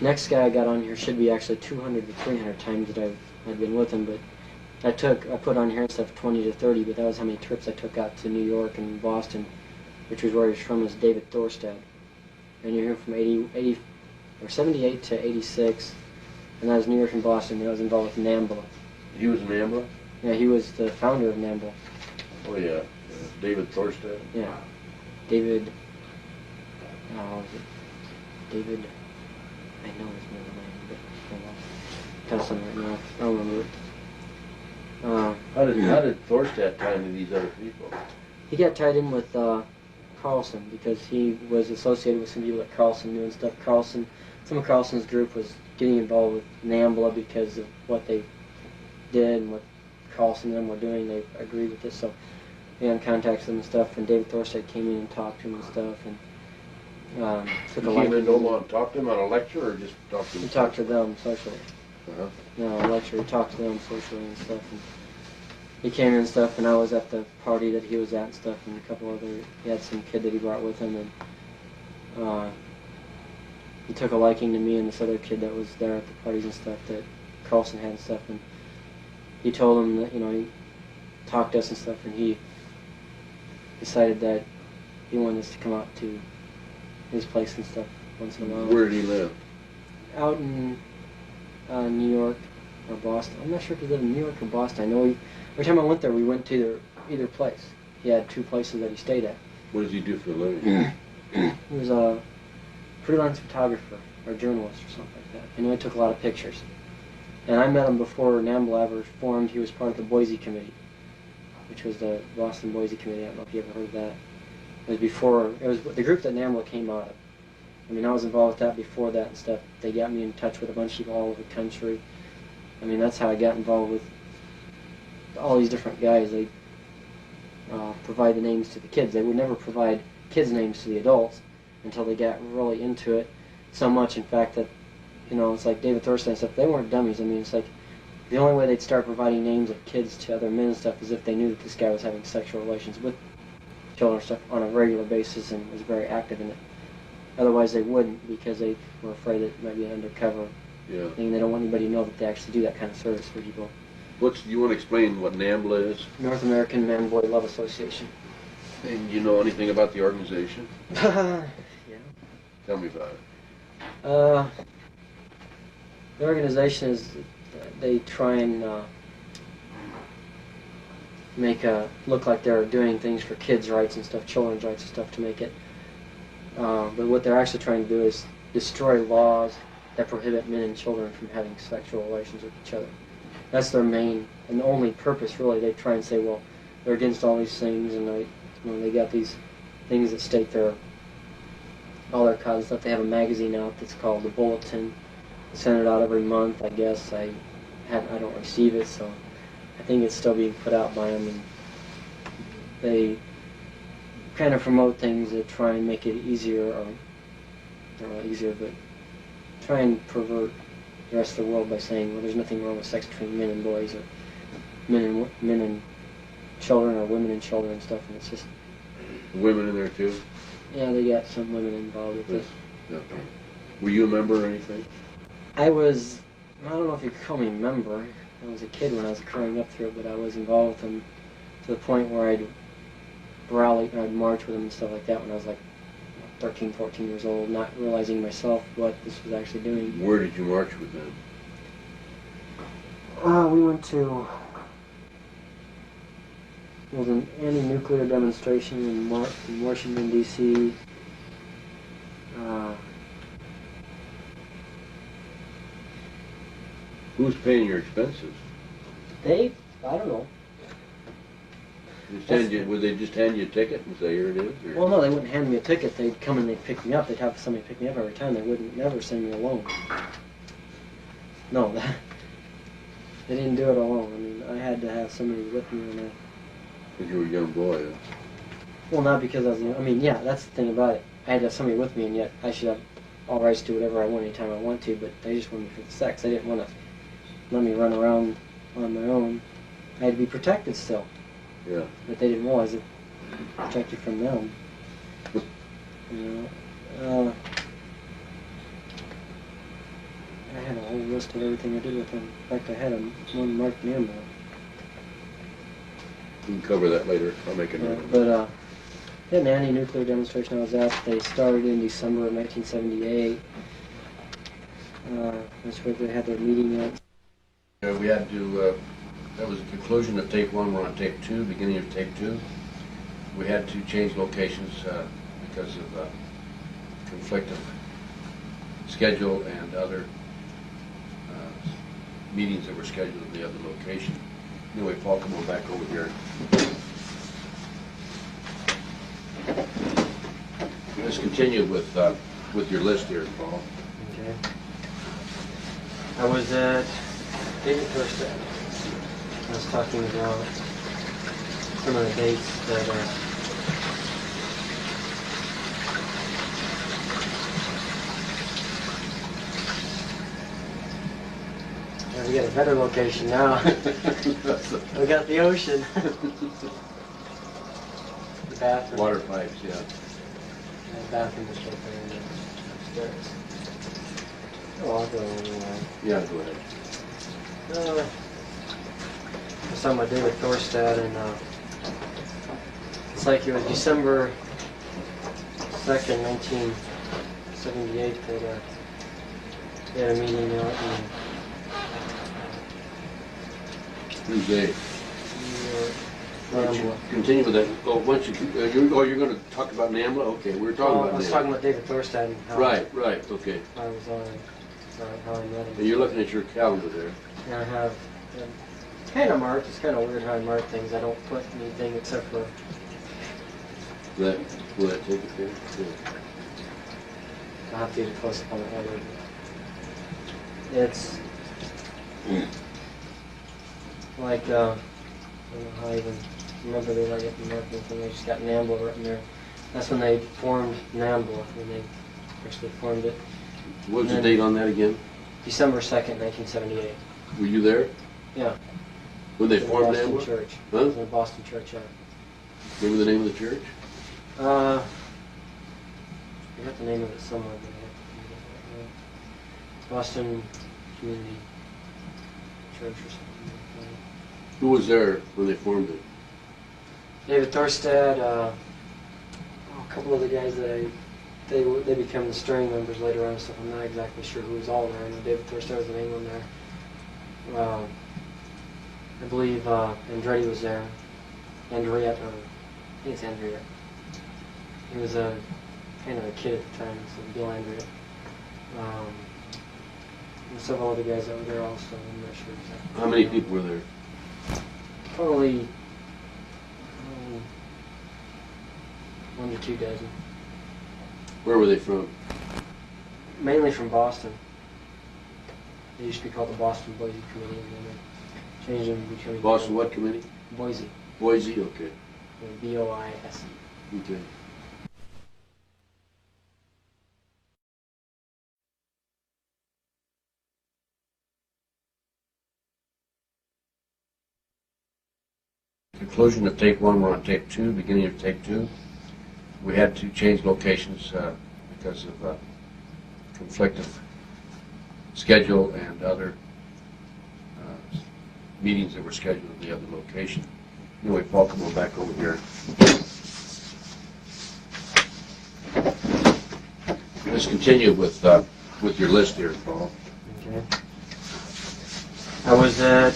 Next guy I got on here should be actually 200 to 300 times that I've been with him, but I put on here and stuff 20 to 30, but that was how many trips I took out to New York and Boston, which was where he was from, is David Thorstad. And you're here from 78 to 86, and that was New York and Boston, and I was involved with Nambla. He was in Nambla? Yeah, he was the founder of Nambla. Oh yeah, David Thorstad? Yeah. David, David, I know his middle name, but hold on. Tell something right now. I don't remember it. How did Thorstad tie into these other people? He got tied in with Carlson because he was associated with some people that Carlson knew and stuff. Some of Carlson's group was getting involved with Nambla because of what they did and what Carlson and them were doing. They agreed with this, so he got in contact with them and stuff. And David Thorstad came in and talked to him and stuff, and took a He came into Omaha and talked to him on a lecture, or just talked to him? He talked to them socially. lecture. He talked to them socially and stuff. And he came in and stuff, and I was at the party that he was at and stuff, and a couple other. He had some kid that he brought with him, and he took a liking to me and this other kid that was there at the parties and stuff that Carlson had and stuff, and he told him that, he talked to us and stuff, and he decided that he wanted us to come out to his place and stuff once in a while. Where did he live? Out in New York or Boston. I'm not sure if he lived in New York or Boston. I know every time I went there, we went to either place. He had two places that he stayed at. What does he do for a living? He was a freelance photographer or journalist or something like that. I know he took a lot of pictures. And I met him before Nambla ever formed. He was part of the Boise Committee, which was the Boston Boise Committee. I don't know if you ever heard of that. It was the group that Nambla came out of. I mean, I was involved with that before that and stuff. They got me in touch with a bunch of people all over the country. I mean, that's how I got involved with all these different guys. They provide the names to the kids. They would never provide kids' names to the adults until they got really into it so much, in fact, that, it's like David Thorstein and stuff. They weren't dummies. I mean, it's like the only way they'd start providing names of kids to other men and stuff is if they knew that this guy was having sexual relations with children and stuff on a regular basis and was very active in it. Otherwise, they wouldn't, because they were afraid it might be an undercover thing. They don't want anybody to know that they actually do that kind of service for people. You want to explain what Nambla is? North American Man-Boy Love Association. And you know anything about the organization? Yeah. Tell me about it. The organization is, they try and make look like they're doing things for kids' rights and stuff, children's rights and stuff, to make it. But what they're actually trying to do is destroy laws that prohibit men and children from having sexual relations with each other. That's their main and only purpose, really. They try and say, well, they're against all these things, and they got these things that state all their causes stuff. They have a magazine out that's called The Bulletin. They send it out every month, I guess. I don't receive it, so I think it's still being put out by them. And they kind of promote things that try and make it easier, or not easier, but try and pervert the rest of the world by saying, well, there's nothing wrong with sex between men and boys, or men and children, or women and children and stuff, and it's just... Women in there too? Yeah, they got some women involved with it. Okay. Were you a member or anything? I don't know if you could call me a member. I was a kid when I was growing up through it, but I was involved with them to the point where I'd rally, I'd march with them and stuff like that when I was like 13, 14 years old, not realizing myself what this was actually doing. Where did you march with them? We went to... It was an anti-nuclear demonstration in Washington, D.C. Who's paying your expenses? I don't know. Would they just hand you a ticket and say, here it is? Or? Well, no, they wouldn't hand me a ticket. They'd come and they'd pick me up. They'd have somebody pick me up every time. They wouldn't never send me alone. No, they didn't do it alone. I mean, I had to have somebody with me on that. Because you were a young boy. Huh? Well, not because I was young. I mean, yeah, that's the thing about it. I had to have somebody with me, and yet I should have all rights to do whatever I want anytime I want to, but they just wanted me for the sex. They didn't want to let me run around on my own. I had to be protected still. Yeah. But they didn't realize it protected from them. I had a whole list of everything I did with them. In fact, I had one marked Nambla. We can cover that later. I'll make a note. But an anti-nuclear demonstration I was at. They started in December of 1978. That's where they had their meeting at. We had to, that was the conclusion of tape 1. We're on tape 2, beginning of tape 2. We had to change locations because of conflict of schedule and other meetings that were scheduled at the other location. Anyway, Paul, come on back over here. Let's continue with your list here, Paul. Okay. I was at David Thorstein. I was talking about some of the dates that We got a better location now. We got the ocean. The bathroom. Water pipes, yeah. The bathroom is right there upstairs. Oh, I'll go anyway. Yeah, go ahead. I saw my David Thorstad, and it's like it was December 2nd, 1978, that they had a meeting out in Who's they? Nambla. Continue with that. Oh, once you, you're going to talk about Nambla? Okay, we were talking Well, about I was Nambla. talking about David Thorstad and how Right, okay. I was how I met him. And you're looking at your calendar there. And I have it's kind of marked. It's kind of weird how I mark things. I don't put anything except for Will that take it there? Yeah. I'll have to get it close up on the head. It's like I don't know how I even remember they like it in marketing thing. They just got Nambla written there. That's when they formed Nambla, when they actually formed it. What was the date on that again? December 2nd, 1978. Were you there? Yeah. When they In the formed Boston Nambla? Church. Huh? In the Boston Church, yeah. Remember the name of the church? I got the name of it somewhere, but I have to think of it. Boston Community Church or something like that. Who was there when they formed it? David Thorstad, a couple of the guys that they became the steering members later on and stuff. I'm not exactly sure who was all there. I know David Thorstad was the main one there. I believe Andretti was there. Andrea, I think it's Andrea. He was a kind of a kid at the time, so Bill Andrea. And several other guys that were there also. I'm not sure exactly. How many people were there? Probably 1 to 2 dozen. Where were they from? Mainly from Boston. They used to be called the Boston Boise Committee, and then they changed them to becoming Boston what committee? Boise. Boise, okay. B-O-I-S-E. Okay. Conclusion of tape 1, we're on tape 2, beginning of tape 2. We had to change locations because of conflict of schedule and other meetings that were scheduled at the other location. Anyway, Paul, come on back over here. Let's continue with your list here, Paul. Okay. I was at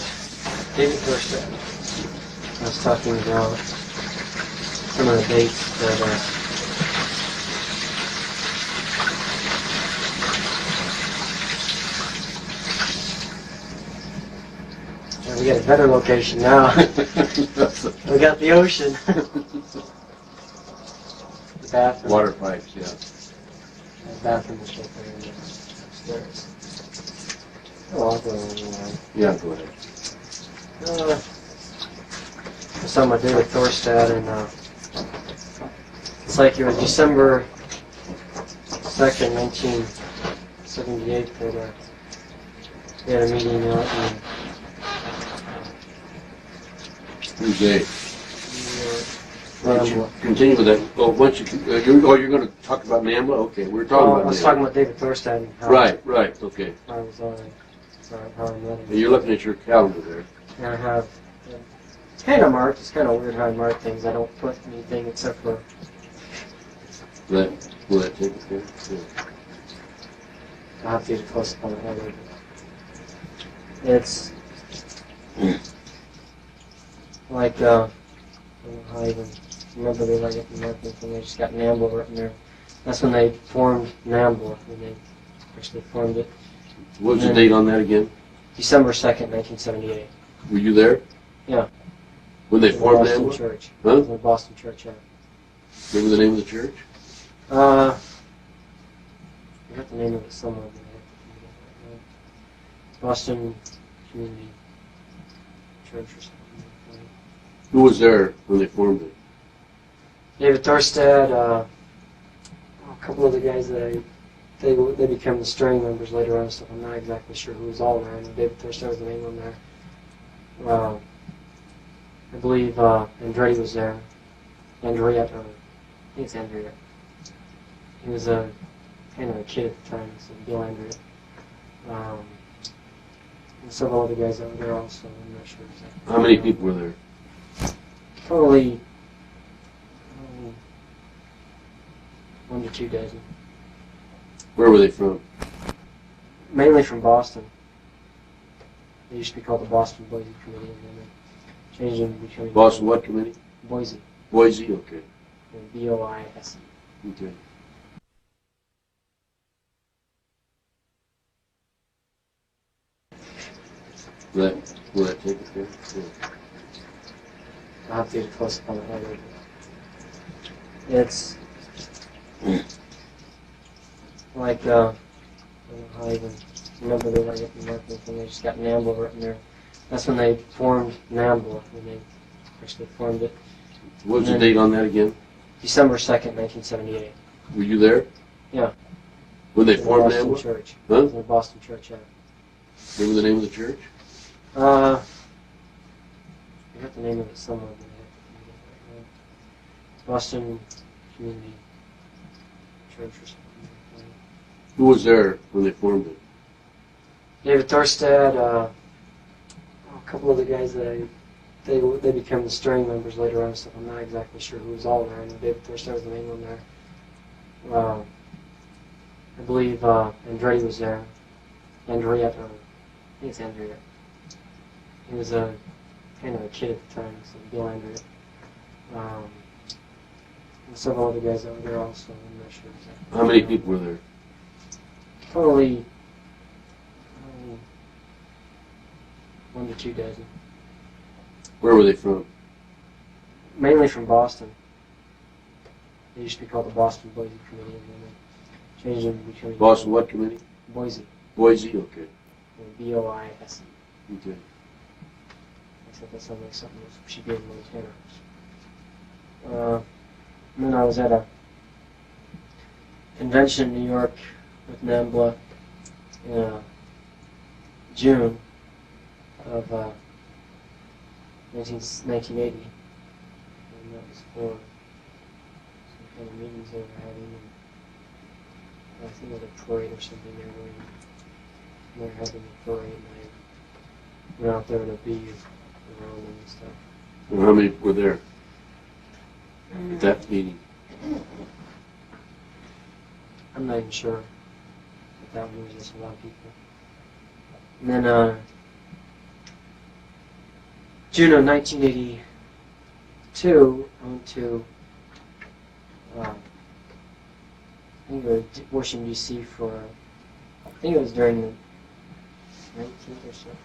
David Thorstad. I was talking about some of the dates that we got a better location now. We got the ocean. The bathroom. Water pipes, yeah. The bathroom is right there upstairs. Oh, I'll go anyway. Yeah, go ahead. I saw my David Thorstad, and it's like it was December 2nd, 1978, that they had a meeting out in Who's they? Nambla. Continue with that. Oh, once you, you're going to talk about Nambla? Okay, we were talking about I was Nambla. talking about David Thorstad and how Right, okay. I was how I met him. And you're looking at your calendar there. And I have it's kind of marked. It's kind of weird how I mark things. I don't put anything except for Will that take it there? Yeah. I'll have to get it close up on the head. It's like I don't know how I even remember they like it in marketing thing. They just got Nambla written there. That's when they formed Nambla, when they actually formed it. What was the date on that again? December 2nd, 1978. Were you there? Yeah. When they In the formed Boston Nambla? Church. Huh? In the Boston Church, yeah. Remember the name of the church? I got the name of it somewhere, but I have to think of it. Boston Community Church or something like that. Who was there when they formed it? David Thorstad, a couple of the guys that they became the string members later on and stuff. I'm not exactly sure who was all there. I know David Thurster was the main one there. I believe Andretti was there. Andriette, I think it's Andriette. He was a kind of a kid at the time, so Bill Andriette. And several other guys that were there also. I'm not sure exactly. How many people were there? Probably 1 to 2 dozen. Where were they from? Mainly from Boston. They used to be called the Boston Boise Committee, and then they changed them to becoming Boston what committee? Boise. Boise, okay. B-O-I-S-E. Okay. Will that take it there? Yeah. I'll have to get a close up on it later. It's like, I don't know how I even remember the marketing thing. They just got Nambla written there. That's when they formed Nambla, when they actually formed it. What was the date on that again? December 2nd, 1978. Were you there? Yeah. When they formed Boston Nambla? Church. Huh? The Boston Church, yeah. Remember the name of the church? I got the name of it somewhere. But I have to it. Boston Community Church or something. Who was there when they formed it? David Thorstad, a couple of the guys that they became the string members later on and stuff. I'm not exactly sure who was all there. I know David Thorstad was the main one there. I believe Andretti was there. Andriette, I think it's Andriette. He was a kind of a kid at the time, so Bill Andriette. And several other guys that were there also. I'm not sure exactly. How many people were there? Probably 1 to 2 dozen. Where were they from? Mainly from Boston. They used to be called the Boston Boise Committee, and then they changed them to becoming Boston what committee? Boise. Boise, okay. B-O-I-S-E. Okay. Except that sounds like something that should be in Montana. And then I was at a convention in New York with Nambla in June of 1980. And that was for some kind of meetings they were having. And I think it was a parade or something they were having a parade, and I went out there to be around them and stuff. And how many were there at that meeting? I'm not even sure, but that one was just a lot of people. And then June of 1982, I went to I think it was Washington D.C. for I think it was during the 19th or something.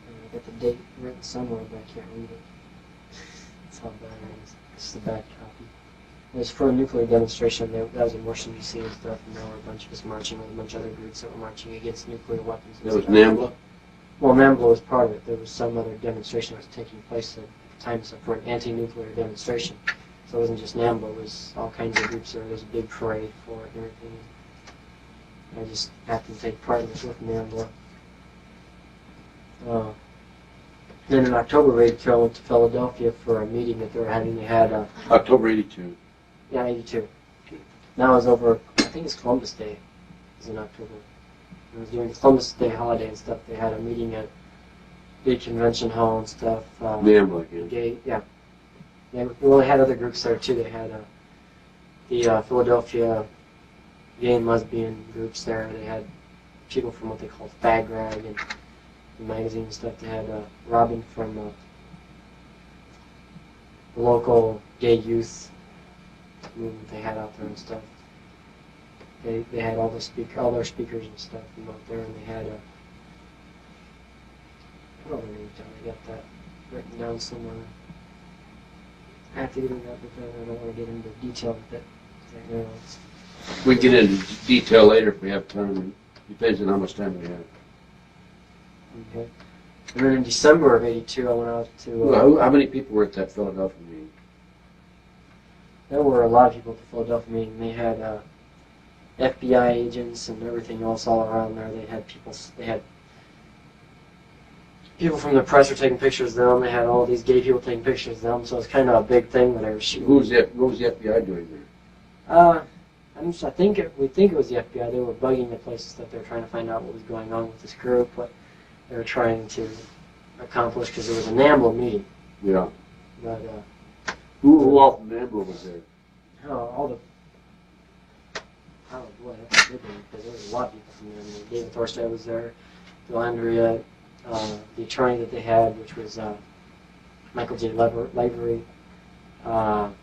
I got the date written somewhere, but I can't read it. That's how bad it is. This is the bad copy. It was for a nuclear demonstration. That was in Washington, D.C. and stuff, and there were a bunch of us marching with a bunch of other groups that were marching against nuclear weapons. That was Nambla? Well, Nambla was part of it. There was some other demonstration that was taking place at the time for an anti-nuclear demonstration. So it wasn't just Nambla, it was all kinds of groups there. There was a big parade for it and everything. I just happened to take part in it with Nambla. Then in October of 82, I went to Philadelphia for a meeting that they were having. They had October 82. Yeah, 82. Now it was over, I think it's Columbus Day. It was in October. It was during Columbus Day holiday and stuff. They had a meeting at big convention hall and stuff. Nambla again. Gay, yeah. Well, they had other groups there too. They had the Philadelphia gay and lesbian groups there. They had people from what they called Fag Rag and the magazine and stuff. They had Robin from the local gay youth movement they had out there and stuff. They had all their speakers and stuff from out there, and they had I don't know the name down. I got that written down somewhere. I have to get into that, but I don't want to get into detail with it right now. We can get into detail later if we have time. It depends on how much time we have. Okay. And then in December of 82, I went out to... Well, how many people were at that Philadelphia meeting? There were a lot of people at the Philadelphia meeting. They had FBI agents and everything else all around there. They had people from the press were taking pictures of them. They had all these gay people taking pictures of them. So it's kind of a big thing that they were shooting. What was the FBI doing there? We think it was the FBI. They were bugging the places that they're trying to find out what was going on with this group, what they were trying to accomplish, because it was a Nambla meeting. Yeah. But who all from Nambla was there? Oh boy, that's a big one, because there was a lot of people from there. David Thorstad was there, Bill Andrea, the attorney that they had, which was Michael J. Lavery. I'm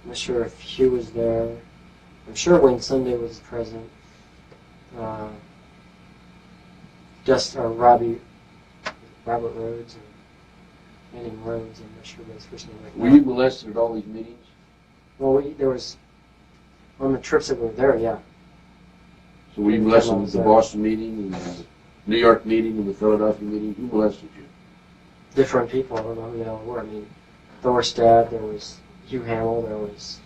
not sure if Hugh was there. I'm sure Wayne Sunday was present. Robert Rhodes and Manning Rhodes. I'm not sure what his first name right now. Were you molested at all these meetings? Well, there was on the trips that were there, yeah. So were you molested at the Boston meeting and the New York meeting and the Philadelphia meeting? Who molested you? Different people. I don't know who they all were. I mean, Thorstad, there was Hugh Hamill, there was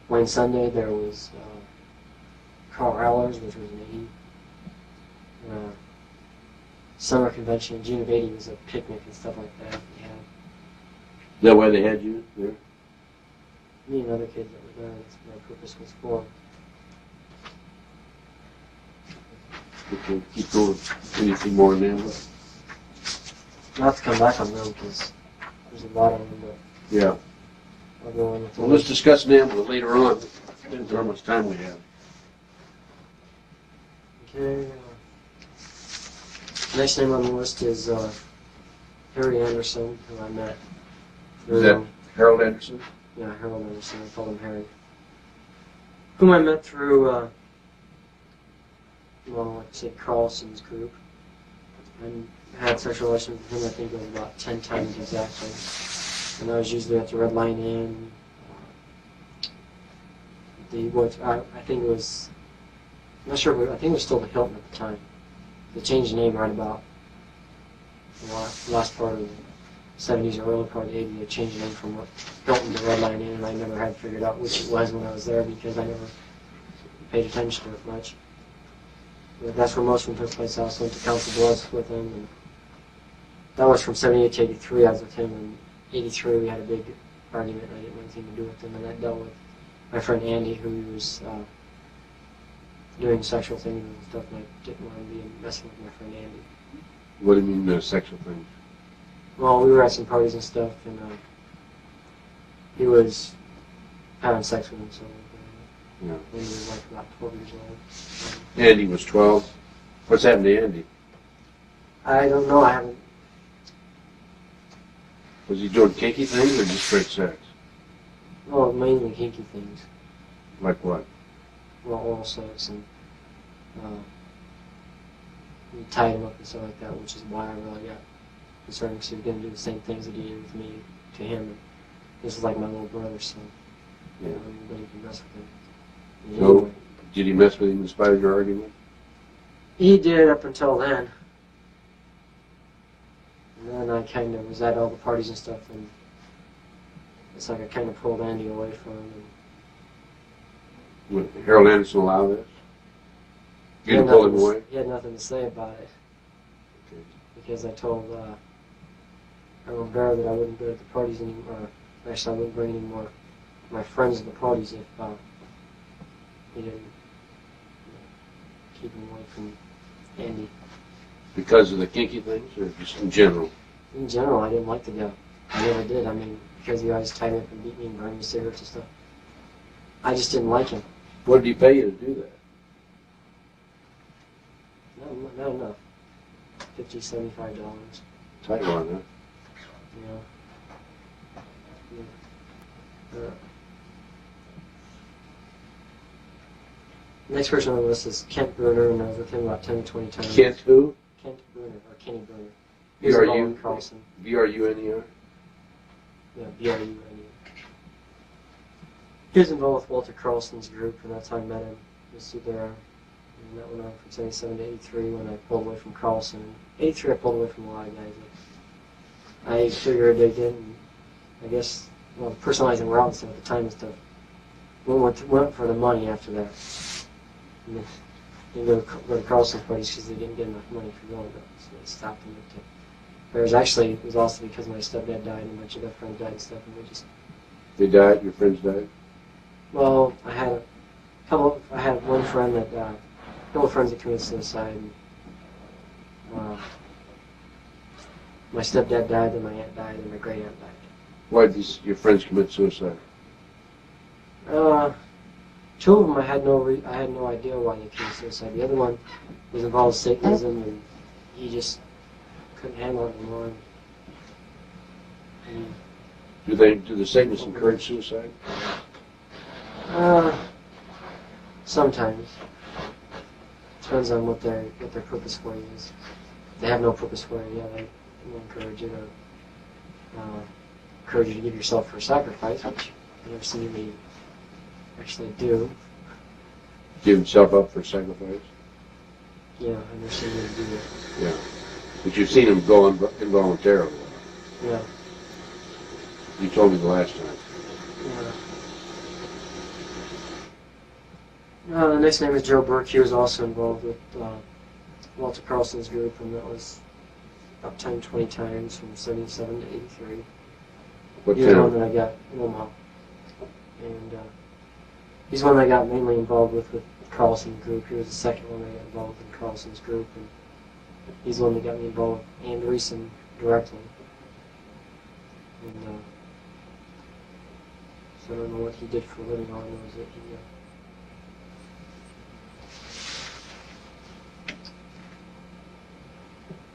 Wayne Sunday, there was Carl Allers, which was me. Summer convention, June of '80 was a picnic and stuff like that. Yeah. Is that why they had you there? Me and other kids that were there, that's what my purpose was for. Okay, keep going. Anything more in Nambla? Not to come back on them, because there's a lot of them, but Yeah. I'll go on with Well, let's discuss Nambla later on. Depends on how much time we have. Okay. Next name on the list is Harry Anderson, who I met. Is that Harold Anderson? Yeah, Harold Anderson. I called him Harry. Whom I met through, like I said, Carlson's group. And had sexual relations with him, I think it was about 10 times exactly. And I was usually at the Red Lion Inn. I think it was, I'm not sure, but I think it was still the Hilton at the time. They changed the name right about the last part of the 70s or early part of the 80s. They changed the name from Hilton to Red Lion Inn, and I never had figured out which it was when I was there because I never paid attention to it much. But that's where most of them took place. I also went to Council Bluffs with him, and that was from 78 to 83. I was with him, and 83 we had a big argument, and I didn't want anything to do with him, and that dealt with my friend Andy, who was doing sexual things and stuff, and I didn't want to be messing with my friend Andy. What do you mean sexual things? Well, we were at some parties and stuff, and he was having sex with himself when he was like about 12 years old. Andy was 12. What's happened to Andy? I don't know. I haven't. Was he doing kinky things or just straight sex? Well, mainly kinky things. Like what? Well, oral sex and we tied him up and stuff like that, which is why I really got concerned, because he was going to do the same things that he did with me to him. And this is like my little brother, so anybody can mess with him. And So, anyway, did he mess with him in spite of your argument? he did up until then. And then I kind of was at all the parties and stuff, and it's like I kind of pulled Andy away from him. Would Harold Anderson allow this? You didn't pull him away? He had nothing to say about it. Okay. Because I told Harold Bear that I wouldn't go to the parties anymore. Actually, I wouldn't bring any more of my friends to the parties if he didn't keep him away from Andy. Because of the kinky things, or just in general? In general, I didn't like to go. I never did. I mean, because he always tied me up and beat me and burned me cigarettes and stuff. I just didn't like him. What did he pay you to do that? Not enough. $50, $75. Tight one, huh? Yeah. Next person on the list is Kent Bruner, and I was with him about 10 to 20 times. Kent who? Kent Bruner, or Kenny Bruner. He's involved with Carlson. B-R-U-N-E-R? Yeah, B-R-U-N-E-R. He was involved with Walter Carlson's group, and that's how I met him. And that went on from 77 to 83 when I pulled away from Carlson. In 83 I pulled away from a lot of guys. I figured they didn't, I guess, well, the personalizing were out and stuff at the time and stuff. went for the money after that. And they go to Carlson's parties because they didn't get enough money for going to them, so they stopped and went to. But it was also because my stepdad died and a bunch of their friends died and stuff, and we just. They died. Your friends died. Well, I had one friend that a couple of friends that committed suicide. And, my stepdad died, then my aunt died, and my great aunt died. Why did your friends commit suicide? Two of them I had no idea why they committed suicide. The other one was involved with Satanism, and he just couldn't handle it anymore. And Do the Satanists encourage suicide? Sometimes. Depends on what their purpose for you is. If they have no purpose for you, yeah, they will encourage you to give yourself for a sacrifice, which I've never seen anybody actually do. Give himself up for sacrifice? Yeah, I've never seen anybody do that. Yeah. But you've seen him go involuntarily. Yeah. You told me the last time. Yeah. The next name is Joe Burke. He was also involved with Walter Carlson's group, and that was about 10, 20 times from 77 to 83. What He was town? one that I got in Omaha. And he's one that I got mainly involved with Carlson's group. He was the second one that I got involved in Carlson's group, and he's the one that got me involved with Anderson directly. And so I don't know what he did for a living. All I know is that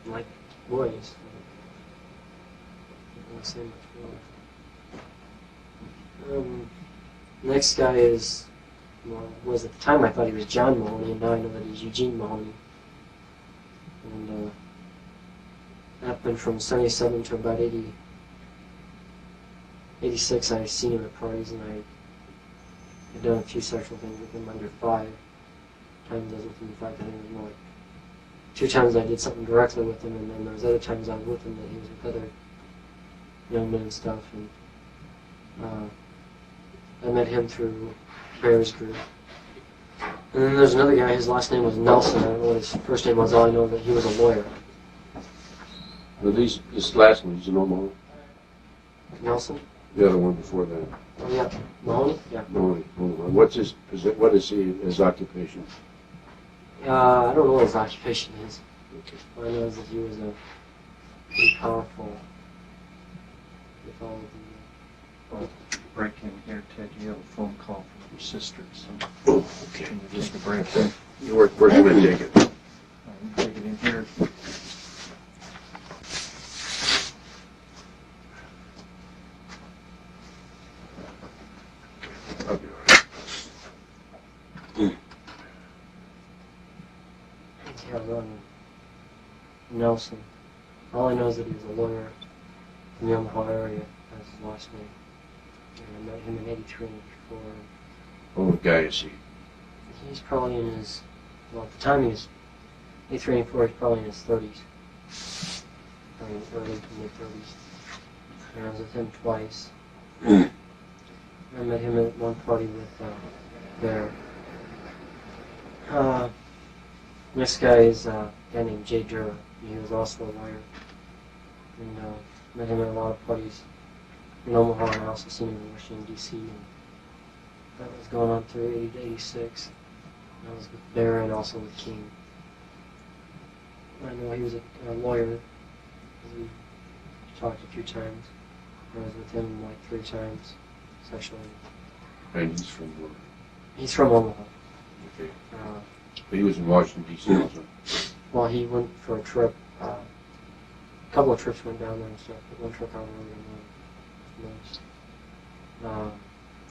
he liked boys. I don't want to say much more. Next guy is, was at the time I thought he was John Mahoney, and now I know that he's Eugene Mahoney. And happened from 77 to about 86. I've seen him at parties, and I had done a few sexual things with him under 5 times. I was with him. In fact, I think it was more like 2 times I did something directly with him, and then there was other times I was with him that he was with other young men and stuff. And I met him through Bear's group. And then there's another guy, his last name was Nelson. I don't know what his first name was, all I know is that he was a lawyer. Well, this last one, he's in Omaha. Nelson? The other one before that. Oh yeah, Mahoney? Yeah. Mahoney. What is his occupation? I don't know what his occupation is. Okay. All I know is that he was a pretty powerful with all of Break in here, Ted. You have a phone call from your sister. So Oh, okay. can you just break in? Where's going to take it? Take it in here. I'll be all right. yeah, Nelson. All I know is that he was a lawyer from the Omaha area. That's his last name. And I met him in 83 and 84. What old guy is he? He's probably in his, well, at the time he was 83 and 84, he's probably in his 30s. Probably early to mid-30s. And I was with him twice. I met him at one party with Bear. Next guy is a guy named Jay Dura. He was also a lawyer. And met him at a lot of parties in Omaha, and I also seen him in Washington, D.C. And that was going on through 80 to 86. I was with Bear and also with King. I know he was a lawyer. We talked a few times. I was with him like 3 times sexually. And he's from where? He's from Omaha. Okay. But he was in Washington, D.C. also. Well, he went for a trip. A couple of trips went down there and stuff, but one trip I don't really know most.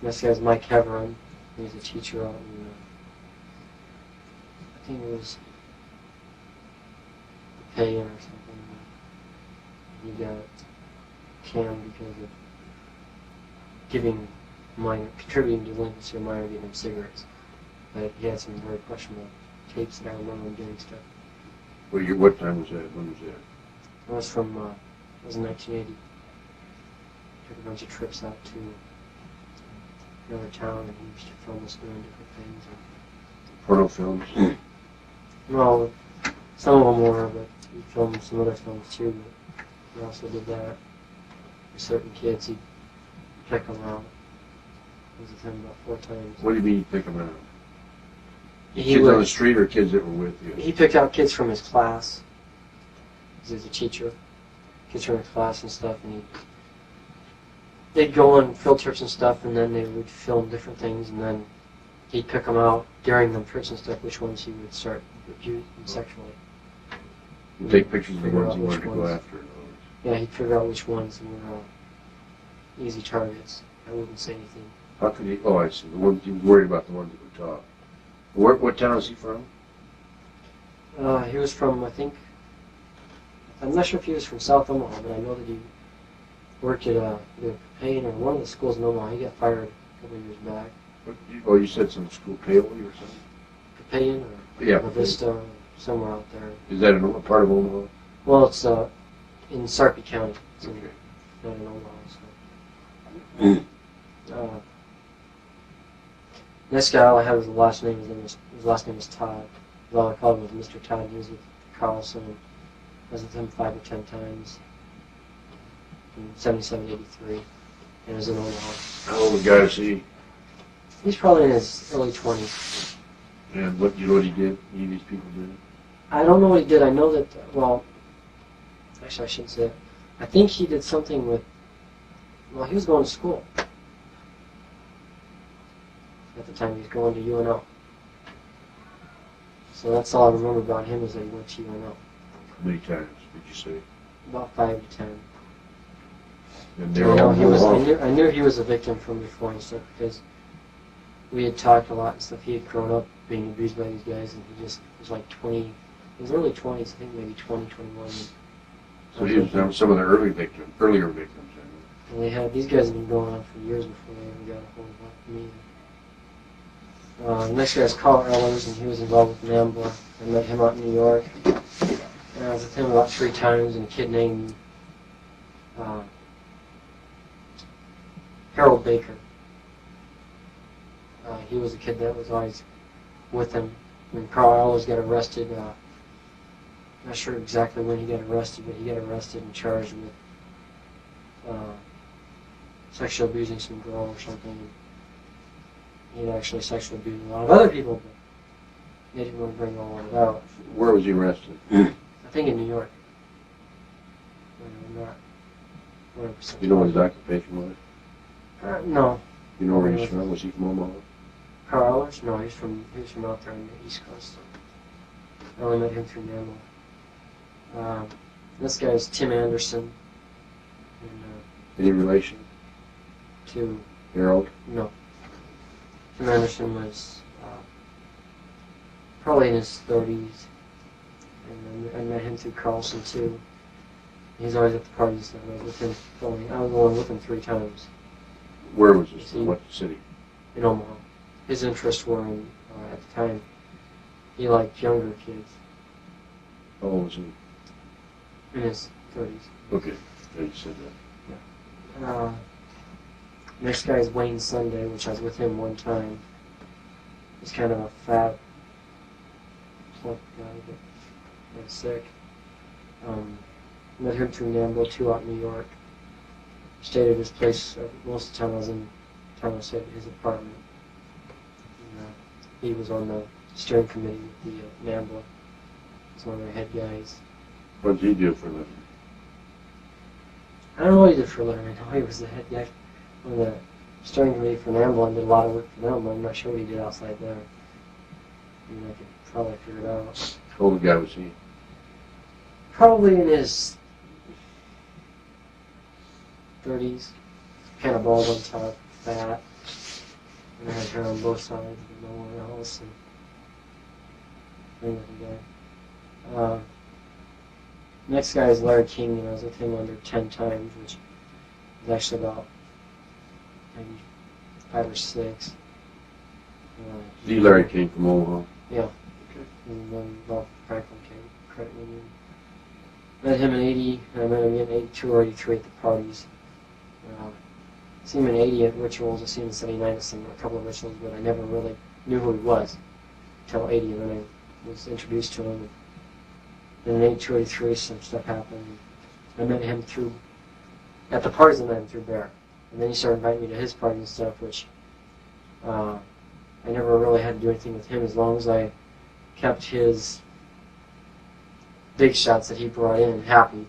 This guy's Mike Heveron. He's a teacher out in, I think it was Payan or something. He got canned because of contributing to delinquency or minor giving him cigarettes. But he had some very questionable tapes that I remember him doing stuff. Well, what time was that? When was that? That was from, it was in 1980. Took a bunch of trips out to another town, and he used to film us doing different things. Porno films. Well, some of them were, but he filmed some other films too. But he also did that. For certain kids, he'd pick them out. I was with him about 4 times. What do you mean you pick them out? He Kids would, on the street or kids that were with you? He picked out kids from his class. 'Cause he was a teacher. Kids from his class and stuff, and they'd go on field trips and stuff, and then they would film different things, and then he'd pick them out during them trips and stuff, which ones he would start abusing sexually. You take pictures of the Figure ones out you wanted which to go ones. after. in other words. Yeah, he'd figure out which ones were easy targets. I wouldn't say anything. How could he? Oh, I see. The ones you were worried about, the ones that would talk. What town is he from? He was from, I think, I'm not sure if he was from South Omaha, but I know that he worked at either Payne or one of the schools in Omaha. He got fired a couple of years back. Oh, you said some school, Paley or something? Payne or Yeah. La Vista, or somewhere out there. Is that a part of Omaha? Well, it's in Sarpy County. It's Okay. not in Omaha. So. This guy, all I had was the last name. His last name was Todd. All I called him was Mr. Todd. He was with Carlson. I was with him 5 or 10 times. In 77, 83. And it was in Omaha. How old a guy is he? He's probably in his early 20s. And what, you know what he did? Any of these people did? I don't know what he did. I know that, well, actually I shouldn't say it. I think he did something with, well, he was going to school. At the time he was going to UNO. So that's all I remember about him is that he went to UNO. How many times did you say? About 5 to 10. And they're all I knew he was a victim from before and stuff because we had talked a lot and stuff. He had grown up being abused by these guys, and he just was like 20, in his early 20s, I think maybe 20, 21. So he was some of the earlier victims. I mean. And they had, these guys had been going on for years before they even got a hold of me. The next guy is Carl Ehlers, and he was involved with Nambla. I met him out in New York. And I was with him about 3 times, and a kid named Harold Baker. He was a kid that was always with him. When Carl Ehlers got arrested, not sure exactly when he got arrested, but he got arrested and charged with sexually abusing some girl or something. He'd actually sexually abused a lot of other people, but they didn't want to bring all of it out. Where was he arrested? I think in New York. I'm not 100%. You know what his occupation was? No. You know where he's from? Was he from Omaha? Carl Ehlers? No, he's from out there on the East Coast. I only met him through Nambla. This guy's Tim Anderson. And, Any relation? to Harold? No. Tim Anderson was probably in his 30s. And I met him through Carlson too. He's always at the parties that I was with him going. I was going with him 3 times. Where was this? What city? In Omaha. His interests were in, at the time, he liked younger kids. How old was he? In his 30s. Okay, yeah, you said that. Next guy is Wayne Sunday, which I was with him 1 time. He's kind of a fat, plump guy, but kind of sick. Met him through Nambla, 2 out in New York. Stayed at his place. Most of the time I was in town, I stayed at his apartment. And, he was on the steering committee with the Nambla. He's one of their head guys. What did he do for a living? I don't know what he did for a living. I know he was the head guy on the steering committee for Nambla and did a lot of work for them, but I'm not sure what he did outside there. I mean, I could probably figure it out. How old a guy was he? Probably in his 30s. Kind of bald on top, fat. And I had hair on both sides, but nowhere else. And guy. Next guy is Larry King, and I was with him under 10 times, which is actually about maybe 5 or 6. The Larry King from Omaha? Yeah. Okay. And then involved Franklin Credit Union. Met him in 80, and I met him in 82 or 83 at the parties. seen him in 80 at rituals. I've seen him in 79 at a couple of rituals, but I never really knew who he was until 80, and then I was introduced to him. And in 82, 83, some stuff happened. I met him at the parties I met him through Bear. And then he started inviting me to his parties and stuff, which I never really had to do anything with him as long as I kept his big shots that he brought in happy.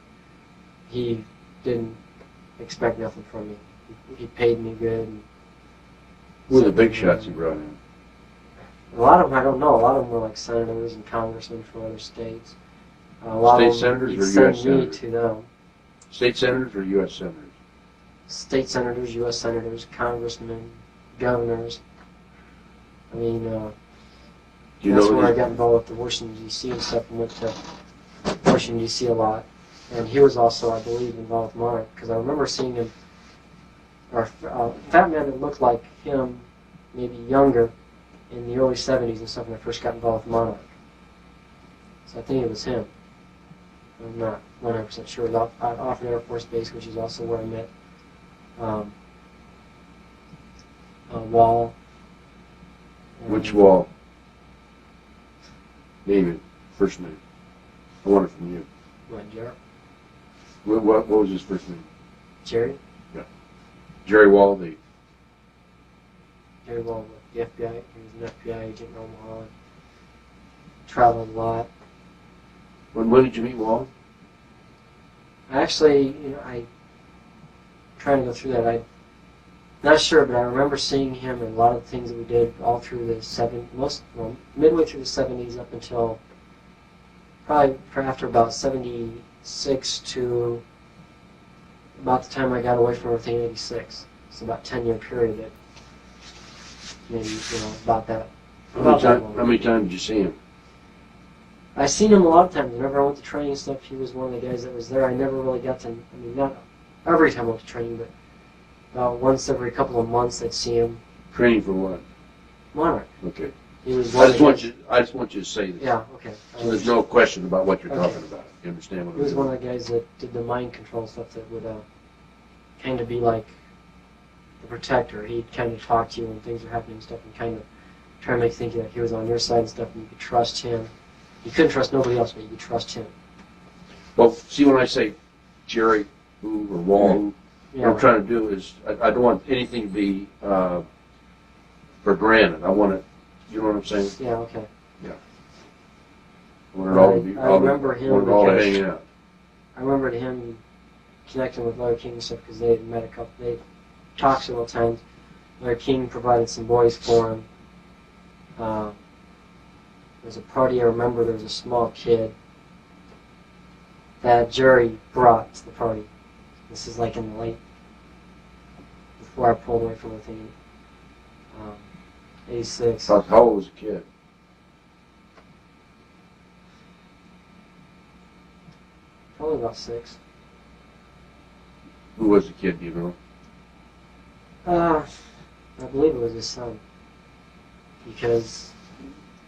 He didn't expect nothing from me. He paid me good. Who were the big shots he brought in? A lot of them, I don't know. A lot of them were like senators and congressmen from other states. A lot State of them, senators he'd or send U.S. me senators? to them. State senators or U.S. senators? State senators, U.S. senators, congressmen, governors. I mean, Do you that's know where I these- got involved with the Washington, D.C. and stuff, and went to Washington, D.C. a lot. And he was also, I believe, involved with MONARCH, because I remember seeing him, or a fat man that looked like him, maybe younger, in the early 70s and stuff when I first got involved with MONARCH. So I think it was him. I'm not 100% sure. It was off an Air Force Base, which is also where I met Wall. Which Wall? Name it. First name. I want it from you. What, Jerry? What was his first name? Jerry? Jerry Wall, the... Jerry Wall, the FBI. He was an FBI agent in Omaha. Traveled a lot. When did you meet Wall? Actually, I trying to go through that. I'm not sure, but I remember seeing him in a lot of the things that we did all through the midway through the 70s up until probably after about 76 to about the time I got away from everything in 86. It's about a 10-year period that maybe, about that. How many times did you see him? I seen him a lot of times. Whenever I went to training and stuff, he was one of the guys that was there. I never really got to, not every time I went to training, but about once every couple of months I'd see him. Training for what? MONARCH. Okay. He was I one just want you to say this. Yeah, okay. So there's no question about what you're Okay. talking about. You understand what He I'm was doing? one of the guys that did the mind control stuff that would kind of be like the protector. He'd kind of talk to you when things are happening and stuff and kind of try to make you think that he was on your side and stuff and you could trust him. You couldn't trust nobody else, but you could trust him. Well, see, when I say Jerry who or Wall who, Yeah. what I'm trying to do is, I don't want anything to be for granted. I want it, you know what I'm saying? Yeah, okay. I want it all to be, I remember him want it all to because- hang out. I remembered him connecting with Larry King and stuff because they had met they talked several times. Larry King provided some boys for him. There was a party, I remember there was a small kid that Jerry brought to the party. This is like in the late, before I pulled away from the thing, 86. How old was the kid? Probably about 6. Who was the kid, do you know? I believe it was his son. Because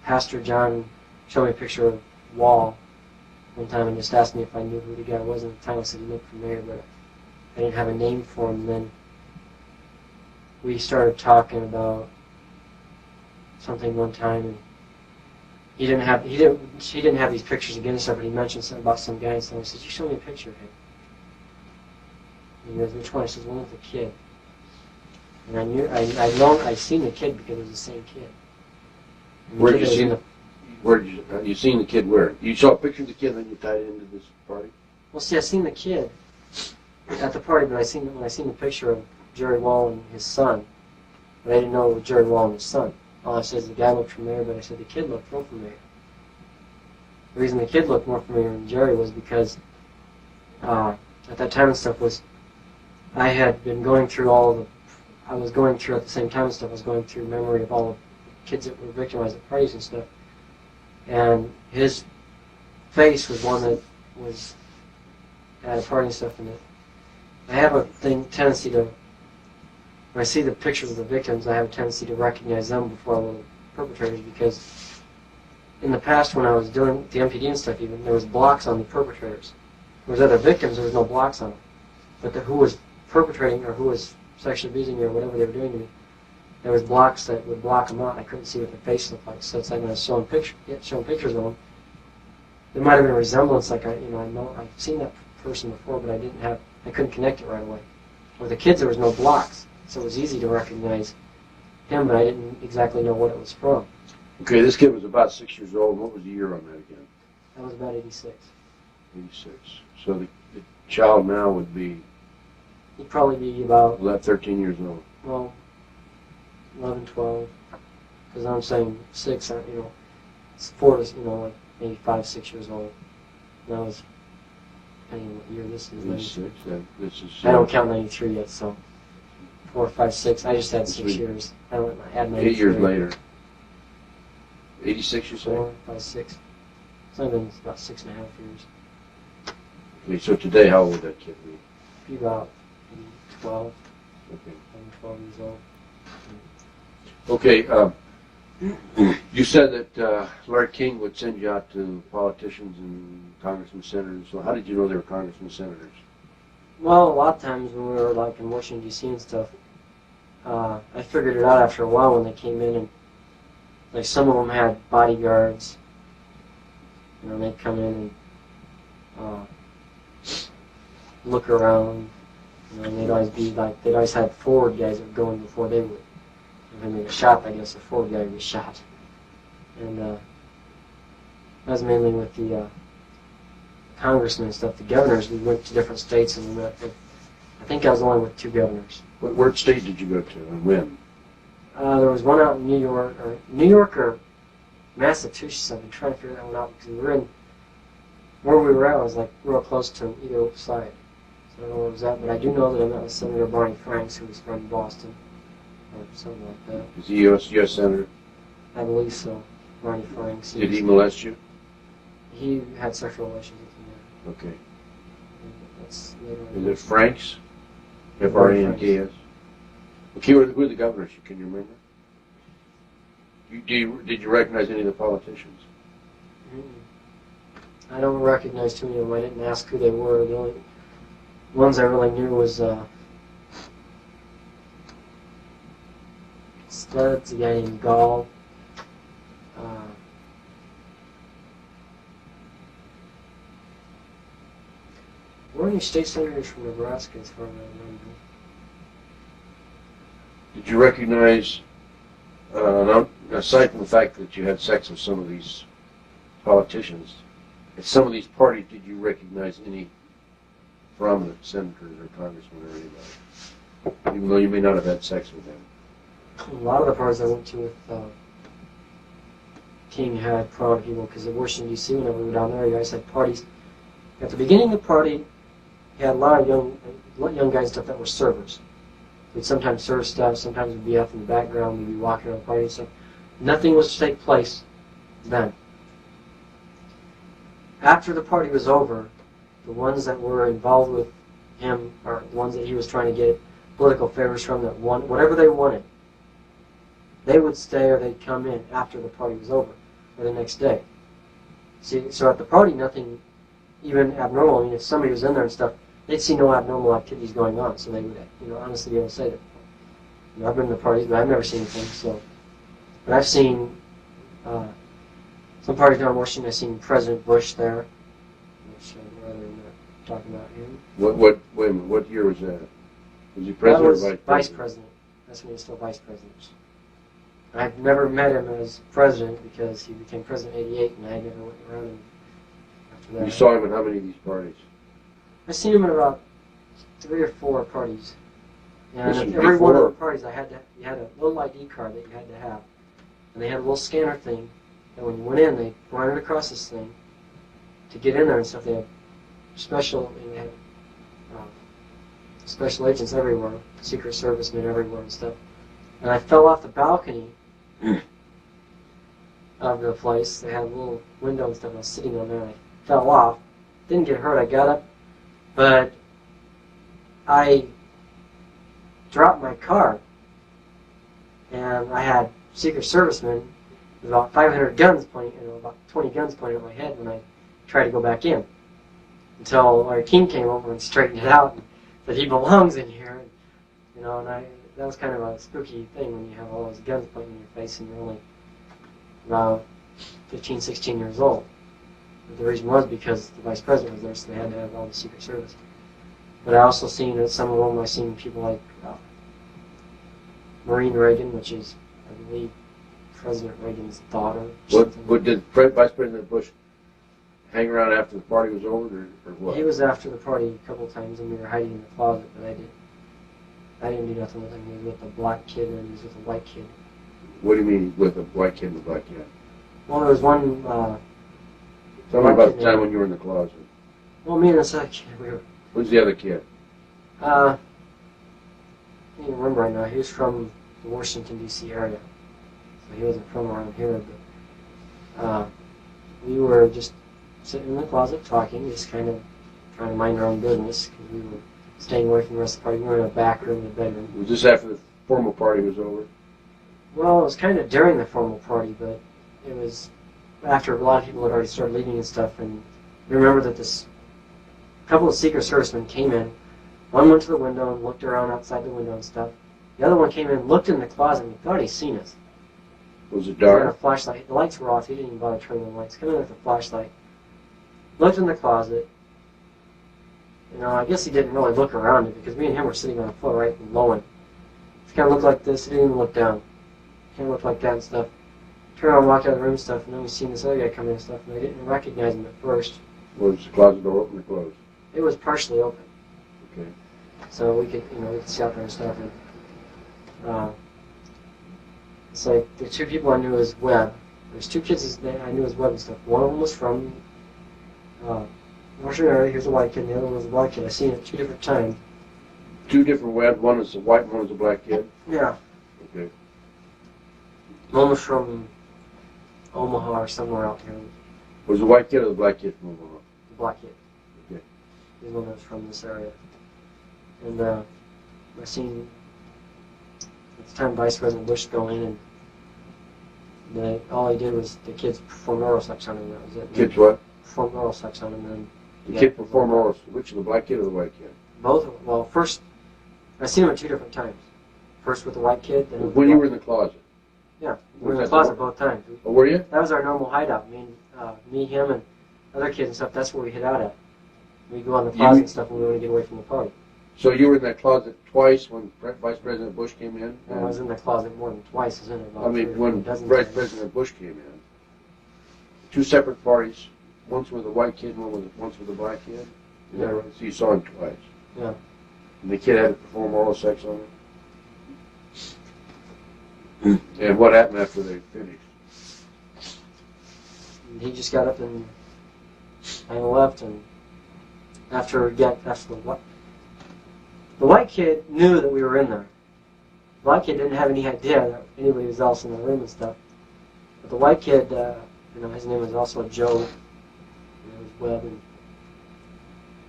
Pastor John showed me a picture of Wall one time and just asked me if I knew who the guy was. And at the time I said he looked familiar, but I didn't have a name for him. And then we started talking about something one time, and he didn't have these pictures again and stuff, but he mentioned something about some guy and stuff. I said, "You show me a picture of him." And he goes, "Which one?" I said, "One with the kid." And I knew I'd seen the kid because it was the same kid. And the Where kid did you was see in the? Where did you seen the kid where? You saw a picture of the kid and then you tied it into this party? Well, see, I seen the kid at the party, but when I seen the picture of Jerry Wall and his son, but I didn't know it was Jerry Wall and his son. All I said is the guy looked familiar, but I said the kid looked real familiar. The reason the kid looked more familiar than Jerry was because at that time and stuff was I had been going through I was going through at the same time and stuff, I was going through memory of all the kids that were victimized at parties and stuff. And his face was one that was at a party and stuff. And I have a tendency to, when I see the pictures of the victims, I have a tendency to recognize them before I know the perpetrators, because in the past when I was doing the MPD and stuff even, there was blocks on the perpetrators. There was other victims, there was no blocks on them. But who was perpetrating or who was sexually abusing me or whatever they were doing to me, there was blocks that would block them out. I couldn't see what their face looked like. So it's like when I was showing pictures of them, there might have been a resemblance. Like I know I've seen that person before, but I couldn't connect it right away. With the kids, there was no blocks, so it was easy to recognize him, but I didn't exactly know what it was from. Okay, this kid was about 6 years old. What was the year on that again? That was about 86. 86. So the child now would be He'd probably be about 13 years old. well, 11, 12. Because I'm saying 6, it's 4 to, like maybe 5, 6 years old. And I was, depending on what year this is. 86. This is. I don't count 93 yet, so 4, 5, 6. I just had 6 years. I don't add 93. 8 years later. 86, you say? 4, 5, 6. It's only been about 6.5 years. Okay, so today, how old would that kid be? Be about maybe 12, Okay. 12 years old. Okay, you said that Larry King would send you out to politicians and congressmen, senators. So how did you know they were congressmen, senators? Well, a lot of times when we were like in Washington D.C. and stuff, I figured it out after a while when they came in, and like some of them had bodyguards. They'd come in and look around. And they'd always be like, they'd always have forward guys that would go in before they would. When they were shot, I guess the forward guy would be shot. And that was mainly with the congressmen and stuff. The governors, we went to different states and we met with, I think I was only with 2 governors. What state did you go to and when? There was one out in New York or Massachusetts. I've been trying to figure that one out because we were in, where we were at was like real close to either side. So I don't know where it was at, but I do know that I met with Senator Barney Franks, who was from Boston, or something like that. Is he U.S. Senator? I believe so. Barney Franks. Did he molest you? He had sexual relations with me. Okay. That's later on. Is it Franks? F-R-A-N-K-S? Okay, who are the governors? Can you remember? Did you recognize any of the politicians? I don't recognize too many of them. I didn't ask who they were. The only ones I really knew was Studs, a guy named Gall. Were any state senators from Nebraska, as far as I remember? Did you recognize, aside from the fact that you had sex with some of these politicians, at some of these parties, did you recognize any prominent senators or congressmen or anybody, even though you may not have had sex with them? A lot of the parties I went to with King had prominent people, because at Washington, D.C., whenever we were down there, you guys had parties. At the beginning of the party, you had a lot of young guys and stuff that were servers. We'd sometimes serve stuff, sometimes we'd be up in the background, we'd be walking around the party and stuff. Nothing was to take place then. After the party was over, the ones that were involved with him, or the ones that he was trying to get political favors from, that won whatever they wanted, they would stay or they'd come in after the party was over, or the next day. See, so at the party, nothing even abnormal. I mean, if somebody was in there and stuff, they'd see no abnormal activities going on, so they would, honestly be able to say that. I've been to the parties, but I've never seen anything. So, but I've seen some parties down in Washington. I've seen President Bush there, which I'd rather not talk about him. Wait a minute, what year was that? Was he president That was or vice president? That's when he was still vice president. I've never met him as president because he became president in '88, and I never went around him after that. You saw him at how many of these parties? I've seen him at about 3 or 4 parties. And This at was every one of before- the parties, you had a little ID card that you had to have. And they had a little scanner thing, and when you went in, they ran it across this thing to get in there and stuff. They had special agents everywhere, Secret Servicemen everywhere and stuff. And I fell off the balcony of the place. They had a little window and stuff. I was sitting on there, and I fell off. Didn't get hurt. I got up, but I dropped my card, and I had Secret Servicemen with about 500 guns pointing, about 20 guns pointing at my head when I tried to go back in. Until Larry King came over and straightened it out, and said he belongs in here. You know, and that was kind of a spooky thing when you have all those guns pointing in your face and you're only about 15, 16 years old. But the reason was because the vice president was there, so they had to have all the Secret Service. But I also seen at some of them, I seen people like Maureen Reagan, which is, I believe, President Reagan's daughter. What did Vice President Bush hang around after the party was over, or what? He was after the party a couple of times, and we were hiding in the closet, but I didn't do nothing with him. He was with a black kid, and he was with a white kid. What do you mean with a white kid and a black kid? Well, there was one... Tell me about the time when you were in the closet. Well, me and this other kid, we were... Who's the other kid? I can't even remember right now. He was from the Washington, D.C. area. So he wasn't from around here, but we were just sitting in the closet talking, just kind of trying to mind our own business, because we were staying away from the rest of the party. We were in a back room in the bedroom. Was this after the formal party was over? Well, it was kind of during the formal party, but it was after a lot of people had already started leaving and stuff, and we remember that a couple of Secret Servicemen came in. One went to the window and looked around outside the window and stuff. The other one came in, looked in the closet, and he thought he'd seen us. Was it He had a dark? flashlight. The lights were off. He didn't even bother turning the lights. Come in with a flashlight. Looked in the closet. You know, I guess he didn't really look around it because me and him were sitting on the floor right below him. He kind of looked like this. He didn't even look down. Kind of looked like that and stuff. Turned around, walked out of the room and stuff, and then we seen this other guy come in and stuff, and I didn't recognize him at first. Was the closet door open or closed? It was partially open. Okay. So we could, we could see out there and stuff. And, it's like the two people I knew as Webb. There's two kids that I knew as Webb and stuff. One of them was from Washington area. Here's a white kid, and the other one was a black kid. I seen it at 2 different times. 2 different Webb. One was a white, one was a black kid. Yeah. Okay. One was from Omaha or somewhere out here. Was the white kid or the black kid from Omaha? The black kid. Okay. He's one that was from this area. And I seen at the time Vice President Bush go in, and all he did was the kids performed oral sex on him. That was it. Kids what? Performed oral sex on him. And The kid performed oral. Which of the black kid or the white kid? both of them. Well, first I seen him at 2 different times. First with the white kid. Then with When the you black were in the closet? Yeah, we were in Was the that closet both times. Oh, were you? That was our normal hideout. Me, him, and other kids and stuff. That's where we hid out at. We'd go in the closet and stuff when we wanted to get away from the party. So you were in that closet twice when Vice President Bush came in? And I was in the closet more than twice, isn't it? About I mean, 3 or when 4 dozen Vice times. President Bush came in. 2 separate parties. Once with a white kid, once with a black kid. Is that right? So you saw him twice. Yeah. And the kid had to perform oral sex on him. And what happened after they finished? And he just got up and left, and after the white kid knew that we were in there. The black kid didn't have any idea that anybody was else in the room and stuff. But the white kid, his name was also Joe. It was Webb, and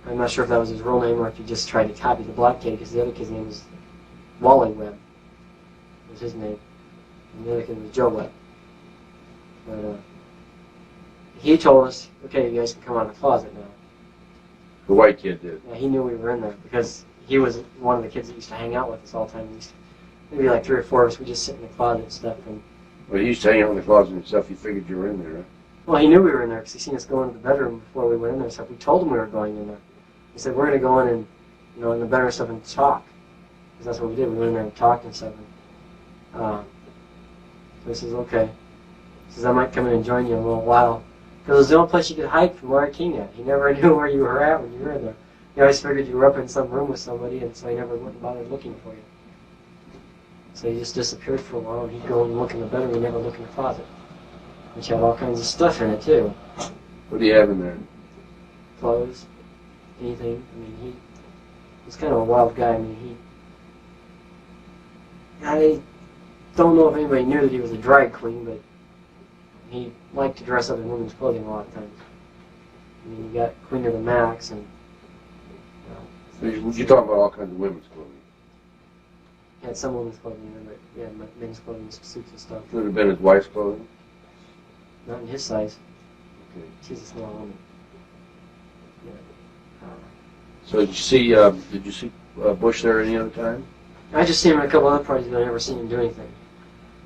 I'm not sure if that was his real name or if he just tried to copy the black kid, because the other kid's name was Wally Webb. Was his name, and the other kid was Joe Webb. But he told us, "Okay, you guys can come out of the closet now." The white kid did. Yeah, he knew we were in there because he was one of the kids that used to hang out with us all the time. Maybe like 3 or 4 of us. We just sit in the closet and stuff. And Well, he used to hang out in the closet and stuff. He figured you were in there, huh? well, he knew we were in there because he seen us go into the bedroom before we went in there. So we told him we were going in there. He said, "We're going to go in and, in the bedroom and stuff and talk," because that's what we did. We went in there and talked and stuff. And, so he says, "Okay." He says, "I might come in and join you in a little while." Because it was the only place you could hide from Larry King at. He never knew where you were at when you were in there. He always figured you were up in some room with somebody, and so he never went and bothered looking for you. So he just disappeared for a while, and he'd go and look in the bedroom, and never look in the closet, which had all kinds of stuff in it, too. What do you have in there? Clothes, anything. I mean, he was kind of a wild guy. I mean, I don't know if anybody knew that he was a drag queen, but he liked to dress up in women's clothing a lot of times. I mean, you got Queen of the Max, and You're talking about all kinds of women's clothing. he had some women's clothing, but yeah, men's clothing, suits and stuff. Could have been his wife's clothing. Not in his size. Okay. She's a small woman. Yeah. So did you see Bush there any other time? I just seen him at a couple other parties, but I never seen him do anything.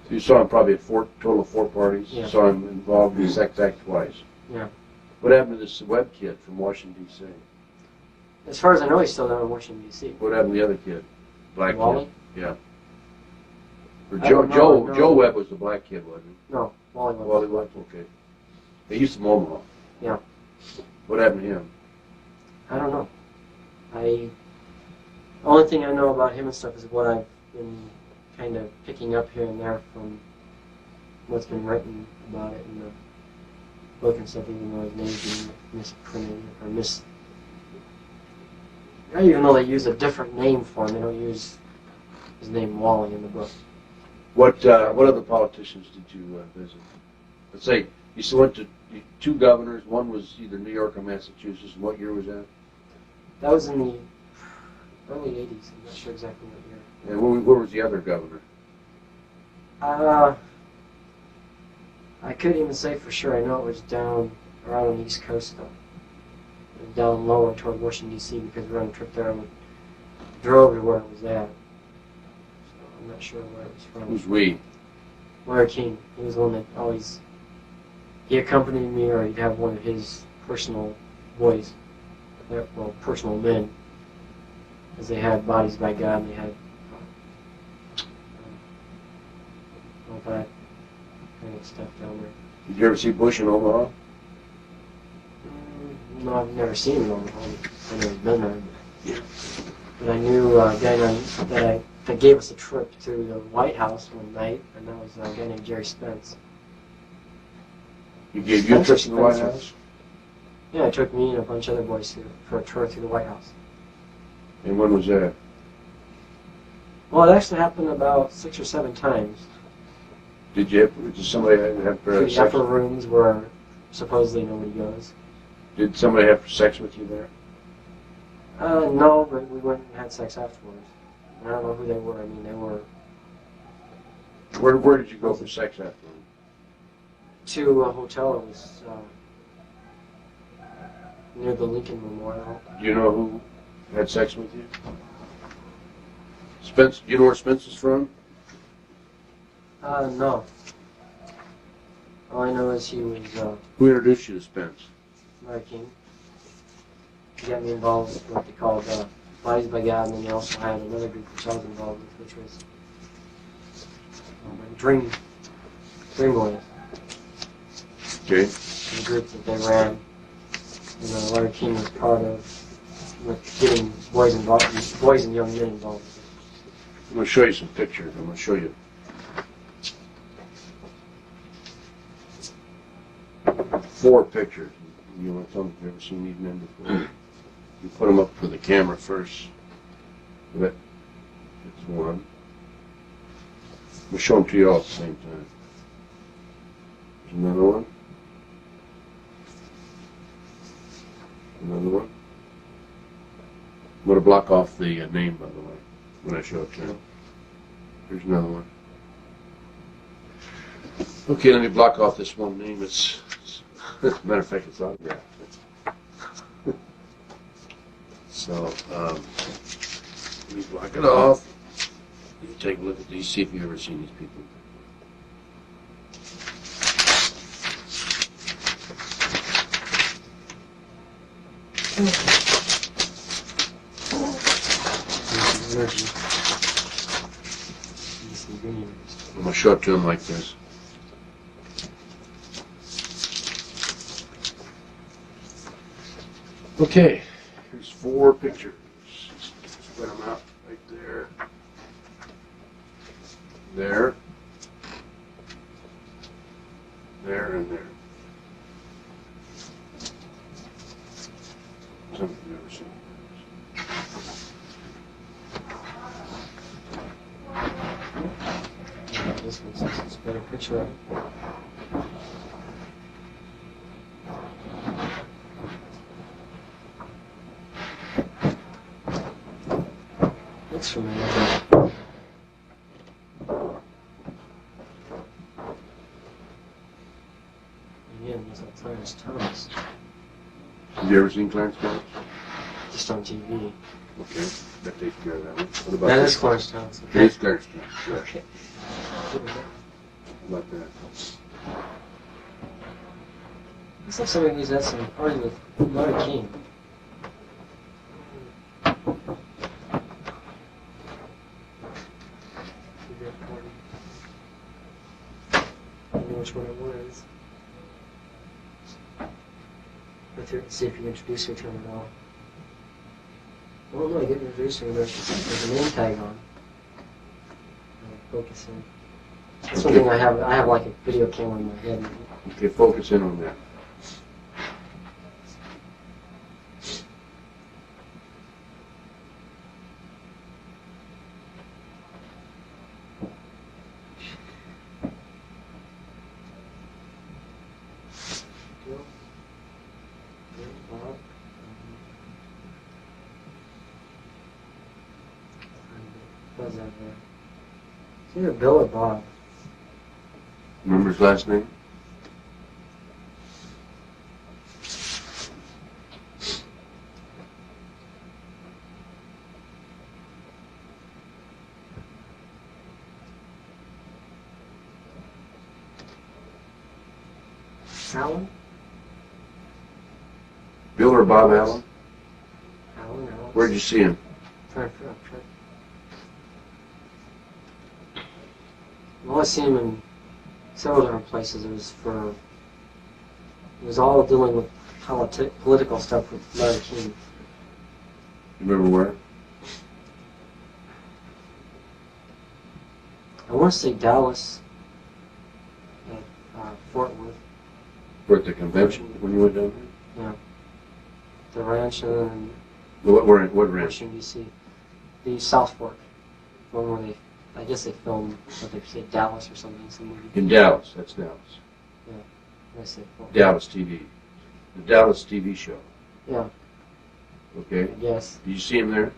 So you saw him probably at total of 4 parties. Yeah. You saw him involved in the sex act twice. Yeah. What happened to this Webb kid from Washington, D.C.? As far as I know, he's still down in Washington, D.C. What happened to the other kid? Black Wally? kid? Yeah. Or I don't know, no. Joe Webb was the black kid, wasn't he? No, Wally was. Wally Webb, okay. He's from Omaha. Yeah. What happened to him? I don't know. The only thing I know about him and stuff is what I've been kind of picking up here and there from what's been written about it in the book and stuff, even though his name's being misprinted or even though they use a different name for him, they don't use his name Wally in the book. What other politicians did you visit? Let's say you still went to 2 governors. One was either New York or Massachusetts. And what year was that? That was in the early 80s. I'm not sure exactly what year. And where was the other governor? I couldn't even say for sure. I know it was down around on the East Coast, though. It was down lower toward Washington, D.C., because we were on a trip there and we drove to where it was at. So I'm not sure where it was from. Who's we? Larry King. He was the one that always... He accompanied me, or he'd have one of his personal boys. Well, personal men. Because they had Bodies by God, and they had... all that kind of stuff down there. Did you ever see Bush in Omaha? No, I've never seen him on home. I've never been there. But I knew a guy that gave us a trip to the White House one night, and that was a guy named Jerry Spence. He gave you a trip to the White House? Yeah, it took me and a bunch of other boys for a tour through the White House. And when was that? Well, it actually happened about 6 or 7 times. Did somebody have Through sex? the upper rooms where supposedly nobody goes. Did somebody have sex with you there? No, but we went and had sex afterwards. I don't know who they were. I mean, they were... Where did you go for sex afterwards? To a hotel that was near the Lincoln Memorial. Do you know who had sex with you? Spence, do you know where Spence is from? No. All I know is he was Who introduced you to Spence? Larry King. He got me involved with what they called Bodies by God, and then they also had another group which I was involved with, which was Dream Boys. Okay. The group that they ran. And Larry King was part of getting boys and young men involved with it. I'm going to show you some pictures. I'm going to show you. Four pictures. You want to tell me if you've ever seen these men before? You put them up for the camera first. That's one. I'm going to show them to you all at the same time. There's another one. Another one. I'm going to block off the name, by the way, when I show it to you. Here's another one. Okay, let me block off this one name. As a matter of fact, it's autographed. So, let me block it off. You take a look at these, see if you've ever seen these people. I'm going to show it to them like this. Okay, here's four pictures. Spread them out right there. There. There and there. Some of you have never seen This one's a better picture of it. Looks familiar. Again, there's that Clarence Thomas. Have you ever seen Clarence Thomas? Just on TV. Okay, that takes care of that one. What about That this is one? Cornerstone. It is Clarkstown. Yeah. Okay. What about that? Looks like somebody who's at some party with Larry King. I don't know which one it was. Let's see if you can introduce her to him at all. I don't know, I get introduced her, there's a name tag on. Focus in. That's one thing I have like a video camera in my head. Okay, focus in on that. What's that there? It's either Bill or Bob. Remember his last name? Alan? Bill or Bob Allen? Alan? Where'd you see him? Well, I see him in several different places. It was all dealing with political stuff with Larry King. You remember where? I want to say Dallas, at Fort Worth. We're at the convention when you went down there? Yeah. The ranch and What ranch? Washington, D.C. The South Fork. One where I guess they filmed, what they say, Dallas or something, some movie. In Dallas, that's Dallas. Yeah. I say Fort Worth. Dallas TV. The Dallas TV show. Yeah, Okay. I guess. Did you see him there?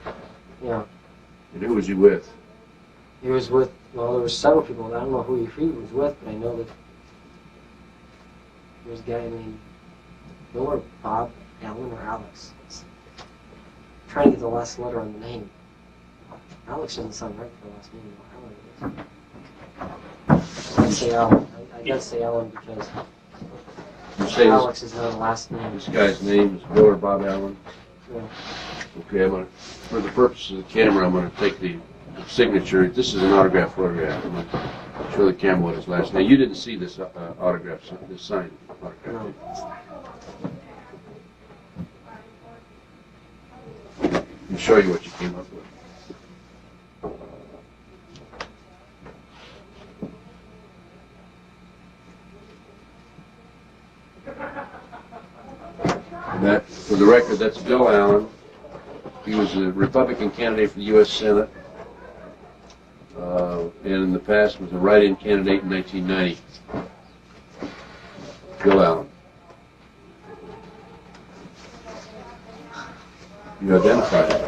Yeah. And who was he with? He was with, well, there were several people. I don't know who he was with, but I know that there was a guy named Bill or Bob, Alan or Alex. I'm trying to get the last letter on the name. Alex doesn't sound right for the last name. Alan it is. I say Alan. I gotta say Alan because You say Alex is not a last name. this guy's name is Bill or Bob Allen? Yeah. Okay, I'm gonna, for the purpose of the camera, I'm gonna take the signature. This is an autograph photograph. I'm gonna show the camera what his last name. You didn't see this autograph, this signed autograph. No. I'll show you what you came up with. And that, for the record, that's Bill Allen. He was a Republican candidate for the U.S. Senate, and in the past was a write-in candidate in 1990. Bill Allen. You identified him.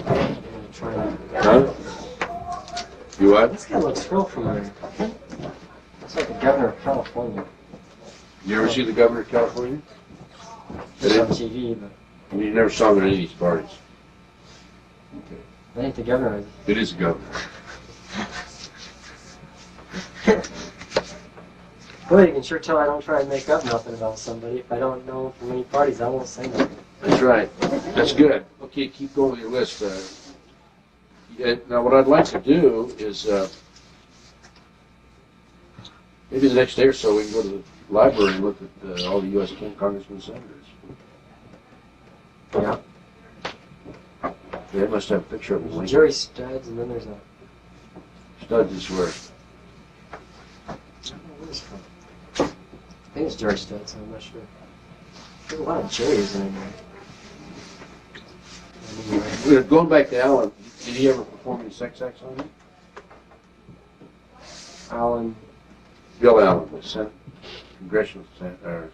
I'm trying to. Huh? You what? This guy looks real familiar. Looks like the governor of California. You ever see the governor of California? Just on TV, but I mean, you never saw him at any of these parties. Okay. I think the governor is. It is the governor. Boy, you can sure tell I don't try to make up nothing about somebody. If I don't know from any parties, I won't say nothing. That's right. That's good. Okay, keep going with your list. Now, what I'd like to do is maybe the next day or so we can go to the library and look at all the U.S. congressmen and senators. Yeah. They must have a picture of There's him. Jerry Studs, and then there's a. Studs is where. I don't know where he's from. I think it's Jerry Studs, I'm not sure. There's a lot of Jerrys in there. Anyway. Going back to Alan, did he ever perform any sex acts on you? Alan. Bill Allen, the congressional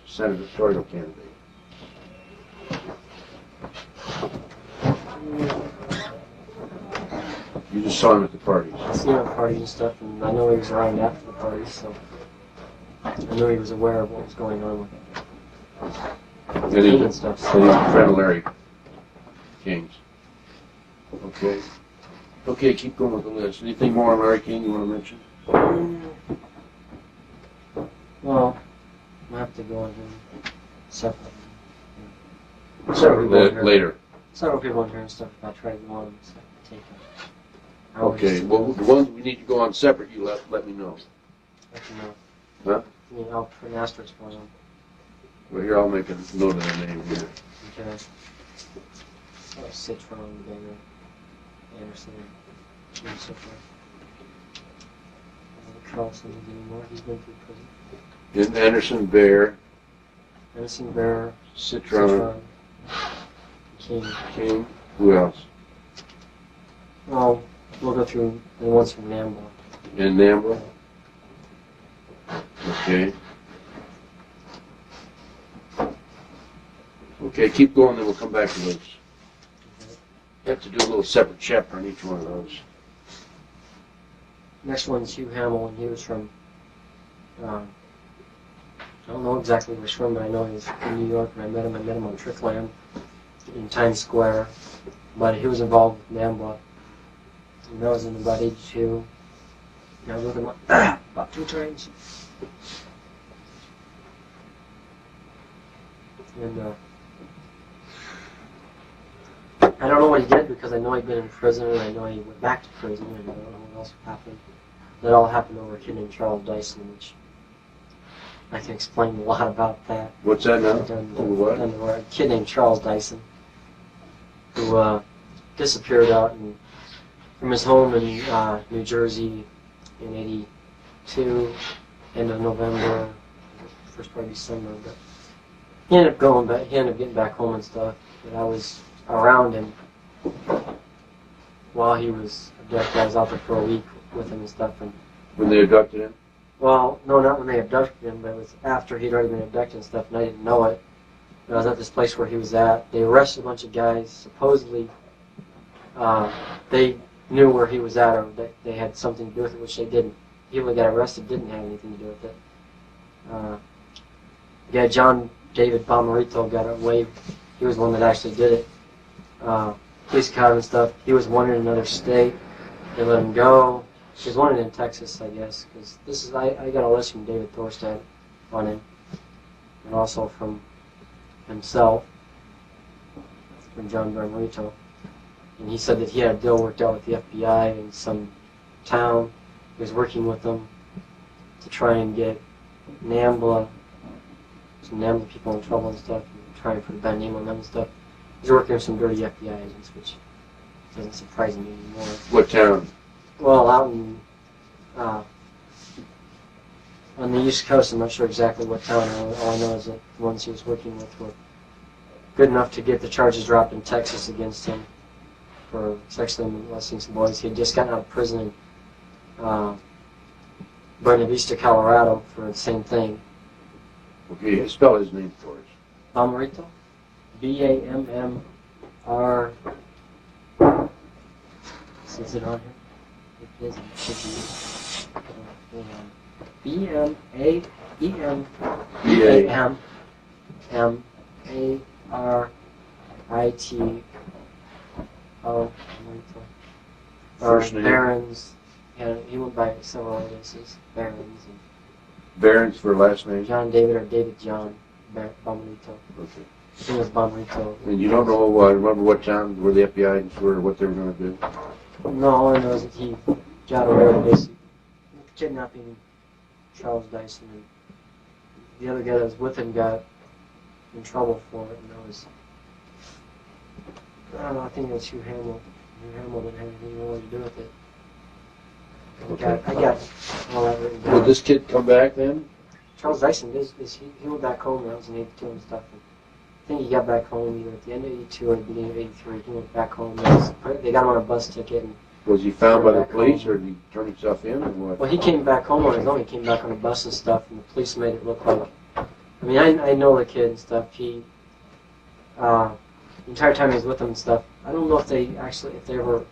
senatorial candidate. You just saw him at the parties. I see him at parties and stuff, and I know he was around after the parties, so I know he was aware of what was going on with And he and stuff. and he's a friend of Larry Kings. Okay. Okay, keep going with the list. Anything more on Larry King you want to mention? Well, I have to go on him separately. Later. Several people in here and stuff, if I try to go on them, so I take them. Okay, well, the ones we need to go on separate, you let me know. Let you know. Huh? I mean, I'll put an asterisk on them. Well, here, I'll make a note of their name here. Okay. Citron, Banger, Anderson, and so forth. Carlson anymore. He's been through prison. And Anderson, Bear, Anderson, Bear, Citron, King. Who else? Well, we'll go through the ones from Nambla. And Nambla. Okay. Okay, keep going, then we'll come back to those. Okay. You have to do a little separate chapter on each one of those. Next one's Hugh Hamill, and he was from, I don't know exactly where he's from, but I know he's from New York, and I met him on Trickland in Times Square. But he was involved with Nambla. And I was in about 82. And I was with him about 2 times. And I don't know what he did because I know he'd been in prison, and I know he went back to prison, and I don't know what else happened. That all happened over a kid named Charles Dyson, which I can explain a lot about that. What's that now? What? A kid named Charles Dyson, who disappeared out from his home in New Jersey in '82, end of November, first part of December. But he ended up going back. He ended up getting back home and stuff. But I was around him while he was abducted. I was out there for a week with him and stuff. And When they abducted him? well, no, not when they abducted him, but it was after he'd already been abducted and stuff, and I didn't know it. But I was at this place where he was at. They arrested a bunch of guys. Supposedly, they knew where he was at, or that they had something to do with it, which they didn't. People that got arrested didn't have anything to do with it. The guy, John David Bomarito, got away. He was the one that actually did it. Police caught him and stuff. He was wanted in another state. They let him go. He was wanted in Texas, I guess, because this is I got a list from David Thorstad on him, and also from himself, from John Bomarito. And he said that he had a deal worked out with the FBI in some town. He was working with them to try and get Nambla, some Nambla people in trouble and stuff, and try and put a bad name on them and stuff. He's working with some dirty FBI agents, which doesn't surprise me anymore. What town? Well, out in on the East Coast, I'm not sure exactly what town. All I know is that the ones he was working with were good enough to get the charges dropped in Texas against him for sexually molesting some boys. He had just gotten out of prison in Buena Vista, Colorado, for the same thing. Okay, spell his name for us. Bomarito? B-A-M-M-R... Is it on here? It is. It should be. B-M-A-M-M-A-R-I-T-O. First name? Barons. Yeah, he went by several aliases. Barons. And Barons for last name? John David or David John Bomarito. Okay. I think it was Bomarito. And you don't know, remember what town, where the FBI agents were, or what they were going to do? No, all I know is that he got away with basically kidnapping Charles Dyson, and the other guy that was with him got in trouble for it, and I don't know, I think it was Hugh Hamill. Hugh Hamill didn't have anything really to do with it. I got all that written down. Did this kid come back then? Charles Dyson, he went back home when I was in 82 and stuff. And I think he got back home either at the end of 82 or the beginning of 83. He went back home. They got him on a bus ticket. And Was he found by the back police, home. or did he turn himself in, or what? well, he came back home on his own. He came back on a bus and stuff, and the police made it look like... I mean, I know the kid and stuff. He... the entire time he was with them and stuff, I don't know if they ever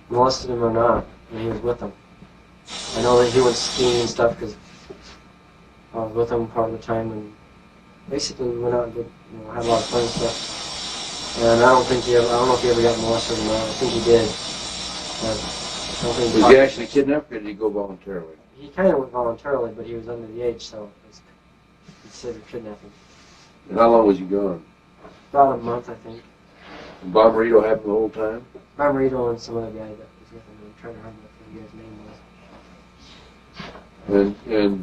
molested him or not when he was with them. I know that he went skiing and stuff because I was with him part of the time, and basically we went out and did, had a lot of fun and stuff. And I don't think I don't know if he ever got molested or not. I think he did. But I don't think Was he actually kidnapped, or did he go voluntarily? He kind of went voluntarily, but he was under the age, so it was considered kidnapping. And how long was he gone? About a month, I think. And Bomberito happened the whole time? Bomberito and some other guy that was with him. I'm trying to remember what the guy's name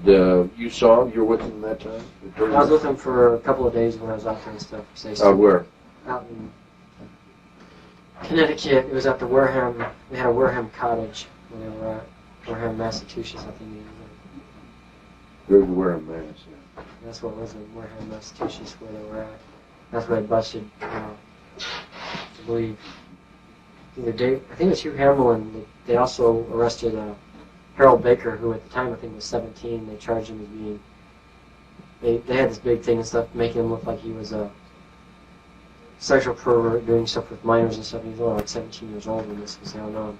was. And you saw him? You were with him that time? I was with him for a couple of days when I was out there and stuff. Out where? Out in Connecticut. It was at the Wareham. They had a Wareham cottage when they were at Wareham, Massachusetts, I think. There's Wareham, Mass. Yeah. That's what it was in Wareham, Massachusetts, where they were at. That's where they busted, I believe, either Dave, I think it was Hugh Hamill, and they also arrested Harold Baker, who at the time I think was 17. They charged him as being, they had this big thing and stuff, making him look like he was a sexual pervert, doing stuff with minors and stuff. He was only like 17 years old when this was going on.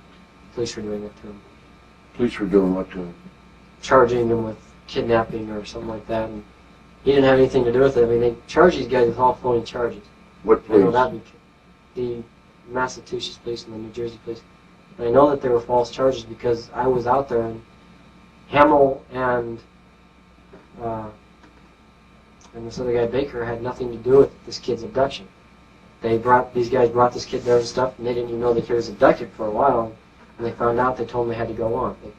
Police were doing it to him. Police were doing what to him? Charging him with kidnapping or something like that. And he didn't have anything to do with it. I mean, they charged these guys with all phony charges. What police? I know that the Massachusetts police and the New Jersey police. And I know that they were false charges because I was out there, and Hamill and this other guy Baker had nothing to do with this kid's abduction. These guys brought this kid there and stuff, and they didn't even know the kid was abducted for a while. And they found out, they told them they had to go on. They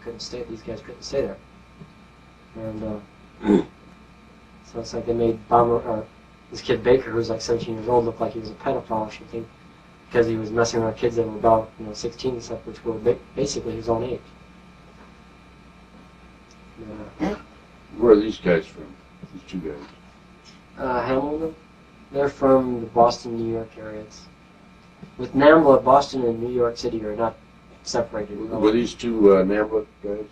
couldn't stay. These guys couldn't stay there. And so it's like they made this kid Baker, who was like 17 years old, look like he was a pedophile or something, because he was messing around kids that were about 16 and stuff, which were basically his own age. Where are these guys from? These two guys? Hamilton. They're from the Boston, New York areas. With Nambla, Boston and New York City are not separated. Were these two Nambla guys?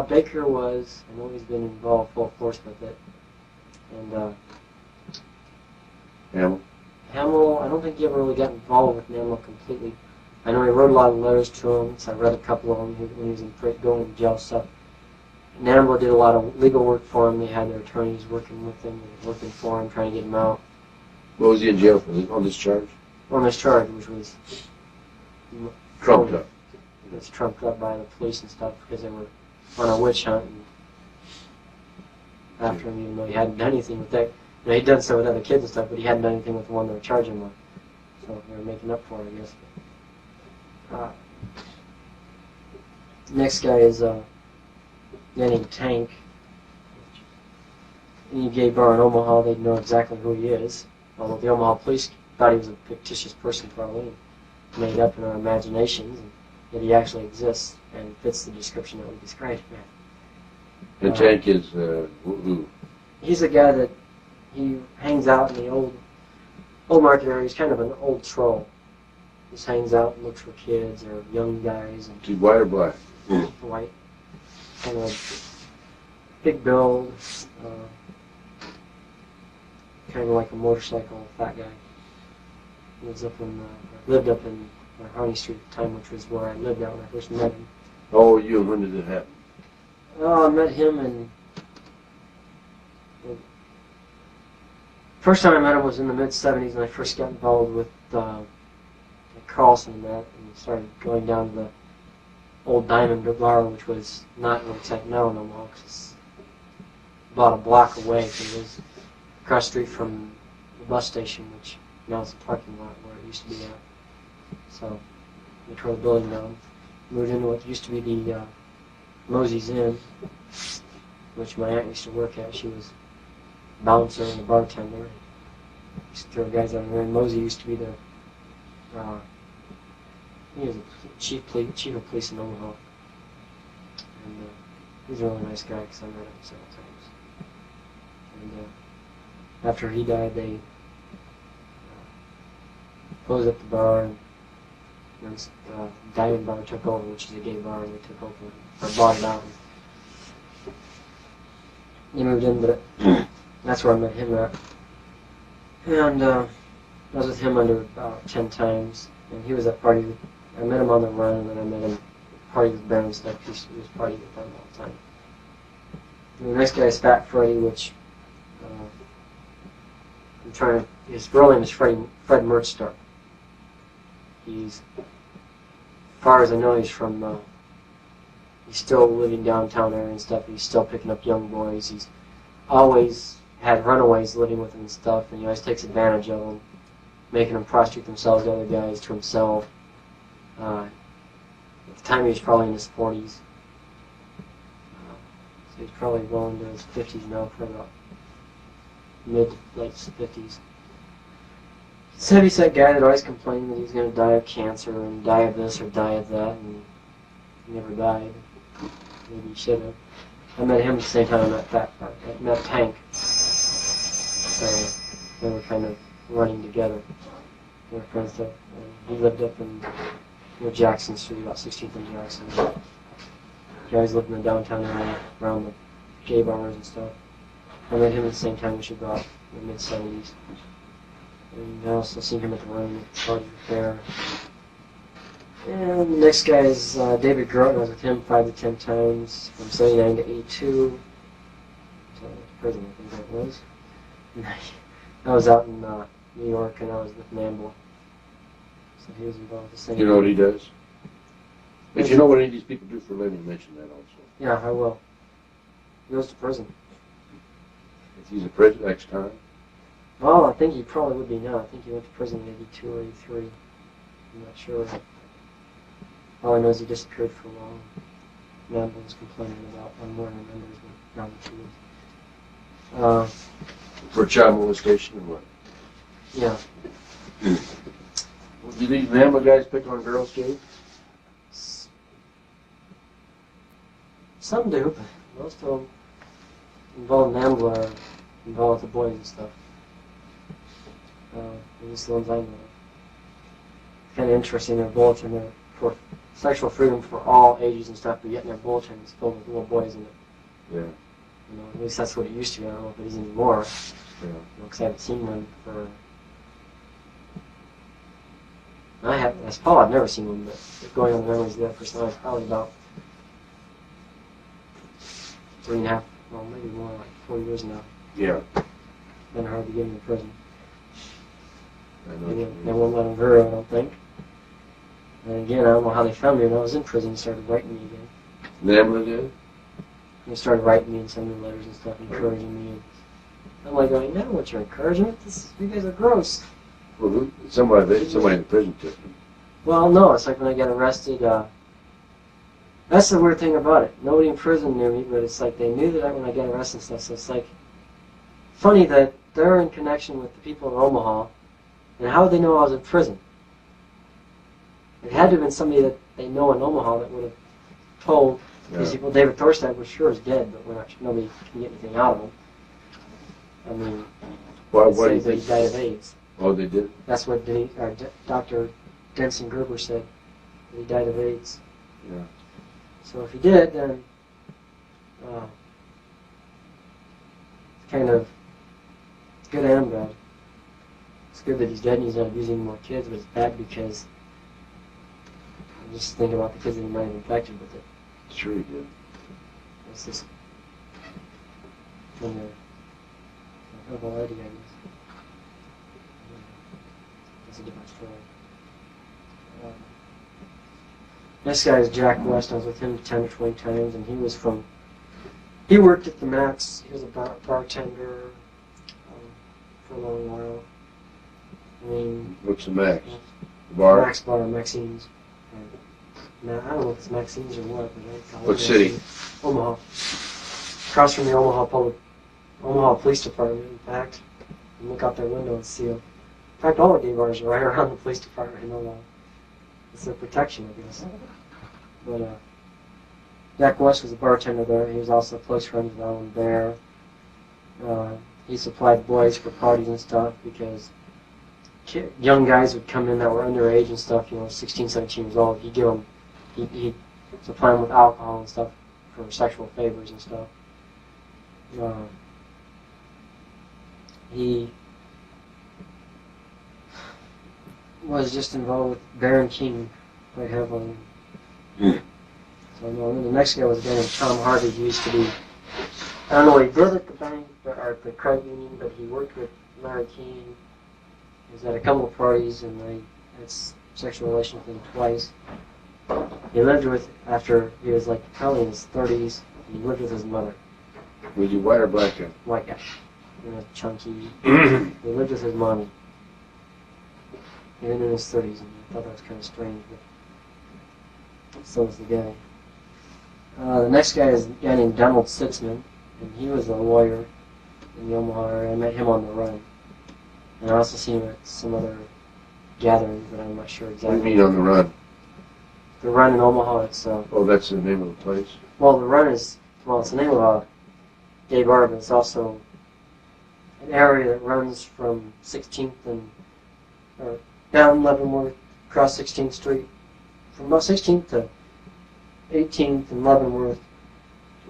Baker was. I know he's been involved full force with it. And Hamill, I don't think he ever really got involved with Nambla completely. I know he wrote a lot of letters to him, so I read a couple of them when he was going to jail stuff. Nambla did a lot of legal work for him. They had their attorneys working with him, working for him, trying to get him out. What was he in jail for? On this charge? On this charge, which was trumped up. It was trumped up by the police and stuff because they were on a witch hunt and after him, even though he hadn't done anything with that. He'd done stuff with other kids and stuff, but he hadn't done anything with the one they were charging him with. So they were making up for it, I guess. Next guy is named Tank. Any gay bar in Omaha, they'd know exactly who he is. Although the Omaha police thought he was a fictitious person, probably made up in our imaginations, and yet he actually exists and fits the description that we described him. And Tank is who? He's a guy that he hangs out in the old market area. He's kind of an old troll. Just hangs out and looks for kids or young guys. And is he white or black? White. Kind of big build. Kind of like a motorcycle fat guy. Lived up in Harney Street at the time, which was where I lived at when I first met him. How old were you and when did it happen? Oh, I met him in... First time I met him was in the mid-'70s, and I first got involved with Carlson and that, and started going down to the old Diamond Bar, which was not what it's at now in Omaha, because it's about a block away, because it was across the street from the bus station, which now is a parking lot where it used to be at. So we tore the building down, moved into what used to be the Mosey's Inn, which my aunt used to work at. She was a bouncer and a bartender. Used to throw guys out there. And Mosey used to be the he was a chief of police in Omaha. And he's a really nice guy because I met him several times. And after he died, they closed up the bar, and Diamond Bar took over, which is a gay bar, and they took over or bought it out. He moved in, but that's where I met him at. And I was with him under about 10 times, and he was at party. I met him on the run, and then I met him party with Baron and stuff. He was partying with them all the time. And the next guy is Fat Freddy, which I'm trying to his real name is Fred Mertzstark. He's, as far as I know, he's from, he's still living downtown area and stuff. He's still picking up young boys. He's always had runaways living with him and stuff, and he always takes advantage of them, making them prostitute themselves to other guys, to himself. At the time, he was probably in his 40s. So he's probably well into his 50s now, for about mid-late 50s. He's a heavy-set guy that always complained that he was going to die of cancer and die of this or die of that, and he never died. Maybe he should have. I met him at the same time I met Tank. So they were kind of running together. They were friends. He lived up in Jackson Street, about 16th and Jackson. He always lived in the downtown area, around the gay bars and stuff. I met him at the same time we should go out in the mid-70s. And I also seen him at the room at the party fair. And the next guy is David Grote. I was with him 5 to 10 times from 79 to 82. So prison, I think that was. I was out in New York, and I was with Nambla. So he was involved with the same. You know what he does? If you know what any of these people do for a living, mention that also. Yeah, I will. He goes to prison. If he's a prison ex-con. Well, I think he probably would be now. I think he went to prison in 82 or 83. I'm not sure. All I know is he disappeared for a while. Nambla was complaining about one more members, but not the truth. For child molestation and what? Yeah. Do these Nambla guys pick on girls too? Some do, but most of them involved in Nambla are involved with the boys and stuff. At least the ones I know of. It's kind of interesting, their bulletin there for sexual freedom for all ages and stuff, but yet in their bulletin is filled with little boys in it. Yeah. You know, at least that's what it used to be. I don't know if it is anymore. Yeah. Because I haven't seen one for. I haven't. As Paul, I've never seen one, but going on the memories of that person, I was probably about 3.5, well, maybe more, like 4 years now. Yeah. Been hard to get into prison. I know. They won't let them hurry, I don't think. And again, I don't know how they found me when I was in prison. They started writing me again. Nambla did? They started writing me and sending me letters and stuff, encouraging me. And I'm like going, no, what's your encouragement? You guys are gross. Well, somebody in the prison took him. Well, no, it's like when I got arrested. That's the weird thing about it. Nobody in prison knew me, but it's like they knew that when I got arrested and stuff. So it's like funny that they're in connection with the people in Omaha, and how would they know I was in prison? It had to have been somebody that they know in Omaha that would have told these people. David Thorstad was sure is dead, but nobody can get anything out of him. I mean, Why they do you say that think? he died of AIDS. Oh, they did? That's what Dr. Denson Gerber said. That he died of AIDS. Yeah. So if he did, then it's kind of good and bad. It's good that he's dead and he's not abusing more kids, but it's bad because I just think about the kids that he might have infected with it. Sure he did. It's just when they're of already, I guess. That's a different story. This guy is Jack West. I was with him 10 or 20 times, and he worked at the Max. He was a bartender for a long while. I mean, What's the Max? The bar? Max Bar, Maxine's. Now, I don't know if it's Maxine's or what, but I call it What city? Omaha. Across from the Omaha Police Department, in fact. You look out their window and see them. In fact, all the gay bars are right around the police department in Omaha. It's their protection, I guess. But Jack West was a bartender there. He was also a close friend of Alan Bear. He supplied boys for parties and stuff because young guys would come in that were underage and stuff, 16, 17 years old. He'd supply them with alcohol and stuff for sexual favors and stuff. He was just involved with Baron King quite heavily. So and the next guy was a guy named Tom Harvey. He used to be, I don't know what he did at the bank or at the credit union, but he worked with Larry King. was at a couple of parties, and I had sexual relations with him twice. He lived with, after he was like probably in his 30s, he lived with his mother. Was he white or black guy? White guy. You know, chunky. He lived with his mommy. Even in his 30s, and I thought that was kind of strange, but so was the guy. The next guy is a guy named Donald Sitzman, and he was a lawyer in the Omaha area. I met him on the run. And I also seen him at some other gatherings, but I'm not sure exactly. What do you mean on the run? The run in Omaha, it's... Oh, that's the name of the place? Well, the run is... Well, it's the name of a gay bar, but it's also an area that runs from 16th and... or down Leavenworth, across 16th Street, from about 16th to 18th and Leavenworth,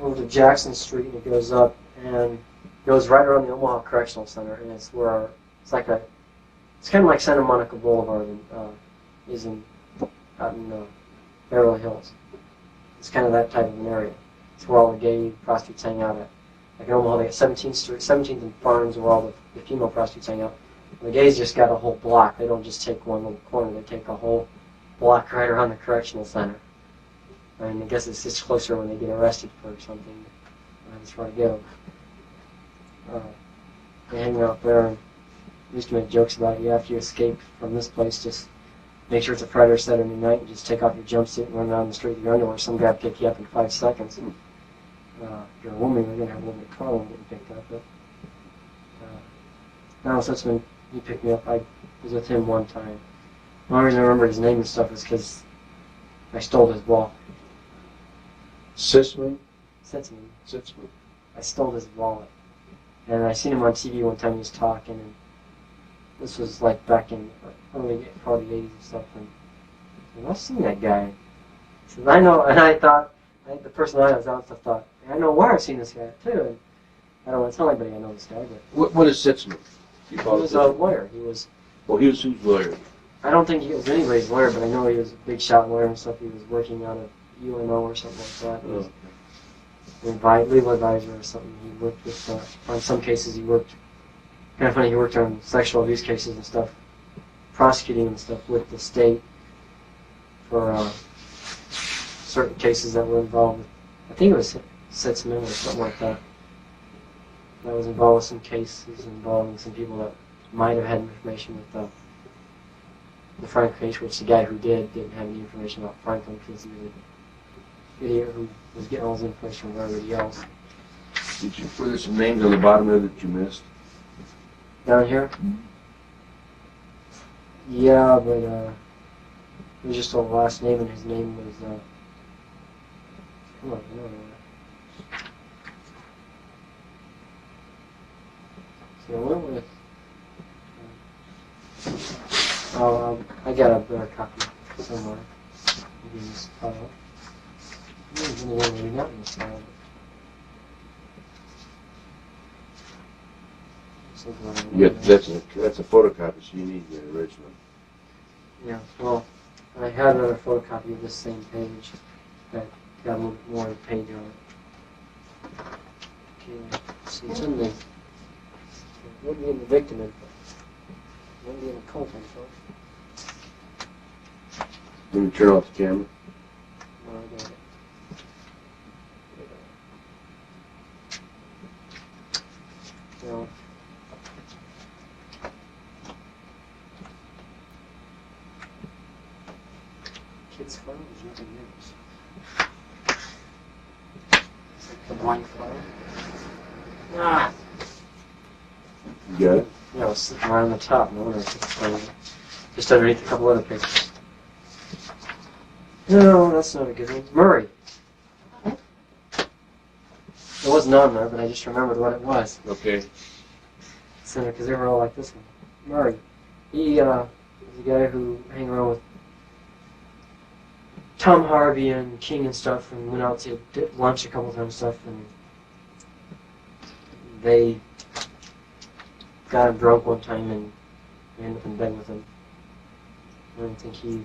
over to Jackson Street, and it goes up and goes right around the Omaha Correctional Center, and it's where it's like a, it's kind of like Santa Monica Boulevard is out in Beverly Hills. It's kind of that type of an area. It's where all the gay prostitutes hang out at. Like in Omaha, they got 17th Street, 17th and Farms, where all the female prostitutes hang out. The gays just got a whole block. They don't just take one little corner. They take a whole block right around the correctional center. I mean, I guess it's just closer when they get arrested for something. That's where I go. They hang out there and used to make jokes about you after you escape from this place. Just make sure it's a Friday or Saturday night and just take off your jumpsuit and run down the street with your underwear. Some guy will pick you up in 5 seconds. If you're a woman, you're going to have a little bit of trouble getting picked up. But now, since when he picked me up, I was with him one time. The only reason I remember his name and stuff is because I stole his wallet. Sitzman? Sitzman. I stole his wallet. And I seen him on TV one time. He was talking, and this was like back in early part of the 80s and stuff. And I've seen that guy. He says, I know, and I thought, the person I was out with thought, I know where I've seen this guy too. And I don't want to tell anybody I know this guy, but What is Sitzman? he was a lawyer. He was. Well, he was whose lawyer? I don't think he was anybody's lawyer, but I know he was a big shot lawyer and stuff. He was working out of UNO or something like that. He was an legal advisor or something. He worked with, on some cases he worked, kind of funny, he worked on sexual abuse cases and stuff, prosecuting and stuff with the state for certain cases that were involved with, I think it was Sitzman or something like that. That was involved with some cases involving some people that might have had information with the Frank case, which the guy who didn't have any information about Franklin because he was an idiot who was getting all his information from everybody else. Were there some names on the bottom there that you missed? Down here? Yeah, but it was just a last name, and his name was, come on, I know that. So I went with, I got a better copy somewhere. Maybe in this file. There's another one we got in this file. Yeah, that's a photocopy, so you need the original. Yeah, well, I had another photocopy of this same page that got a little bit more of the page on it. Okay, so it's in the, it wouldn't be in the victim info. It wouldn't be in the cult info. Let me turn off the camera. No, I got it. No. Kids' phone is nothing news. It's like the blank phone. Ah! You got it? Yeah, it was sitting right on the top. No wonder I took the phone. Just underneath a couple other pictures. No, that's not a good one. Murray. It wasn't on there, but I just remembered what it was. Okay. Center, because they were all like this one. Murray. He was a guy who hung around with Tom Harvey and King and stuff, and went out to lunch a couple times and stuff, and they got him drunk one time and ended up in bed with him. I don't think he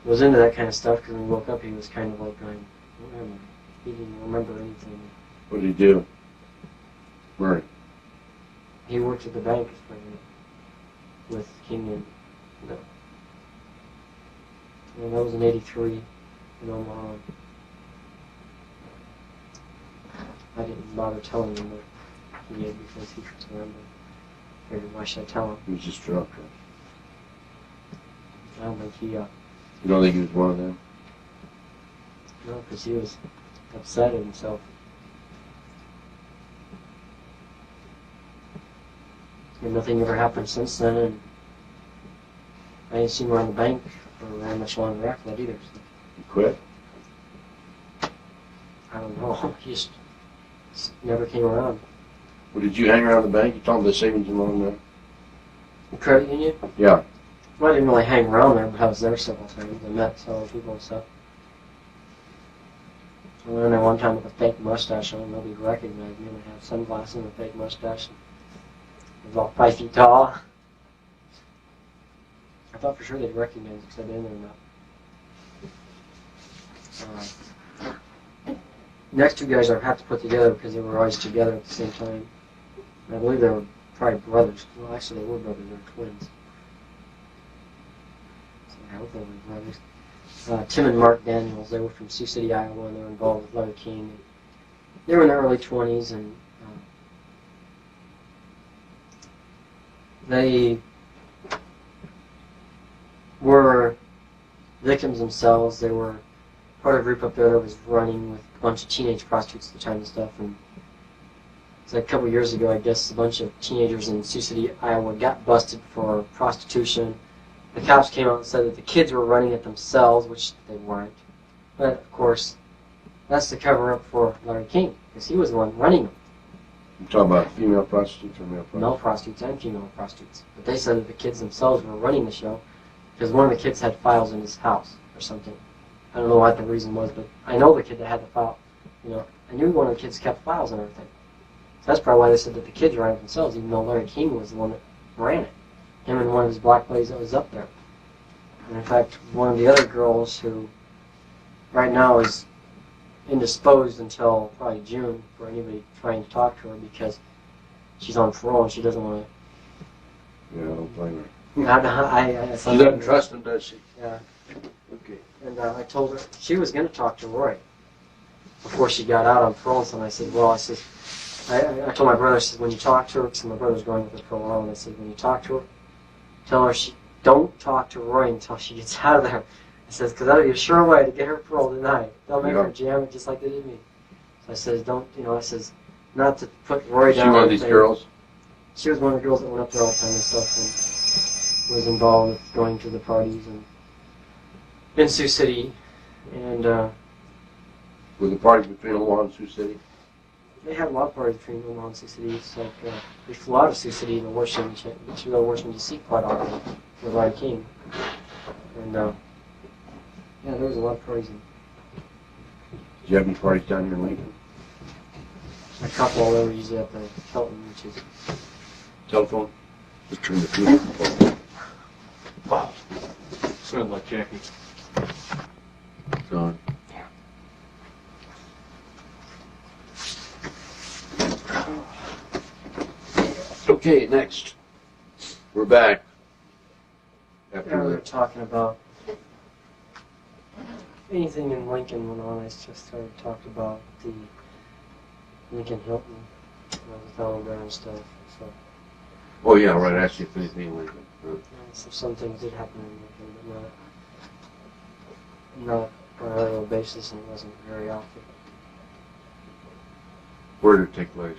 was into that kind of stuff, because when he woke up he was kind of like going, he didn't remember anything. What did he do? Murray. He worked at the bank. with King and that was in '83 in Omaha. I didn't bother telling him what he did because he was around. I figured, why should I tell him? He was just drunk. I don't think he, You don't think he was one of them? no, because he was upset at himself. And nothing ever happened since then, and I ain't seen him around the bank for very much longer after that either. So He quit? I don't know. He just never came around. Well, did you hang around the bank? You told him the savings and loan there? The credit union? Yeah. Well, I didn't really hang around there, but I was there several times. I met several people and stuff. I went in there one time with a fake mustache on. Nobody recognized me, and I had sunglasses and a fake mustache. I was about 5 feet tall. I thought for sure they'd recognize me because I'd been there enough. Next two guys I have to put together because they were always together at the same time. And I believe they were probably brothers. Well, actually, they were brothers. They were twins. So I hope they were brothers. Tim and Mark Daniels. They were from Sioux City, Iowa, and they were involved with Larry King. They were in their early 20s, and they were victims themselves. They were part of a group up there that was running with a bunch of teenage prostitutes at the time and stuff. And it's like a couple years ago, I guess, a bunch of teenagers in Sioux City, Iowa got busted for prostitution. The cops came out and said that the kids were running it themselves, which they weren't. But, of course, that's the cover-up for Larry King, because he was the one running them. You talking about female prostitutes or male prostitutes? Male prostitutes and female prostitutes. But they said that the kids themselves were running the show, because one of the kids had files in his house or something. I don't know what the reason was, but I know the kid that had the file. You know, I knew one of the kids kept files and everything. So that's probably why they said that the kids ran it themselves, even though Larry King was the one that ran it. Him and one of his black buddies that was up there. And in fact, one of the other girls who right now is indisposed until probably June for anybody trying to talk to her because she's on parole and she doesn't want to. Yeah, I don't blame her. She doesn't trust him, does she? Yeah. Okay. And I told her she was going to talk to Roy before she got out on parole. And I said, well, I told my brother, I said, when you talk to her, because my brother's going with her parole, and I said, when you talk to her, tell her don't talk to Roy until she gets out of there. I said, because that'll be a sure way to get her parole tonight. They'll make her jam it just like they did me. So I said, I says, not to put Roy down. She one of these girls? She was one of the girls that went up there all the time and stuff, and was involved with going to the parties and in Sioux City, and Was the party between Omaha and Sioux City? they had a lot of parties between Omaha and Sioux City. It's like we flew out of Sioux City to Washington, D.C. quite often with Larry King, and yeah, there was a lot of parties. Did you have any parties down here in Lincoln? A couple they were usually at the Hilton, which is Telephone? Just turn the TV. Wow. Sounded like Jackie. It's on. Okay, next. We're back. we were talking about anything in Lincoln went on. I just started talking about the Lincoln Hilton with Alan Bear and stuff. So. Oh yeah, right. I asked you if anything in Lincoln. So some things did happen in Lincoln, but not on a regular basis, and it wasn't very often. Where did it take place?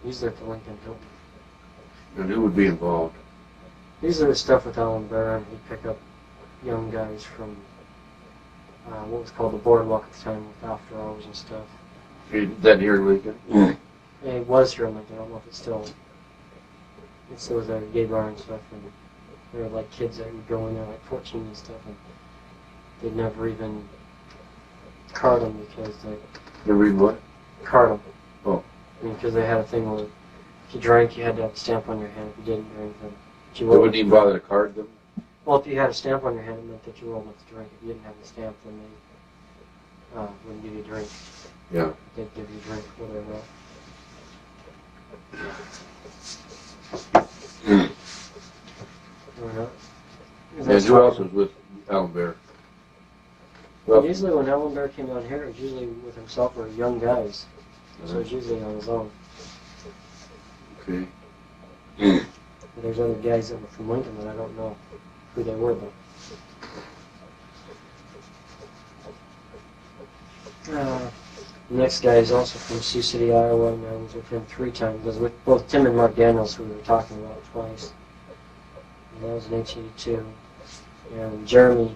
Usually at the Lincoln Hilton. And who would be involved? Usually the stuff with Alan Bear, he'd pick up young guys from what was called the Boardwalk at the time with after hours and stuff. That here in Lincoln? It was here in Lincoln. I don't know if it's still. It still was a gay bar and stuff, and there were like kids that would go in there like 14 and stuff, and they'd never even card them because they. Never even what? Card them. Oh. I mean, because they had a thing where if you drank, you had to have a stamp on your hand. If you didn't drink, then They wouldn't even bother to card them? Well, if you had a stamp on your hand, it meant that you were old enough to drink. If you didn't have the stamp, then they wouldn't give you a drink. Yeah. They'd give you a drink, whether or not. who else was with Alan Bear? Well, usually when Alan Bear came down here, it was usually with himself or young guys. So it's usually on his own. Okay. There's other guys that were from Lincoln that I don't know who they were, but the next guy is also from Sioux City, Iowa, and I was with him 3 times. I was with both Tim and Mark Daniels, who we were talking about, twice. And that was in 1982. And Jeremy.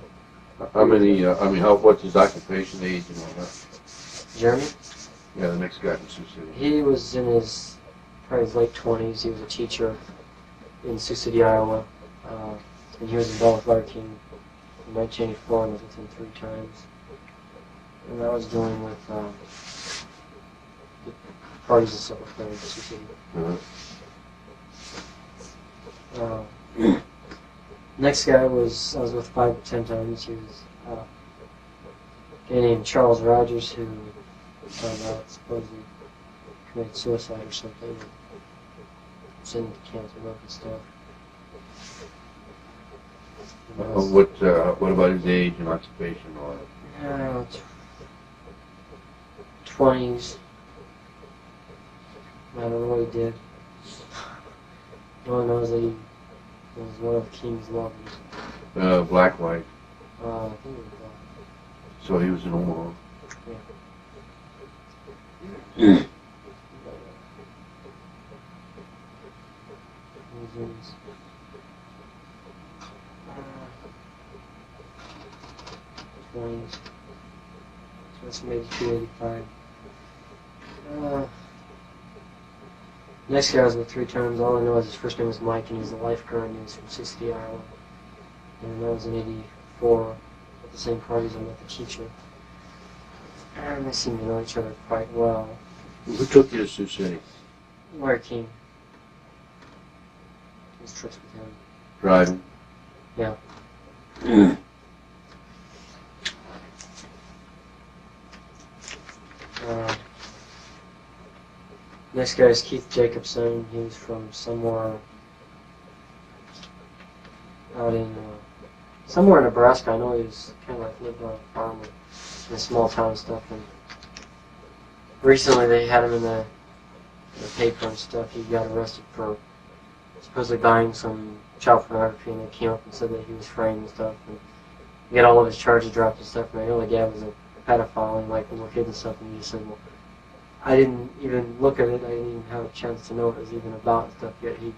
How many, what's his occupation, age, and all that? Jeremy? Yeah, the next guy from Sioux City. He was in probably his late 20s. He was a teacher in Sioux City, Iowa. And he was involved with Fire King in 1984 and was with him 3 times. And that was dealing with the parties and stuff like that in Sioux City. Next guy I was with 5 to 10 times. He was a guy named Charles Rogers, who found out supposedly committed suicide or something. Sent him to cancer and stuff. What about his age and occupation or? 20s. I don't know what he did. No one knows that he was one of King's lovers. Black, white. I think it was black. So he was in Omaha. Yeah. He was in his 20s. So that's maybe 285. Next guy I was with 3 times. All I know is his first name was Mike, and he's a lifeguard, and he was from Sioux City, Iowa. And that was in 84 at the same parties I met the teacher. And they seemed to know each other quite well. Who took you to Sioux City? Where King. His trips with him. Driving? Yeah. Next guy is Keith Jacobson. He was from somewhere out in somewhere in Nebraska. I know he was kind of like lived on a farm in a small town and stuff. And recently they had him in the paper and stuff. He got arrested for supposedly buying some child pornography, and they came up and said that he was framed and stuff. And he got all of his charges dropped and stuff. And I know the guy was a pedophile and like little kids and stuff. And he just said, well, I didn't even look at it. I didn't even have a chance to know what it was even about and stuff yet. He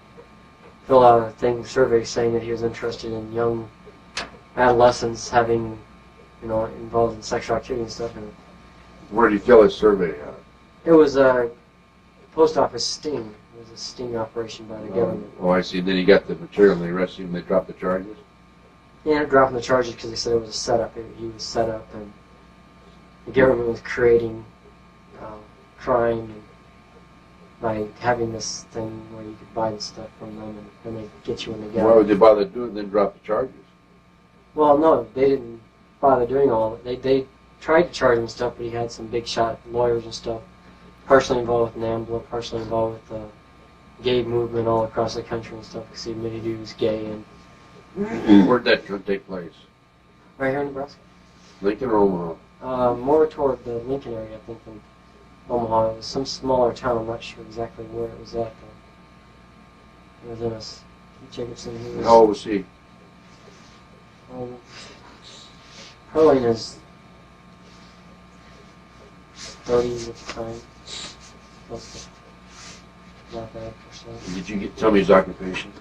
filled out a survey saying that he was interested in young adolescents having, involved in sexual activity and stuff. And where did you fill his survey out? it was a post office sting. It was a sting operation by the government. Oh, I see. Then he got the material and they arrested him and they dropped the charges? Yeah, dropping the charges because they said it was a setup. He was set up, and the government was creating crime by having this thing where you could buy the stuff from them, and then they get you in the gun. Why would they bother doing it and then drop the charges? Well, no, they didn't bother doing all of it. They tried to charge him and stuff, but he had some big shot lawyers and stuff, partially involved with Nambla, partially involved with the gay movement all across the country and stuff, because he admitted he was gay. And where'd that take place? right here in Nebraska. Lincoln or Omaha? More toward the Lincoln area, I think, than Omaha. It was some smaller town. I'm not sure exactly where it was at, though. It was in us. Jacobson, he was... How old was he? Probably in his 30s at the time. Close to not bad %. Did you tell me his occupation?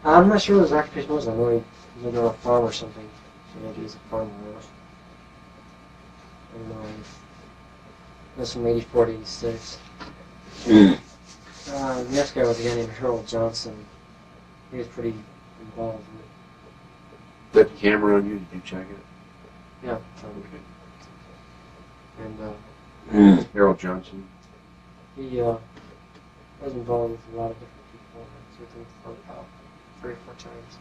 I'm not sure what his occupation was. I know he lived on a farm or something. So maybe he's a farmer. I don't know. That's from 84 to 86. The next guy was a guy named Harold Johnson. He was pretty involved with it. That camera on you, did you check it? Yeah. Okay. And Harold Johnson. he was involved with a lot of different people. I was with him for about 3 or 4 times.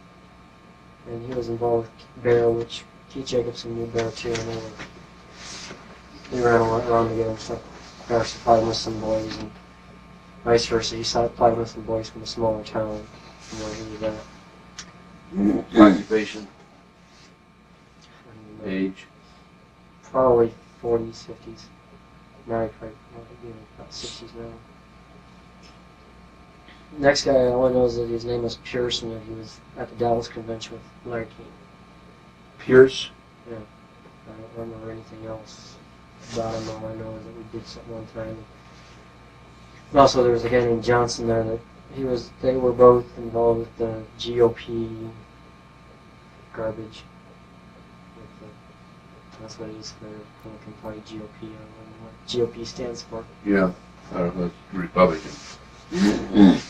And he was involved with Bear, which Keith Jacobson knew Bear too, and they ran around together and stuff. Bear supplied him with some boys, and vice versa. He supplied him with some boys from a smaller town from where he was at. Occupation, age, Probably 40s, 50s. Married for about 60s now. Next guy, all I know is that his name was Pearson, and he was at the Dallas convention with Larry King. Pierce, Yeah. I don't remember anything else about him. All I know is that we did something one time. And also, there was a guy named Johnson there that they were both involved with the GOP garbage. That's what it is for Republican Party, GOP. I don't know what GOP stands for. yeah, I don't know, Republican.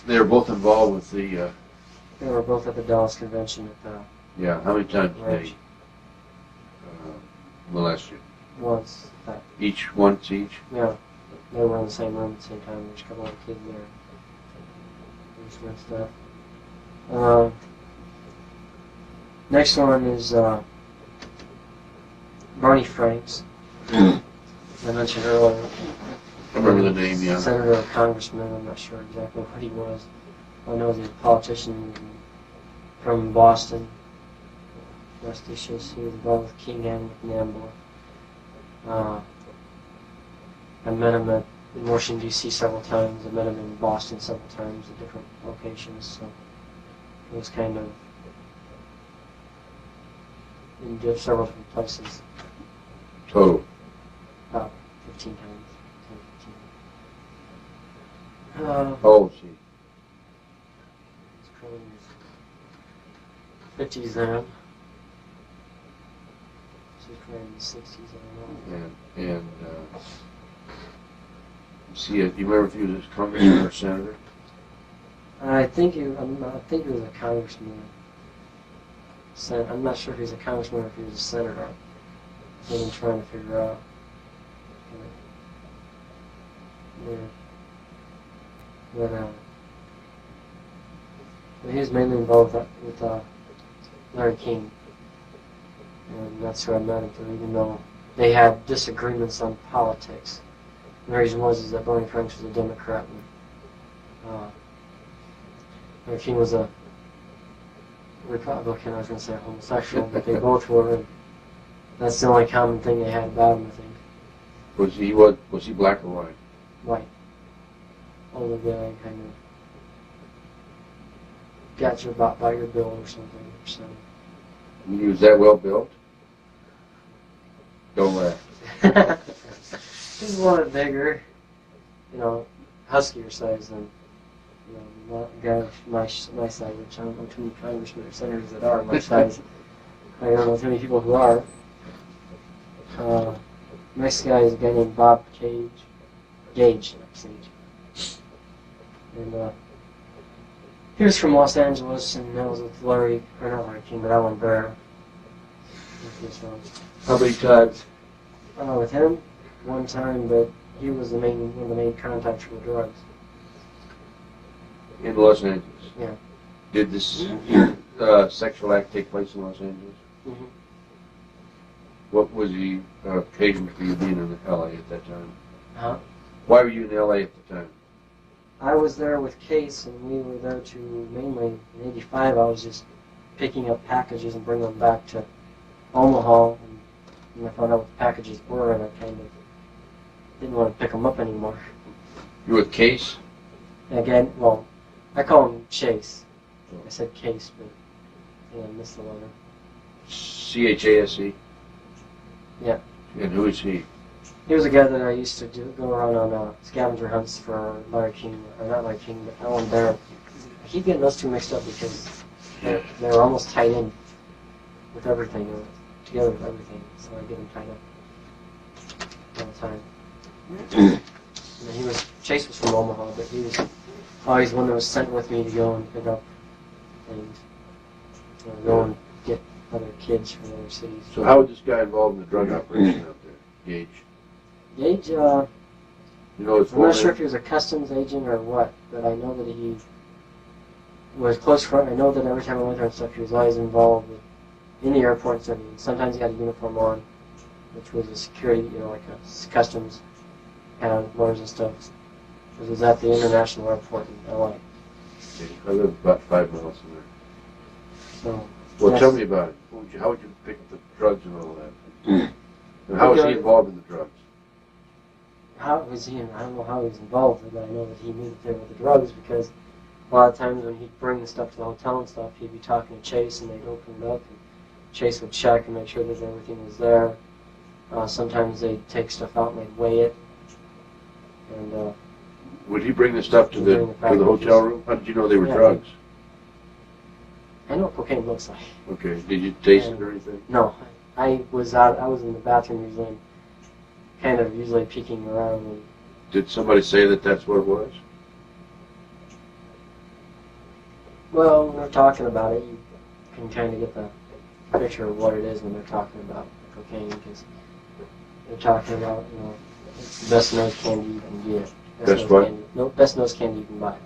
They were both involved with the, They were both at the Dallas convention at the yeah, how many times did ranch. they molest you? Once. Once each? Yeah. They were in the same room at the same time. There's a couple of kids there. There's stuff. Next one is Barney Franks. I mentioned earlier. I remember the name, yeah. Senator or congressman, I'm not sure exactly what he was. I know he's a politician from Boston. Prestigious. He was involved with King and with Nambla. I met him in Washington, D.C. several times. I met him in Boston several times at different locations. So it was kind of in several different places. Total. About 15 times. 10, 15. How old is he? It's probably in his 50s then. So he's probably in the 60s, I don't know. And do you remember if he was a congressman or a senator? I think he was a congressman. I'm not sure if he was a congressman or if he was a senator. I've been trying to figure out. Yeah. But he was mainly involved with Larry King. And that's who I met him through, even though they had disagreements on politics. And the reason was that Barney Franks was a Democrat and Larry King was a Republican. I was going to say homosexual, but they both were. And that's the only common thing they had about him, I think. Was he black or white? White. Older guy, kind of got you about by your bill or something. Or something. He was that well built? Don't laugh. He's a little bit bigger, huskier size than, not a guy my size, which I don't know too many congressmen or senators that are my size. I don't know too many people who are. Next guy is a guy named Bob Gage. And he was from Los Angeles, and that was with not Larry King, but Alan Bear. How many times? With him, one time, but he was one of the main contacts for the drugs. In Los Angeles? Yeah. Did this sexual act take place in Los Angeles? Mm-hmm. What was the occasion for you being in L.A. at that time? Huh? Why were you in L.A. at the time? I was there with Case, and we were there to mainly, in '85, I was just picking up packages and bringing them back to Omaha, and I found out what the packages were, and I kind of didn't want to pick them up anymore. You were with Case? Again, well, I call him Chase. I said Case, but I missed the letter. C-H-A-S-E? Yeah. And who is he? He was a guy that I used to go around on scavenger hunts for Larry King, or not Larry King, but Alan Bear. I keep getting those two mixed up because they're almost tied in with everything, together with everything, so I get them tied up all the time. And Chase was from Omaha, but he was always one that was sent with me to go and pick up things, go and get other kids from other cities. So how was this guy involved in the drug operation out there, Gage? Gage, You know his I'm not full sure if name? he was a customs agent or what, but I know that he was close friend. I know that every time I went there and stuff, he was always involved in the airport. So sometimes he had a uniform on, which was a security, like a customs handlers and stuff. It was at the international airport in L.A. I live about 5 miles from there. So. Well, yes. tell me about it. How would you pick the drugs and all that? And how was he involved in the drugs? How was he? I don't know how he was involved, but I know that he knew that they were the drugs because a lot of times when he'd bring the stuff to the hotel and stuff, he'd be talking to Chase and they'd open it up and Chase would check and make sure that everything was there. Sometimes they'd take stuff out and they'd weigh it. And would he bring the stuff to the hotel room? How did you know they were drugs? I know what cocaine looks like. Okay. Did you taste it or anything? No. I was in the bathroom usually, kind of usually peeking around. And did somebody say that that's what it was? well, when they're talking about it, you can kind of get the picture of what it is when they're talking about cocaine, because they're talking about, you know, it's the best nose candy you can get. Best what? Candy. No, best nose candy you can buy.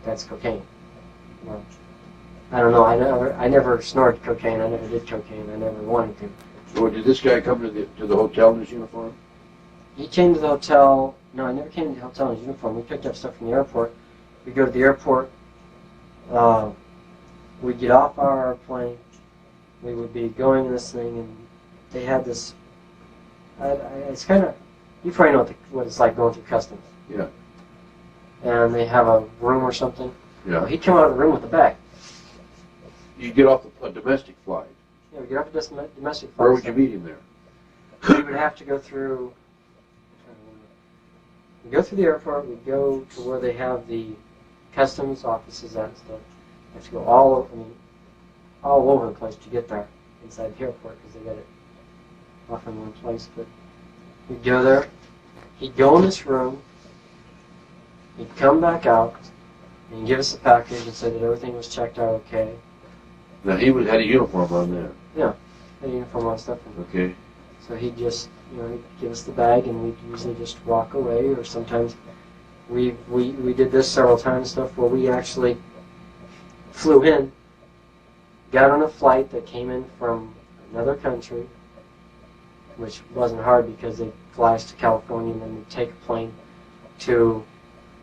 That's cocaine. Well, I don't know. I never snorted cocaine. I never did cocaine. I never wanted to. Well, did this guy come to the hotel in his uniform? He came to the hotel. No, I never came to the hotel in his uniform. We picked up stuff from the airport. We go to the airport. We get off our airplane. We would be going in this thing, and they had this. It's kind of. You probably know what it's like going through customs. Yeah. And they have a room or something. Yeah. Well, he'd come out of the room with a bag. You get off a domestic flight. Yeah, we get off a domestic flight. Where would you meet him there? We would have to go through. We go through the airport. We go to where they have the customs offices at and stuff. We have to go all over the place to get there inside the airport because they got it off in one place. But we'd go there. He'd go in this room. He'd come back out and give us a package and say that everything was checked out okay. Now he had a uniform on there. Yeah, a uniform on stuff. Okay. So he'd just, he'd give us the bag and we'd usually just walk away, or sometimes we did this several times, stuff where we actually flew in, got on a flight that came in from another country, which wasn't hard because they fly us to California and then we take a plane to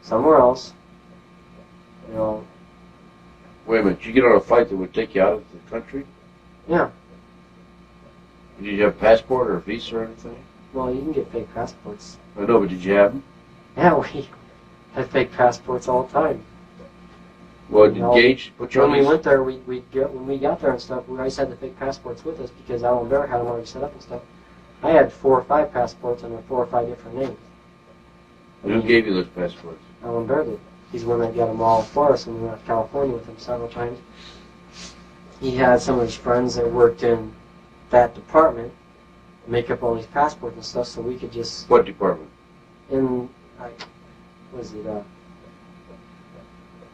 somewhere else, Wait a minute, you get on a flight that would take you out of the country? Yeah. Did you have a passport or a visa or anything? Well, you can get fake passports. I know, but did you have them? Yeah, we had fake passports all the time. Well, did Gage put you on When we these? went there, when we got there and stuff, we always had the fake passports with us because Alan Bear had them already set up and stuff. I had 4 or 5 passports under 4 or 5 different names. Who gave you those passports? Alan Bear did. He's the one that got them all for us when we went to California with him several times. He had some of his friends that worked in that department make up all these passports and stuff so we could just... What department? I don't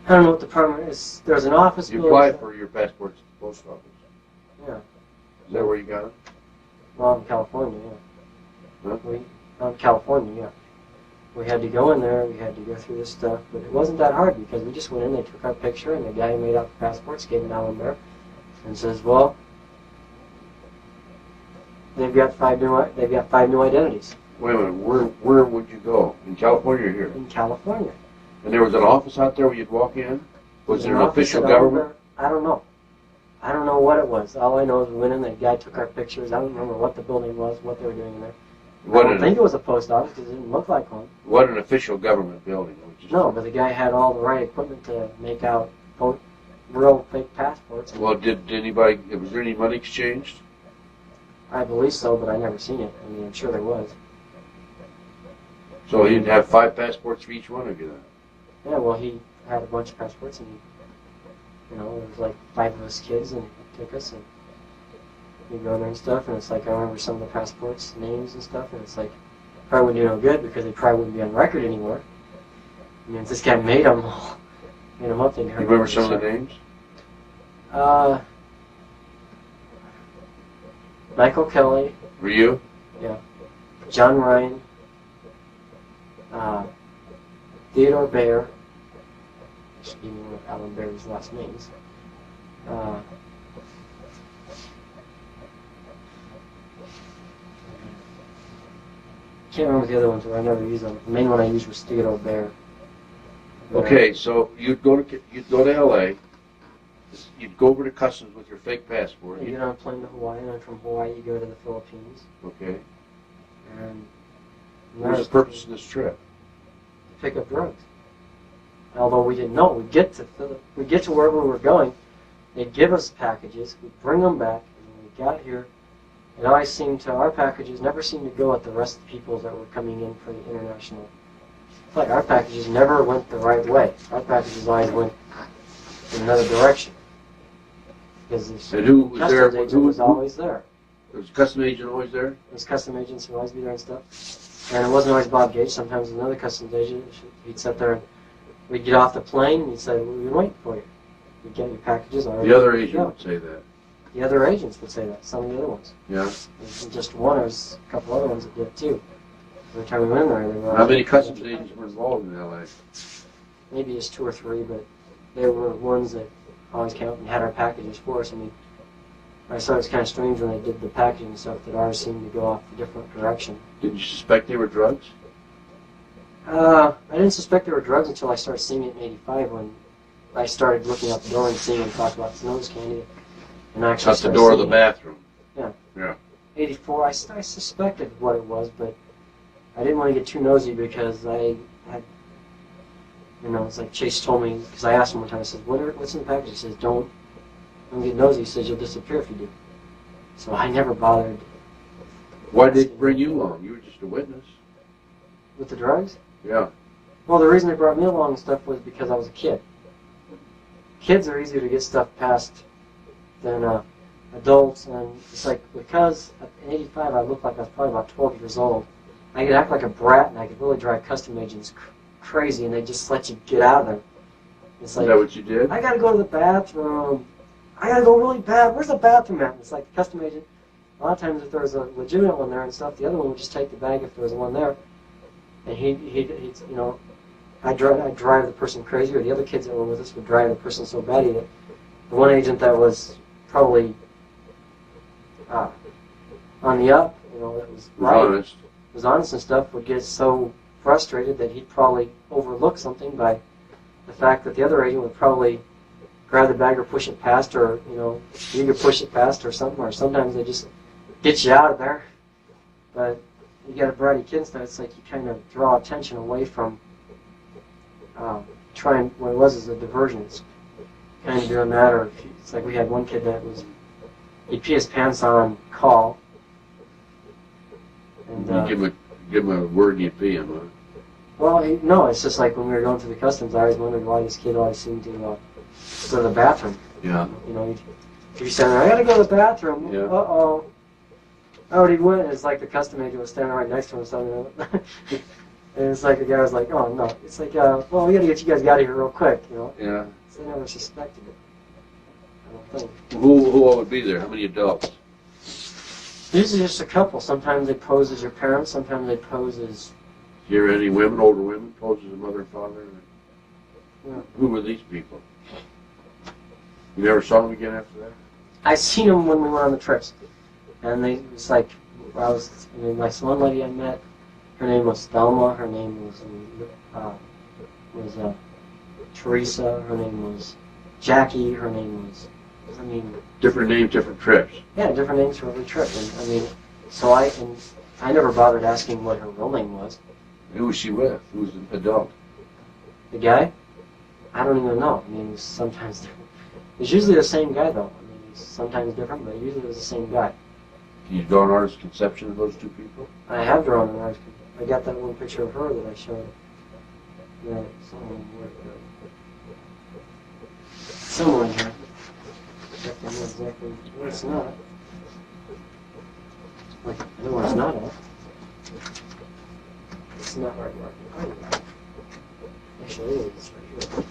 know what department it is. There's an office You building. applied for your passports at the post office. Yeah. Is that where you got them? Well, in California, yeah. Huh? In California, yeah. We had to go in there, we had to go through this stuff, but it wasn't that hard because we just went in, they took our picture, and the guy who made out the passports gave it Alan Bear and says, well, they've got 5 new identities. Wait a minute, where would you go? In California or here? In California. And there was an office out there where you'd walk in? Was there an office official at Alan government? Bear? I don't know. I don't know what it was. All I know is we went in, the guy took our pictures. I don't remember what the building was, what they were doing in there. I don't think it was a post office because it didn't look like one. What an official government building. No, but the guy had all the right equipment to make out real fake passports. Well, was there any money exchanged? I believe so, but I never seen it. I mean, I'm sure there was. So he'd have 5 passports for each one of you then? Yeah, well, he had a bunch of passports, and there was like 5 of us kids, and he took us, and we go there and stuff, and it's like I remember some of the passports, names and stuff, and it's like probably wouldn't do no good because they probably wouldn't be on record anywhere. I mean, if this guy made them up, they You remember some of the names? Michael Kelly. Were you? Yeah. John Ryan. Theodore Bayer. Just give me one of Alan Bear's last names. Can't remember the other ones, but I never used them. The main one I used was Theodore Bayer. Okay, so you'd go to L.A. You'd go over to customs with your fake passport. You get on a plane to Hawaii, and then from Hawaii you go to the Philippines. Okay. And What's the purpose of this trip? To pick up drugs. Although we didn't know, we get to wherever we were going. They'd give us packages. We'd bring them back, and when we got here, it always seemed to our packages never seemed to go with the rest of the people that were coming in for the international. It's like our packages never went the right way. Our packages always went in another direction. Because the And who was there? customs agent was always there. Was the customs agent always there? There was custom agents who always be there and stuff. And it wasn't always Bob Gage. Sometimes another customs agent, he'd sit there and we'd get off the plane and he'd say, we've been waiting for you. You'd get your packages already. The other agent would say that. The other agents would say that. Some of the other ones. Yeah. And just one, or a couple other ones that did too. Every time we went in there, they were. How many customs agents were involved in LA? Maybe just 2 or 3, but they were ones that always came up and had our packages for us. I mean, I thought it was kind of strange when they did the packaging and stuff that ours seemed to go off a different direction. Didn't you suspect they were drugs? I didn't suspect they were drugs until I started seeing it in '85 when I started looking out the door and seeing them talk about the nose candy. And I actually Out the door of the bathroom. Yeah. Yeah. '84, I suspected what it was, but I didn't want to get too nosy because I had, it's like Chase told me, because I asked him one time, I said, what's in the package? He says, don't get nosy. He says, you'll disappear if you do. So I never bothered. Why did they bring you along? You were just a witness. With the drugs? Yeah. Well, the reason they brought me along and stuff was because I was a kid. Kids are easier to get stuff past than adults, and it's like, because in '85 I looked like I was probably about 12 years old, I could act like a brat and I could really drive custom agents crazy, and they just let you get out of there. It's like, Is that what you did? I gotta go to the bathroom. I gotta go really bad. Where's the bathroom at? And it's like the custom agent, a lot of times if there was a legitimate one there and stuff, the other one would just take the bag if there was one there. And he'd I'd drive the person crazy, or the other kids that were with us would drive the person so batty that the one agent that was probably on the up, that was right, was honest and stuff, would get so frustrated that he'd probably overlook something by the fact that the other agent would probably grab the bag or push it past, or you could push it past or something, or sometimes they just get you out of there. But you got a bratty kid and stuff, it's like you kind of draw attention away from trying, what it was is a diversion. It's kind of doing that, or it's like we had one kid that was, he'd pee his pants on call. And, You give him a word and you pee him, huh? Well, no, it's just like when we were going through the customs, I always wondered why this kid always seemed to go to the bathroom. Yeah. If you said, I gotta go to the bathroom, Yeah. uh-oh. I already went, it's like the custom agent was standing right next to him, so, and it's like the guy was like, oh, no. It's like, well, we gotta get you guys out of here real quick, Yeah. So they never suspected it. I don't think. Who all would be there? How many adults? Usually just a couple. Sometimes they pose as your parents, sometimes they pose as... Hear any women, older women, pose as a mother and father? Yeah. Who were these people? You never saw them again after that? I seen them when we went on the trips. And it's like, like one lady I met, her name was Thelma, her name was Teresa, her name was Jackie, her name was, Different names, different trips. Yeah, different names for every trip. And so I never bothered asking what her real name was. Who was she with? Who was an adult? The guy? I don't even know. Sometimes different. It's usually the same guy, though. It's sometimes different, but usually it was the same guy. Can you draw an artist's conception of those two people? I have drawn an artist. I got that one picture of her that I showed. Yeah, somewhere in here. I don't know exactly where it's not. Like, I know where it's not at. It's not right where I can. Actually, it is right here.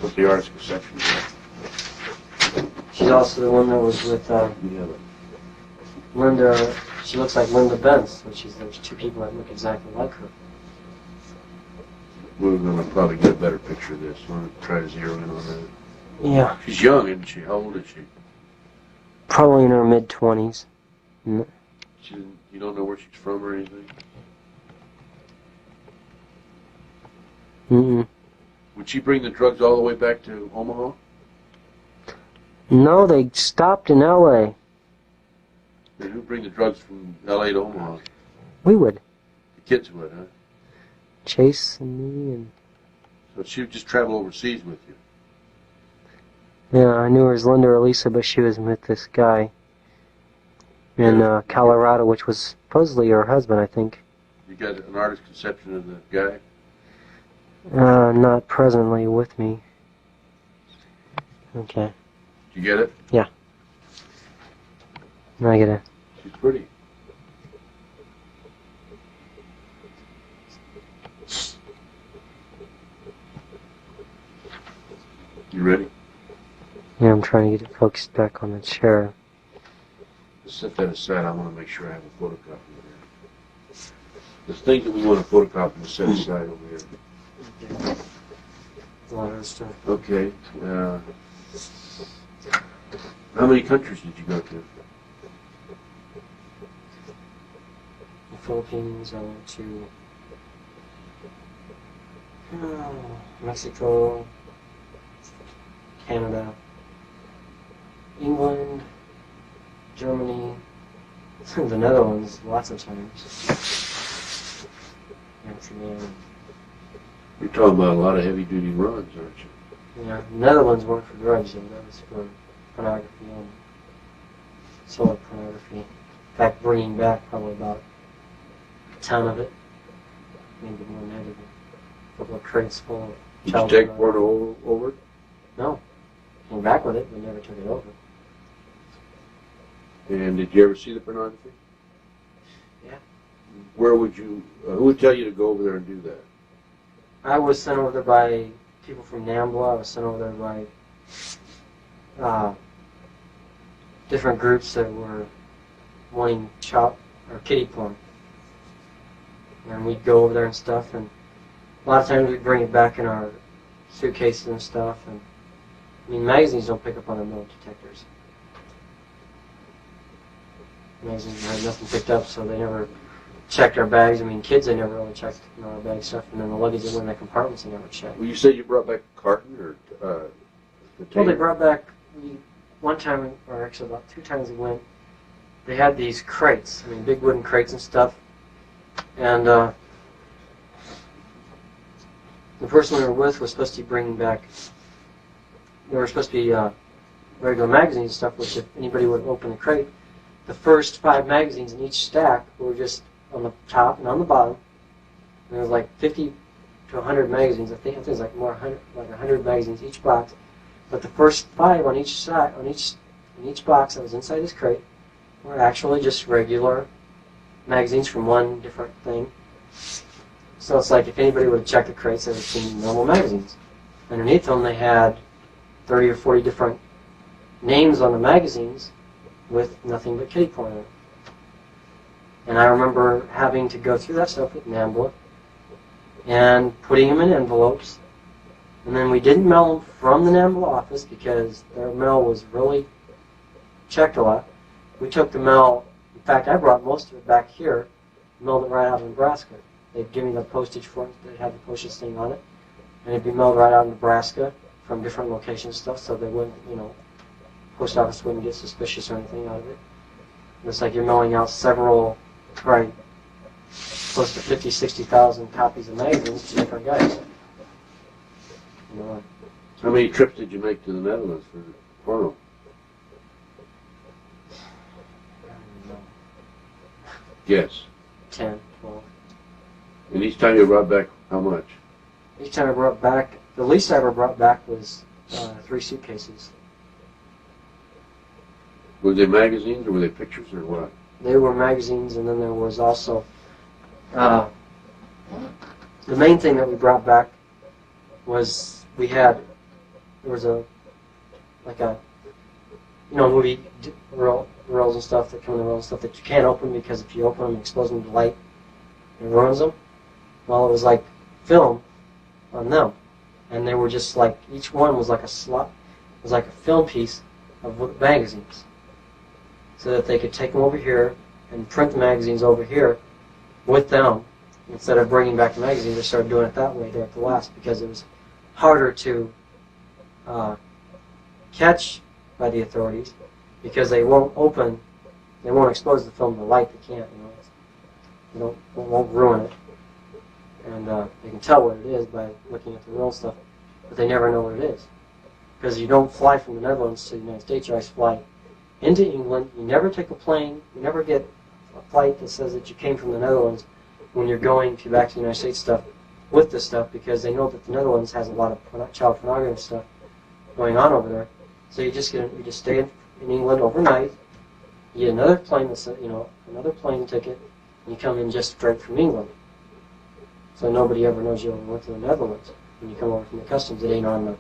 What's the artist's conception? She's also the one that was with Linda. She looks like Linda Benz, which is there's two people that look exactly like her. We're going to probably get a better picture of this. We're going to try to zero in on that. Yeah. She's young, isn't she? How old is she? Probably in her mid-20s. You don't know where she's from or anything? Mm-mm. Would Did she bring the drugs all the way back to Omaha? No, they stopped in L.A. Did who bring the drugs from L.A. to Omaha? We would. The kids would, huh? Chase and me and... So she would just travel overseas with you? Yeah, I knew her as Linda or Lisa, but she was with this guy in Colorado, which was supposedly her husband, I think. You got an artist's conception of the guy? Not presently with me. Okay. Did you get it? Yeah. Now I get it. She's pretty. You ready? Yeah, I'm trying to get it focused back on the chair. Just set that aside. I want to make sure I have a photocopy of that. The things that we want to photocopy is set aside over here. A lot of stuff. Okay. How many countries did you go to? The Philippines, I went to Mexico, Canada, England, Germany, the Netherlands, lots of times. Amsterdam. You're talking about a lot of heavy-duty runs, aren't you? Yeah, the Netherlands weren't for drugs, though. That was for pornography and solid pornography. In fact, bringing back probably about a ton of it, maybe more than that, even. A couple of crates full of Did child you take pornography. porno over? No. Came back with it, but never took it over. And did you ever see the pornography? Yeah. Where would you, who would tell you to go over there and do that? I was sent over there by people from Nambla. I was sent over there by different groups that were wanting or kiddie porn. And we'd go over there and stuff, and a lot of times we'd bring it back in our suitcases and stuff. And I mean, magazines don't pick up on their metal detectors. Magazines had nothing picked up, so they never checked our bags. I mean, kids, they never really checked our bag stuff, and then the luggage that went in the compartments, they never checked. Well, you said you brought back a carton or Well, they brought back, one time, or actually about 2 times we went, they had these crates, I mean, big wooden crates and stuff, and the person we were with was supposed to be bringing back, they were supposed to be regular magazines and stuff, which if anybody would open the crate, the first 5 magazines in each stack were just on the top and on the bottom. And there was like 50 to 100 magazines. I think it was like more 100, like 100 magazines each box. But the first 5 on each side, in each box that was inside this crate, were actually just regular magazines from one different thing. So it's like if anybody would have checked the crates, they would have seen normal magazines. Underneath them, they had 30 or 40 different names on the magazines with nothing but kiddie porn in it. And I remember having to go through that stuff with Nambla and putting them in envelopes. And then we didn't mail them from the Nambla office because their mail was really checked a lot. We took the mail, in fact, I brought most of it back here, mailed it right out of Nebraska. They'd give me the postage for it, they had the postage thing on it, and it'd be mailed right out of Nebraska from different locations and stuff, so they wouldn't, post office wouldn't get suspicious or anything out of it. And it's like you're mailing out several, probably close to 50, 60,000 copies of magazines to different guys. How many trips did you make to the Netherlands for porno? I don't know, Yes. 10, 12. And each time you brought back how much? Each time I brought back, the least I ever brought back was 3 suitcases. Were they magazines or were they pictures or what? They were magazines, and then there was also the main thing that we brought back was there was movie reels and stuff that come in the reels and stuff that you can't open because if you open them and expose them to light, it ruins them. Well, it was like film on them, and they were just like each one was like a slot, was like a film piece of magazines, so that they could take them over here and print the magazines over here with them. Instead of bringing back the magazines, they started doing it that way there at the last because it was harder to catch by the authorities because they won't expose the film to light. They can't, they won't ruin it. And they can tell what it is by looking at the real stuff, but they never know what it is. Because you don't fly from the Netherlands to the United States, you always fly into England. You never take a plane, you never get a flight that says that you came from the Netherlands when you're going back to the United States stuff with this stuff, because they know that the Netherlands has a lot of child pornography stuff going on over there. So you just stay in England overnight, you get another plane another plane ticket, and you come in just straight from England. So nobody ever knows you ever went to the Netherlands. When you come over from the customs, it ain't on the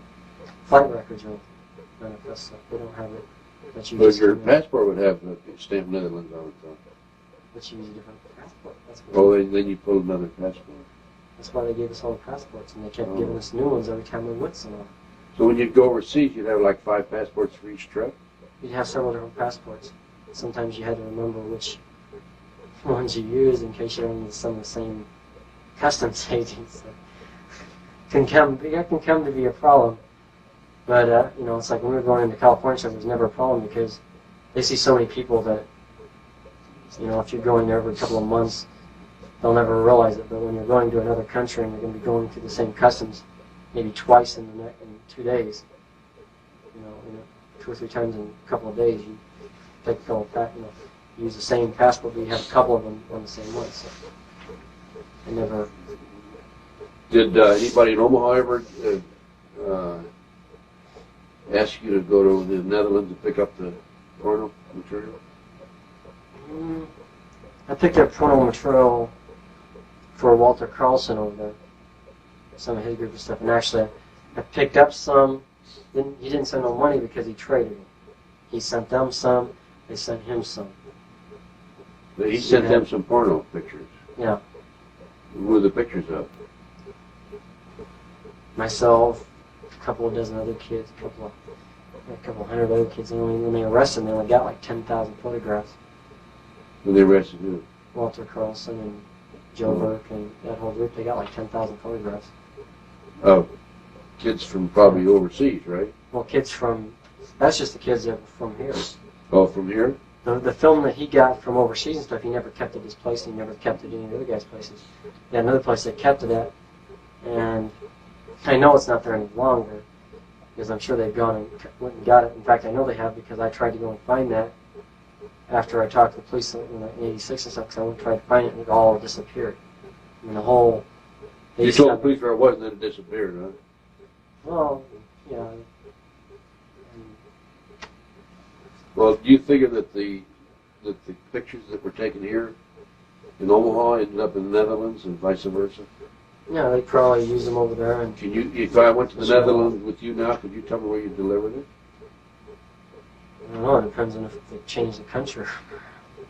flight records or none of that stuff. They don't have it. But But your passport would have stamp Netherlands on it, though. But you use a different passport. Then you pull another passport. That's why they gave us all the passports, and they kept giving us new ones every time we went somewhere. So when you'd go overseas, you'd have like 5 passports for each trip? You'd have several different passports. Sometimes you had to remember which ones you used in case you don't use some of the same customs agents. That can come to be a problem. But, it's like when we were going into California, there was never a problem because they see so many people that, if you're going there every couple of months, they'll never realize it. But when you're going to another country and you're going to be going through the same customs maybe twice in 2 days, 2 or 3 times in a couple of days, you take a couple of use the same passport, but you have a couple of them on the same one. So I never. Did anybody in Omaha ever ask you to go to the Netherlands to pick up the porno material? I picked up porno material for Walter Carlson over there, some of his group of stuff, and actually I picked up some. He didn't send no money because he traded it. He sent them some, they sent him some. But he sent them some porno pictures. Yeah. What were the pictures of? Myself, a couple of dozen other kids, a couple hundred other kids. And when they arrested them, they only got like 10,000 photographs. When they arrested you? Walter Carlson and Joe Burke and that whole group, they got like 10,000 photographs. Oh, kids from probably overseas, right? Well, that's just the kids that were from here. Oh, from here? The film that he got from overseas and stuff, he never kept at his place, and he never kept it at any of the other guys' places. He had another place that kept it at, and I know it's not there any longer, because I'm sure they've gone and went and got it. In fact, I know they have, because I tried to go and find that after I talked to the police in '86 and stuff, because I went and tried to find it, and it all disappeared. I mean, the whole... You told the police where it was, and then it disappeared, huh? Well, yeah. Well, do you figure that the pictures that were taken here in Omaha ended up in the Netherlands and vice versa? Yeah, they probably use them over there. And can you, if I went to the Netherlands with you now, could you tell me where you delivered it? I don't know. It depends on if they change the country.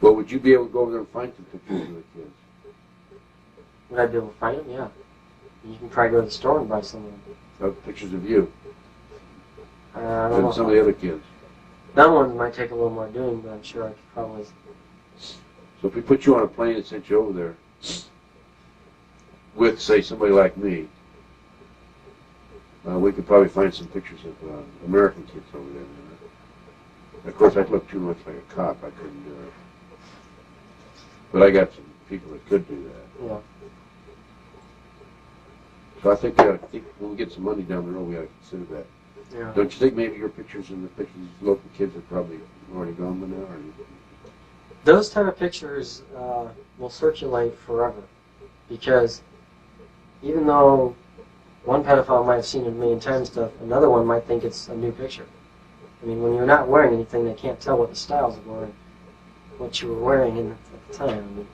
Well, would you be able to go over there and find some pictures of the kids? Would I be able to find them? Yeah. You can probably go to the store and buy some of them. Pictures of you? I don't know. And some of the other kids? That one might take a little more doing, but I'm sure I could probably... So if we put you on a plane and sent you over there with, say, somebody like me, we could probably find some pictures of American kids over there. Of course, I'd look too much like a cop. I couldn't do it. But I got some people that could do that. Yeah. So I think when we get some money down the road, we ought to consider that. Yeah. Don't you think maybe your pictures and the pictures of local kids are probably already gone by now? Or Those type of pictures will circulate forever, because even though one pedophile might have seen it a million times, stuff, another one might think it's a new picture. I mean, when you're not wearing anything, they can't tell what the styles were, what you were wearing at the time. I mean,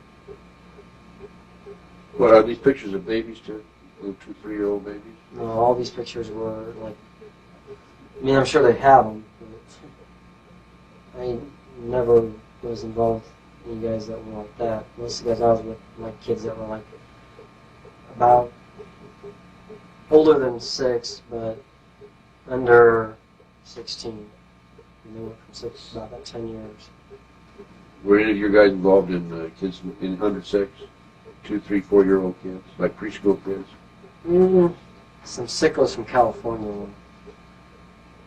well, are these pictures of babies too? Little 2, 3-year-old babies? No, all these pictures were like. I mean, I'm sure they have them. But I never was involved with any guys that were like that. Most of the guys I was with, like kids that were like about older than 6, but under 16. And they went from 6 to about 10 years. Were any of your guys involved in kids in under 6, 2, 3, 4-year-old kids, like preschool kids? some sickos from California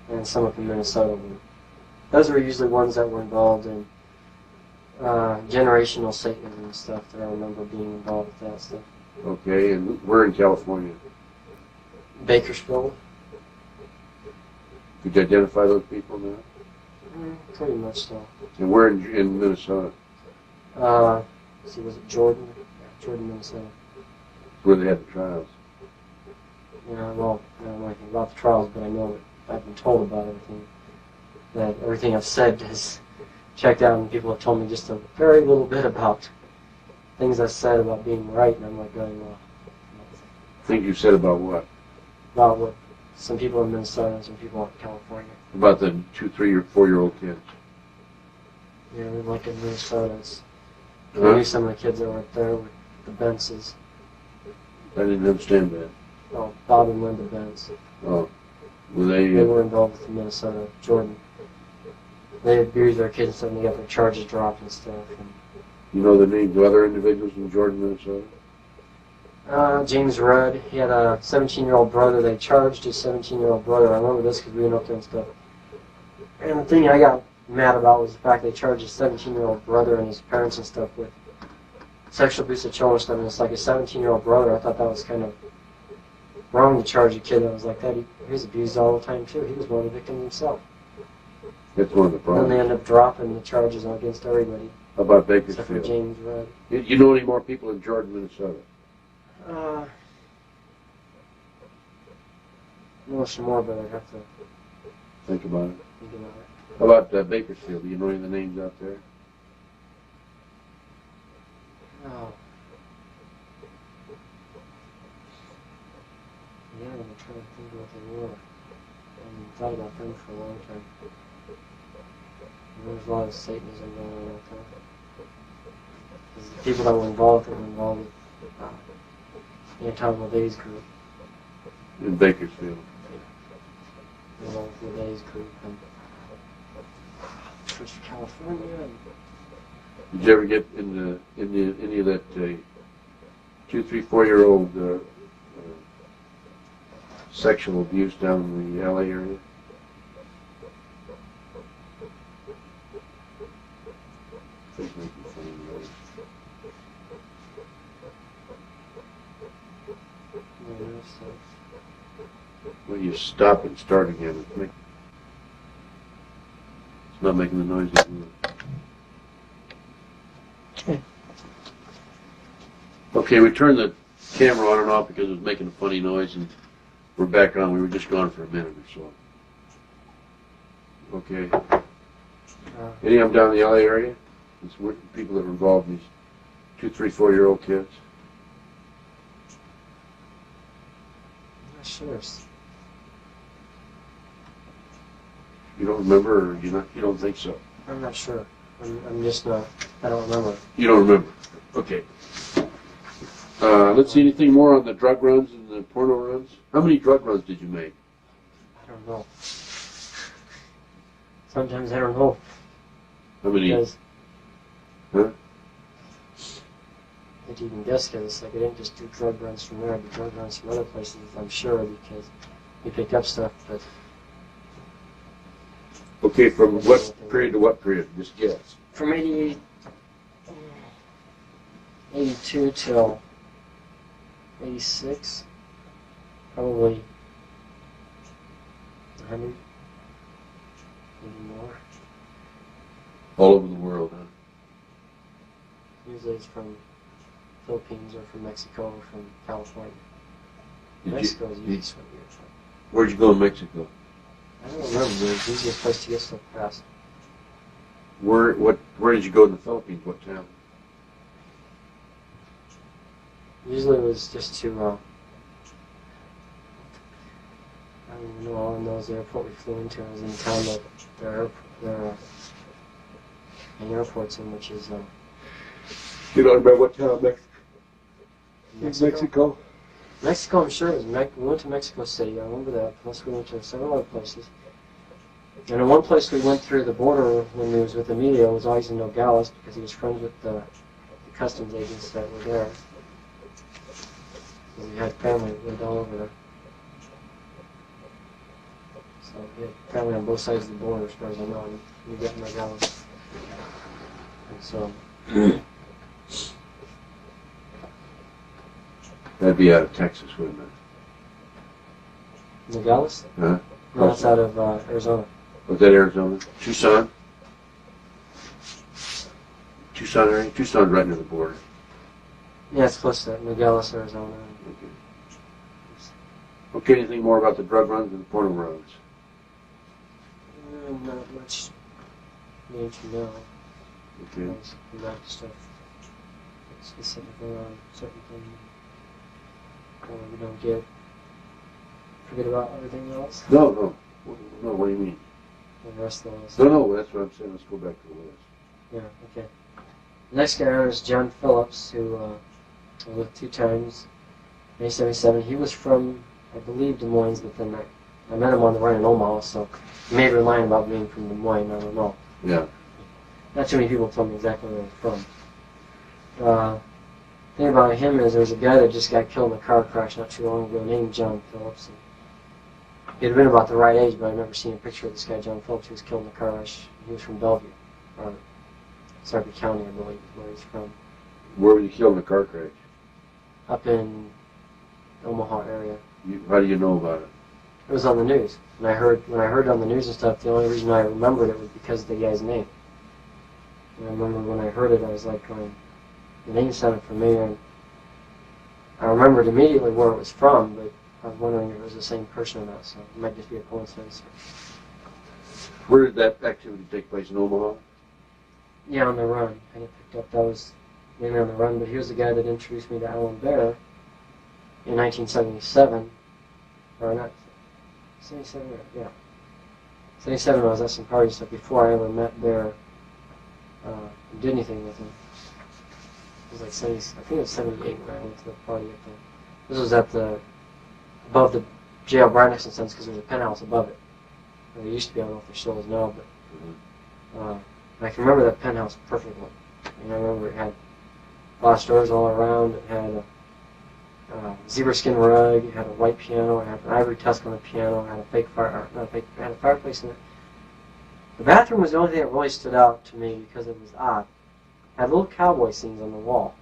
and some up in Minnesota. Those were usually ones that were involved in generational Satanism and stuff that I remember being involved with that stuff. Okay, and we're in California. Bakersfield. Could you identify those people now? Pretty much so. And we're in Minnesota. Let's see, was it Jordan? Yeah, Jordan, Minnesota. Where they had the trials. Yeah, well, I don't know anything about the trials, but I know that I've been told about everything. That everything I've said is checked out, and people have told me just a very little bit about things I've said about being right, and I'm like going, well, Think you said about what? about what some people in Minnesota and some people in California. About the 2, 3, or 4-year-old kids. Yeah, like in Minnesota, I Huh? knew some of the kids that were up there with the Bences. I didn't understand that. Oh, Bob and Linda Bence. Oh, were They they? were involved with the Minnesota Jordan. They abused their kids and stuff, and they got their charges dropped and stuff. And, You know the names of other individuals in Jordan, Minnesota? James Rudd, he had a 17-year-old brother. They charged his 17-year-old brother. I remember this because we went up there and stuff. And the thing I got mad about was the fact they charged his 17-year-old brother and his parents and stuff with sexual abuse of children and stuff. And it's like a 17-year-old brother. I thought that was kind of wrong to charge a kid that was like that. He was abused all the time too. He was one of the victims himself. That's one of the And then problems. they end up dropping the charges against everybody How about except for Bakersfield? James Rudd. You know any more people in Jordan, Minnesota? Know some more, but I'd have to Think about it. think about it. How about Bakersfield? Do you know any of the names out there? Oh. Yeah, I'm trying to think of what they were. I haven't thought about them for a long time. There was a lot of Satanism going on out there. 'Cause the people that were involved with the Anti-Will Days group. In Bakersfield. Involved with the Days group and Church of California. And Did you ever get into any of that 2, 3, 4-year-old sexual abuse down in the LA area? Please make me funny noise. Well, you stop and start again. It's not making the noise anymore. Okay. Okay, we turned the camera on and off because it was making a funny noise, and we're back on. We were just gone for a minute or so. Okay. Any of them down in the LA area? It's people that were involved in these 2, 3, 4-year-old kids. I'm not sure. You don't remember, or you don't think so? I'm not sure. I'm just not. I don't remember. You don't remember. Okay. Let's see, anything more on the drug runs and the porno runs? How many drug runs did you make? I don't know. Sometimes I don't know. How many? Because Huh? I didn't even guess because it's like I didn't just do drug runs from there. I did drug runs from other places, I'm sure, because we picked up stuff. But Okay, from what period to what period? Just guess. from 82 till 86, probably 100, maybe more. All over the world, huh? Usually it's from Philippines or from Mexico or from California. Did Mexico is you, usually what you're from. where'd you go in Mexico? I don't remember, but it's the easiest place to get stuff fast. Where did you go in the Philippines? What town? Usually it was just to, I don't even know, all I know is the airport we flew into. I was in town that their main airport's in, which is You don't remember what town? Mexico. Mexico, I'm sure. We went to Mexico City, I remember that. Plus we went to several other places. And in one place we went through the border when we was with Emilio was always in Nogales because he was friends with the customs agents that were there. So we had family that lived all over there. So he had family on both sides of the border, as far as I know, and we got in Nogales. And so, That'd be out of Texas, wouldn't it? Nogales? Huh? No, that's out of Arizona. Was that Arizona? Tucson? Tucson area? Tucson's right near the border. Yeah, it's close to that. Nogales, Arizona. Okay, anything more about the drug runs and the porno runs? Not much need to know. Okay. Back to stuff specifically on certain things. We don't forget about everything else. No. No, what do you mean? The rest of the list. No, that's what I'm saying. Let's go back to the list. Yeah, okay. The next guy is John Phillips, who I lived 2 times, 1977. He was from, I believe, Des Moines, but then I met him on the run in Omaha, so he may be lying about being from Des Moines, I don't know. Yeah. Not too many people told me exactly where he's from. The thing about him is there was a guy that just got killed in a car crash not too long ago named John Phillips. He had been about the right age, but I've never seen a picture of this guy, John Phillips, who was killed in a car crash. He was from Bellevue, or Sarpy County, I believe, is where he's from. Where were you killed in a car crash? Up in Omaha area. How do you know about it? It was on the news. When I heard it on the news and stuff, the only reason I remembered it was because of the guy's name. And I remember when I heard it, I was like going, the name sounded familiar, and I remembered immediately where it was from, but I was wondering if it was the same person or not, so it might just be a coincidence. Where did that activity take place, in Omaha? Yeah, on the run. I got picked up. That was mainly on the run, but he was the guy that introduced me to Alan Bear in 1977. Or not, 77, yeah. 77, I was at some party stuff before I ever met Bear, did anything with him. It was like 70, I think it was 78 when I went to the party up there. This was at above the jail, right next to the sense, because there's a penthouse above it. There used to be, I don't know if there still is now, but I can remember that penthouse perfectly. And I remember it had glass doors all around, it had a zebra skin rug, it had a white piano, it had an ivory tusk on the piano, it had a fake fire, not a fake, it had a fireplace in it. The bathroom was the only thing that really stood out to me because it was odd. It had little cowboy scenes on the wall.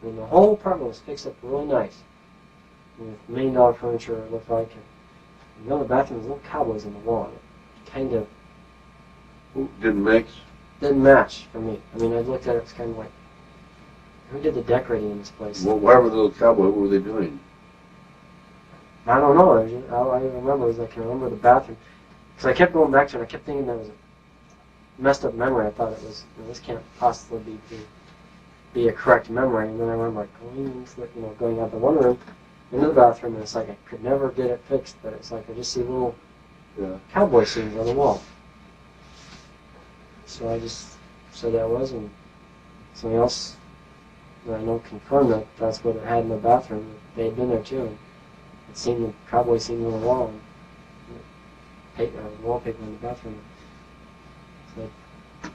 I mean, the whole apartment was fixed up really nice. With $1 million furniture, it looked like. And you go in the bathroom, there's little cowboys on the wall. It kind of Didn't mix? didn't match for me. I mean, I looked at it, it was kind of like, who did the decorating in this place? Well, why were the little cowboys? What were they doing? I don't know. All I remember is I can remember the bathroom. Because I kept going back to it, and I kept thinking that was a messed up memory. I thought it was, this can't possibly be a correct memory. And then I remember going out the one room into the bathroom, and it's like I could never get it fixed, but it's like I just see little cowboy scenes on the wall. So I just said that was, and somebody else that I know confirmed that that's what it had in the bathroom. They had been there too, and had seen the cowboy scenes on the wall, and wallpaper in the bathroom. So it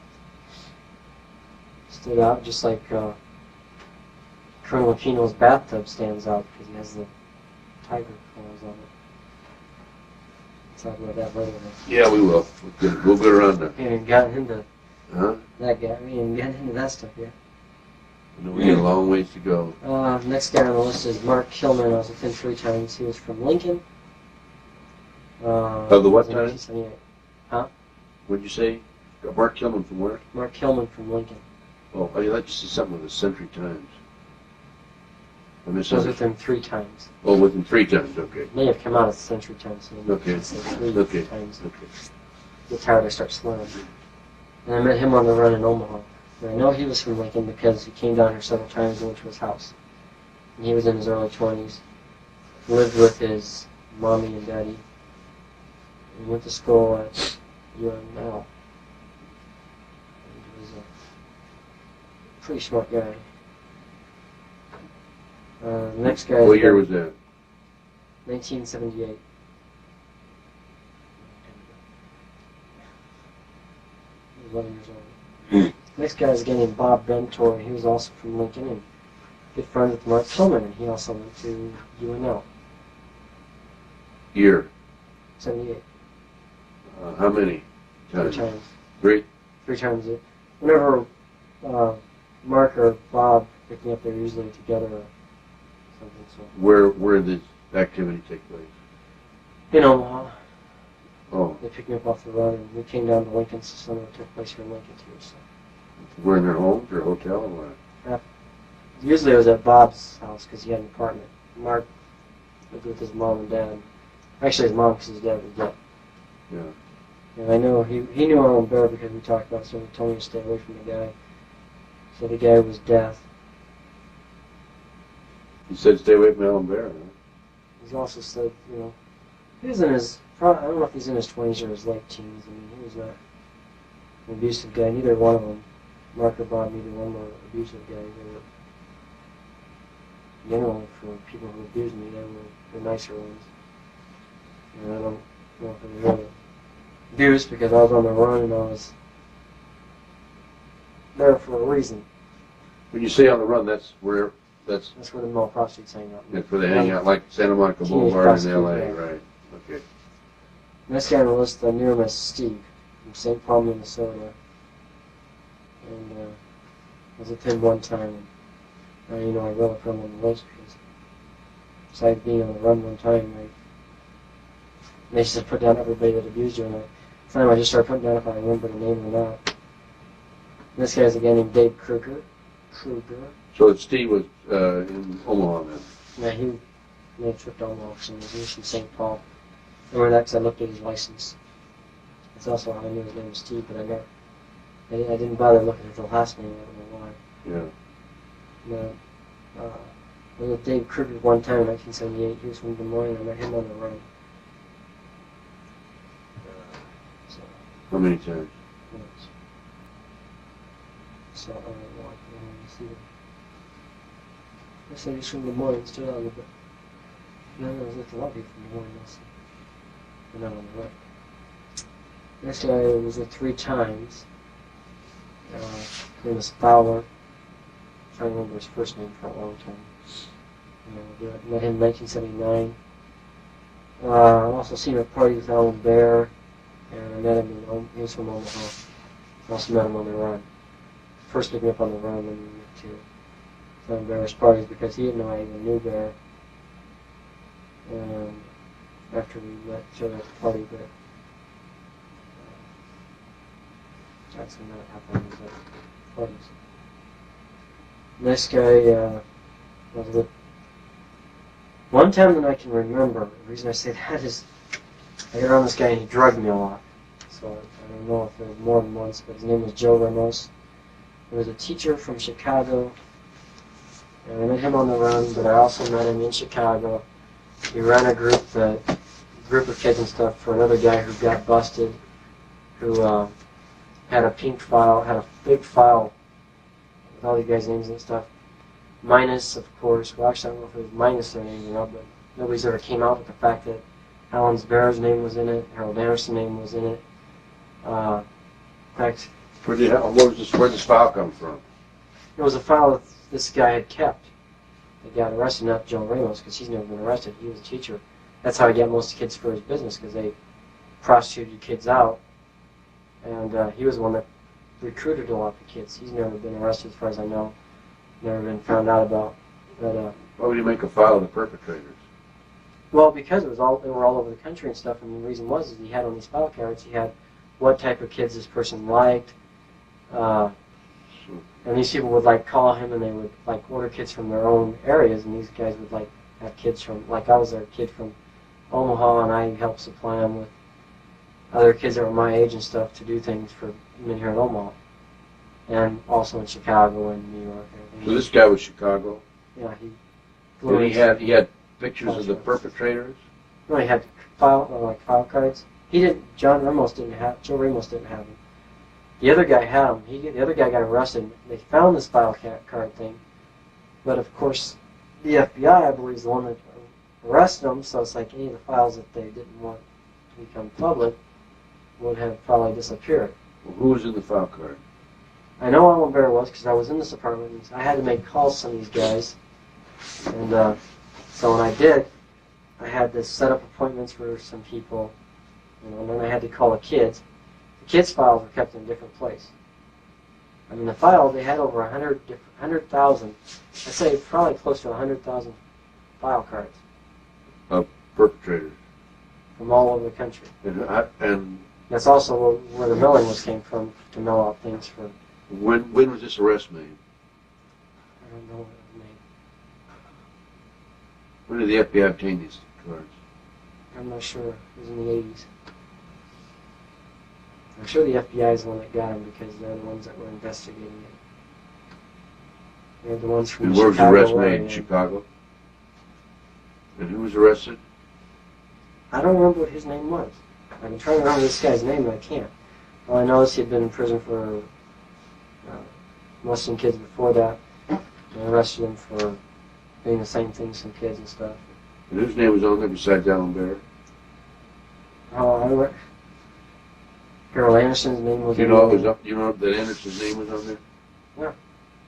stood out just like Colonel Aquino's bathtub stands out because he has the tiger claws on it. Let's talk about that later. Yeah, we will. We'll get around that. We haven't gotten into Huh? that guy. We haven't gotten into that stuff yet. No, we got a long ways to go. Next guy on the list is Mark Kilman. I was with him 3 times. He was from Lincoln. Of the what time? 1978. Huh? What'd you say? Mark Kilman from where? Mark Kilman from Lincoln. Oh, you like to see something with the Century Times. I I was with misunderstood. him 3 times. Oh, with him 3 times, okay. May have come out as Century Times. So Okay. say 3 Okay. times. Okay. Get tired, I start slurring. And I met him on the run in Omaha. And I know he was from Lincoln because he came down here several times and went to his house. And he was in his early 20s. Lived with his mommy and daddy. And went to school at UNL. He was a pretty smart guy. The next guy. What year was that? 1978. He was 11 years old. Next guy is a guy named Bob Bentor. He was also from Lincoln and good friends with Mark Tillman, and he also went to UNL. Year? 78. How many Three times? times. Three? 3 times. Whenever Mark or Bob pick me up, they're usually together or something. So Where did the activity take place? in Omaha, Oh, they picked me up off the run, and we came down to Lincoln. So some of it took place here in Lincoln too. So we're in their homes or hotel or what? usually it was at Bob's house because he had an apartment. Mark lived with his mom and dad. Actually, his mom because his dad was dead. Yeah. And I know he knew Arlen Bear because we talked about it, so he told me to stay away from the guy. So the guy was death. He said stay away from Alan Bear, huh? He's also said, you know, he was in his, I don't know if he's in his 20s or his late teens. I mean, he was not an abusive guy. Neither one of them, Mark or Bob, neither one were abusive guys. They were, generally, for people who abused me, they were the nicer ones. And I don't know if it was really abuse because I was on the run and I was there for a reason. When you say on the run, that's where That's where the male prostitutes hang out. that's where they hang out, like Santa Monica Teenage Boulevard in L.A., prostitutes, yeah. right? Okay. This guy on the list, I knew him as Steve from St. Paul, Minnesota. And I was with him one time. And, you know, I really put him on the list because besides being on the run one time, they just put down everybody that abused you. And time I just started putting down if I remember the name or not. And this guy's a guy named Dave Kruger. So Steve was in Omaha then? Yeah, he made a trip to Omaha for some reason. He's from St. Paul. I remember that because I looked at his license. That's also how I knew his name was Steve, but I didn't bother looking at the last name. I don't know why. Yeah. But I was with Dave Kruger one time in 1978. He was from Des Moines. I met him on the run. So, How many times? so I don't know. I can only see it. I said he's from Des Moines, still on the book. No, I was with a lot of people from Des Moines also. But not on the run. This guy was with 3 times. His name was Fowler. I'm trying to remember his first name for a long time. Met him in 1979. I also seen him at parties with Alan Bear, and I met him he was from Omaha. I also met him on the run. First picked me up on the run, and then we went to Alan Bear's parties because he didn't know I even knew Bear. After we met each other at the party, but that's when that happened, was at parties. This guy was with one time that I can remember. The reason I say that is I got around this guy and he drugged me a lot. So I don't know if it was more than once, but his name was Joe Ramos. He was a teacher from Chicago. And I met him on the run, but I also met him in Chicago. We ran a group of kids and stuff for another guy who got busted, who had a pink file, had a big file with all these guys' names and stuff. Minus, of course, well actually I don't know if it was minus their names or not, but nobody's ever came out with the fact that Alan Bear's name was in it, Harold Anderson's name was in it. In fact, Where'd this file come from? it was a file that this guy had kept. They got arrested, not Joe Ramos, because he's never been arrested. He was a teacher. That's how he got most kids for his business, because they prostituted kids out. And he was the one that recruited a lot of the kids. He's never been arrested, as far as I know. Never been found out about. But Why would you make a file of the perpetrators? well, because they were all over the country and stuff. And the reason was is he had on these file cards, he had what type of kids this person liked. And these people would like call him and they would like order kids from their own areas, and these guys would like have kids from, like I was their kid from Omaha, and I helped supply them with other kids that were my age and stuff to do things for men here in Omaha, and also in Chicago and New York. So this guy was Chicago? Yeah, And he had pictures of the perpetrators? No, he had file cards. He didn't. Joe Ramos didn't have them. The other guy had them. The other guy got arrested. They found this file card thing, but of course, the FBI, I believe, is the one that arrested them. So it's like any of the files that they didn't want to become public would have probably disappeared. Well, who was in the file card? I know Alan Bear was because I was in this apartment. And I had to make calls to some of these guys, and so when I did, I had to set up appointments for some people, And then I had to call the kids. The kids' files were kept in a different place. I mean, the file, they had over 100,000, I'd say probably close to 100,000 file cards Perpetrators. from all over the country. And That's also where the mailing list came from, to mail out things for, when was this arrest made? I don't know what it made. When did the FBI obtain these cards? I'm not sure. It was in the 80s. I'm sure the FBI is the one that got them because they're the ones that were investigating it. They're the ones from And the where was the Chicago arrest made? area. In Chicago? And who was arrested? I don't remember what his name was. I've been trying to remember this guy's name, and I can't. All I know is he had been in prison for molesting kids before that. And I arrested him for doing the same thing to some kids and stuff. And whose name was on there besides Alan Bear? Oh, I don't. Harold Anderson's name was. You know it was up. You know that Anderson's name was on there. Yeah.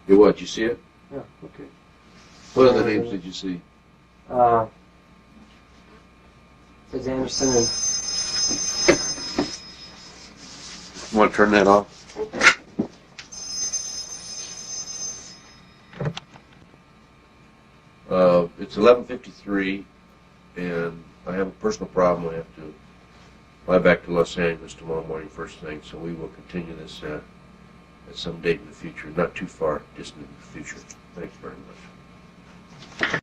You what? You see it? Yeah. Okay. What other names did you see? It's Anderson and. You want to turn that off? It's 11:53, and I have a personal problem. I have to fly back to Los Angeles tomorrow morning first thing, so we will continue this at some date in the future, not too far distant in the future. Thanks very much.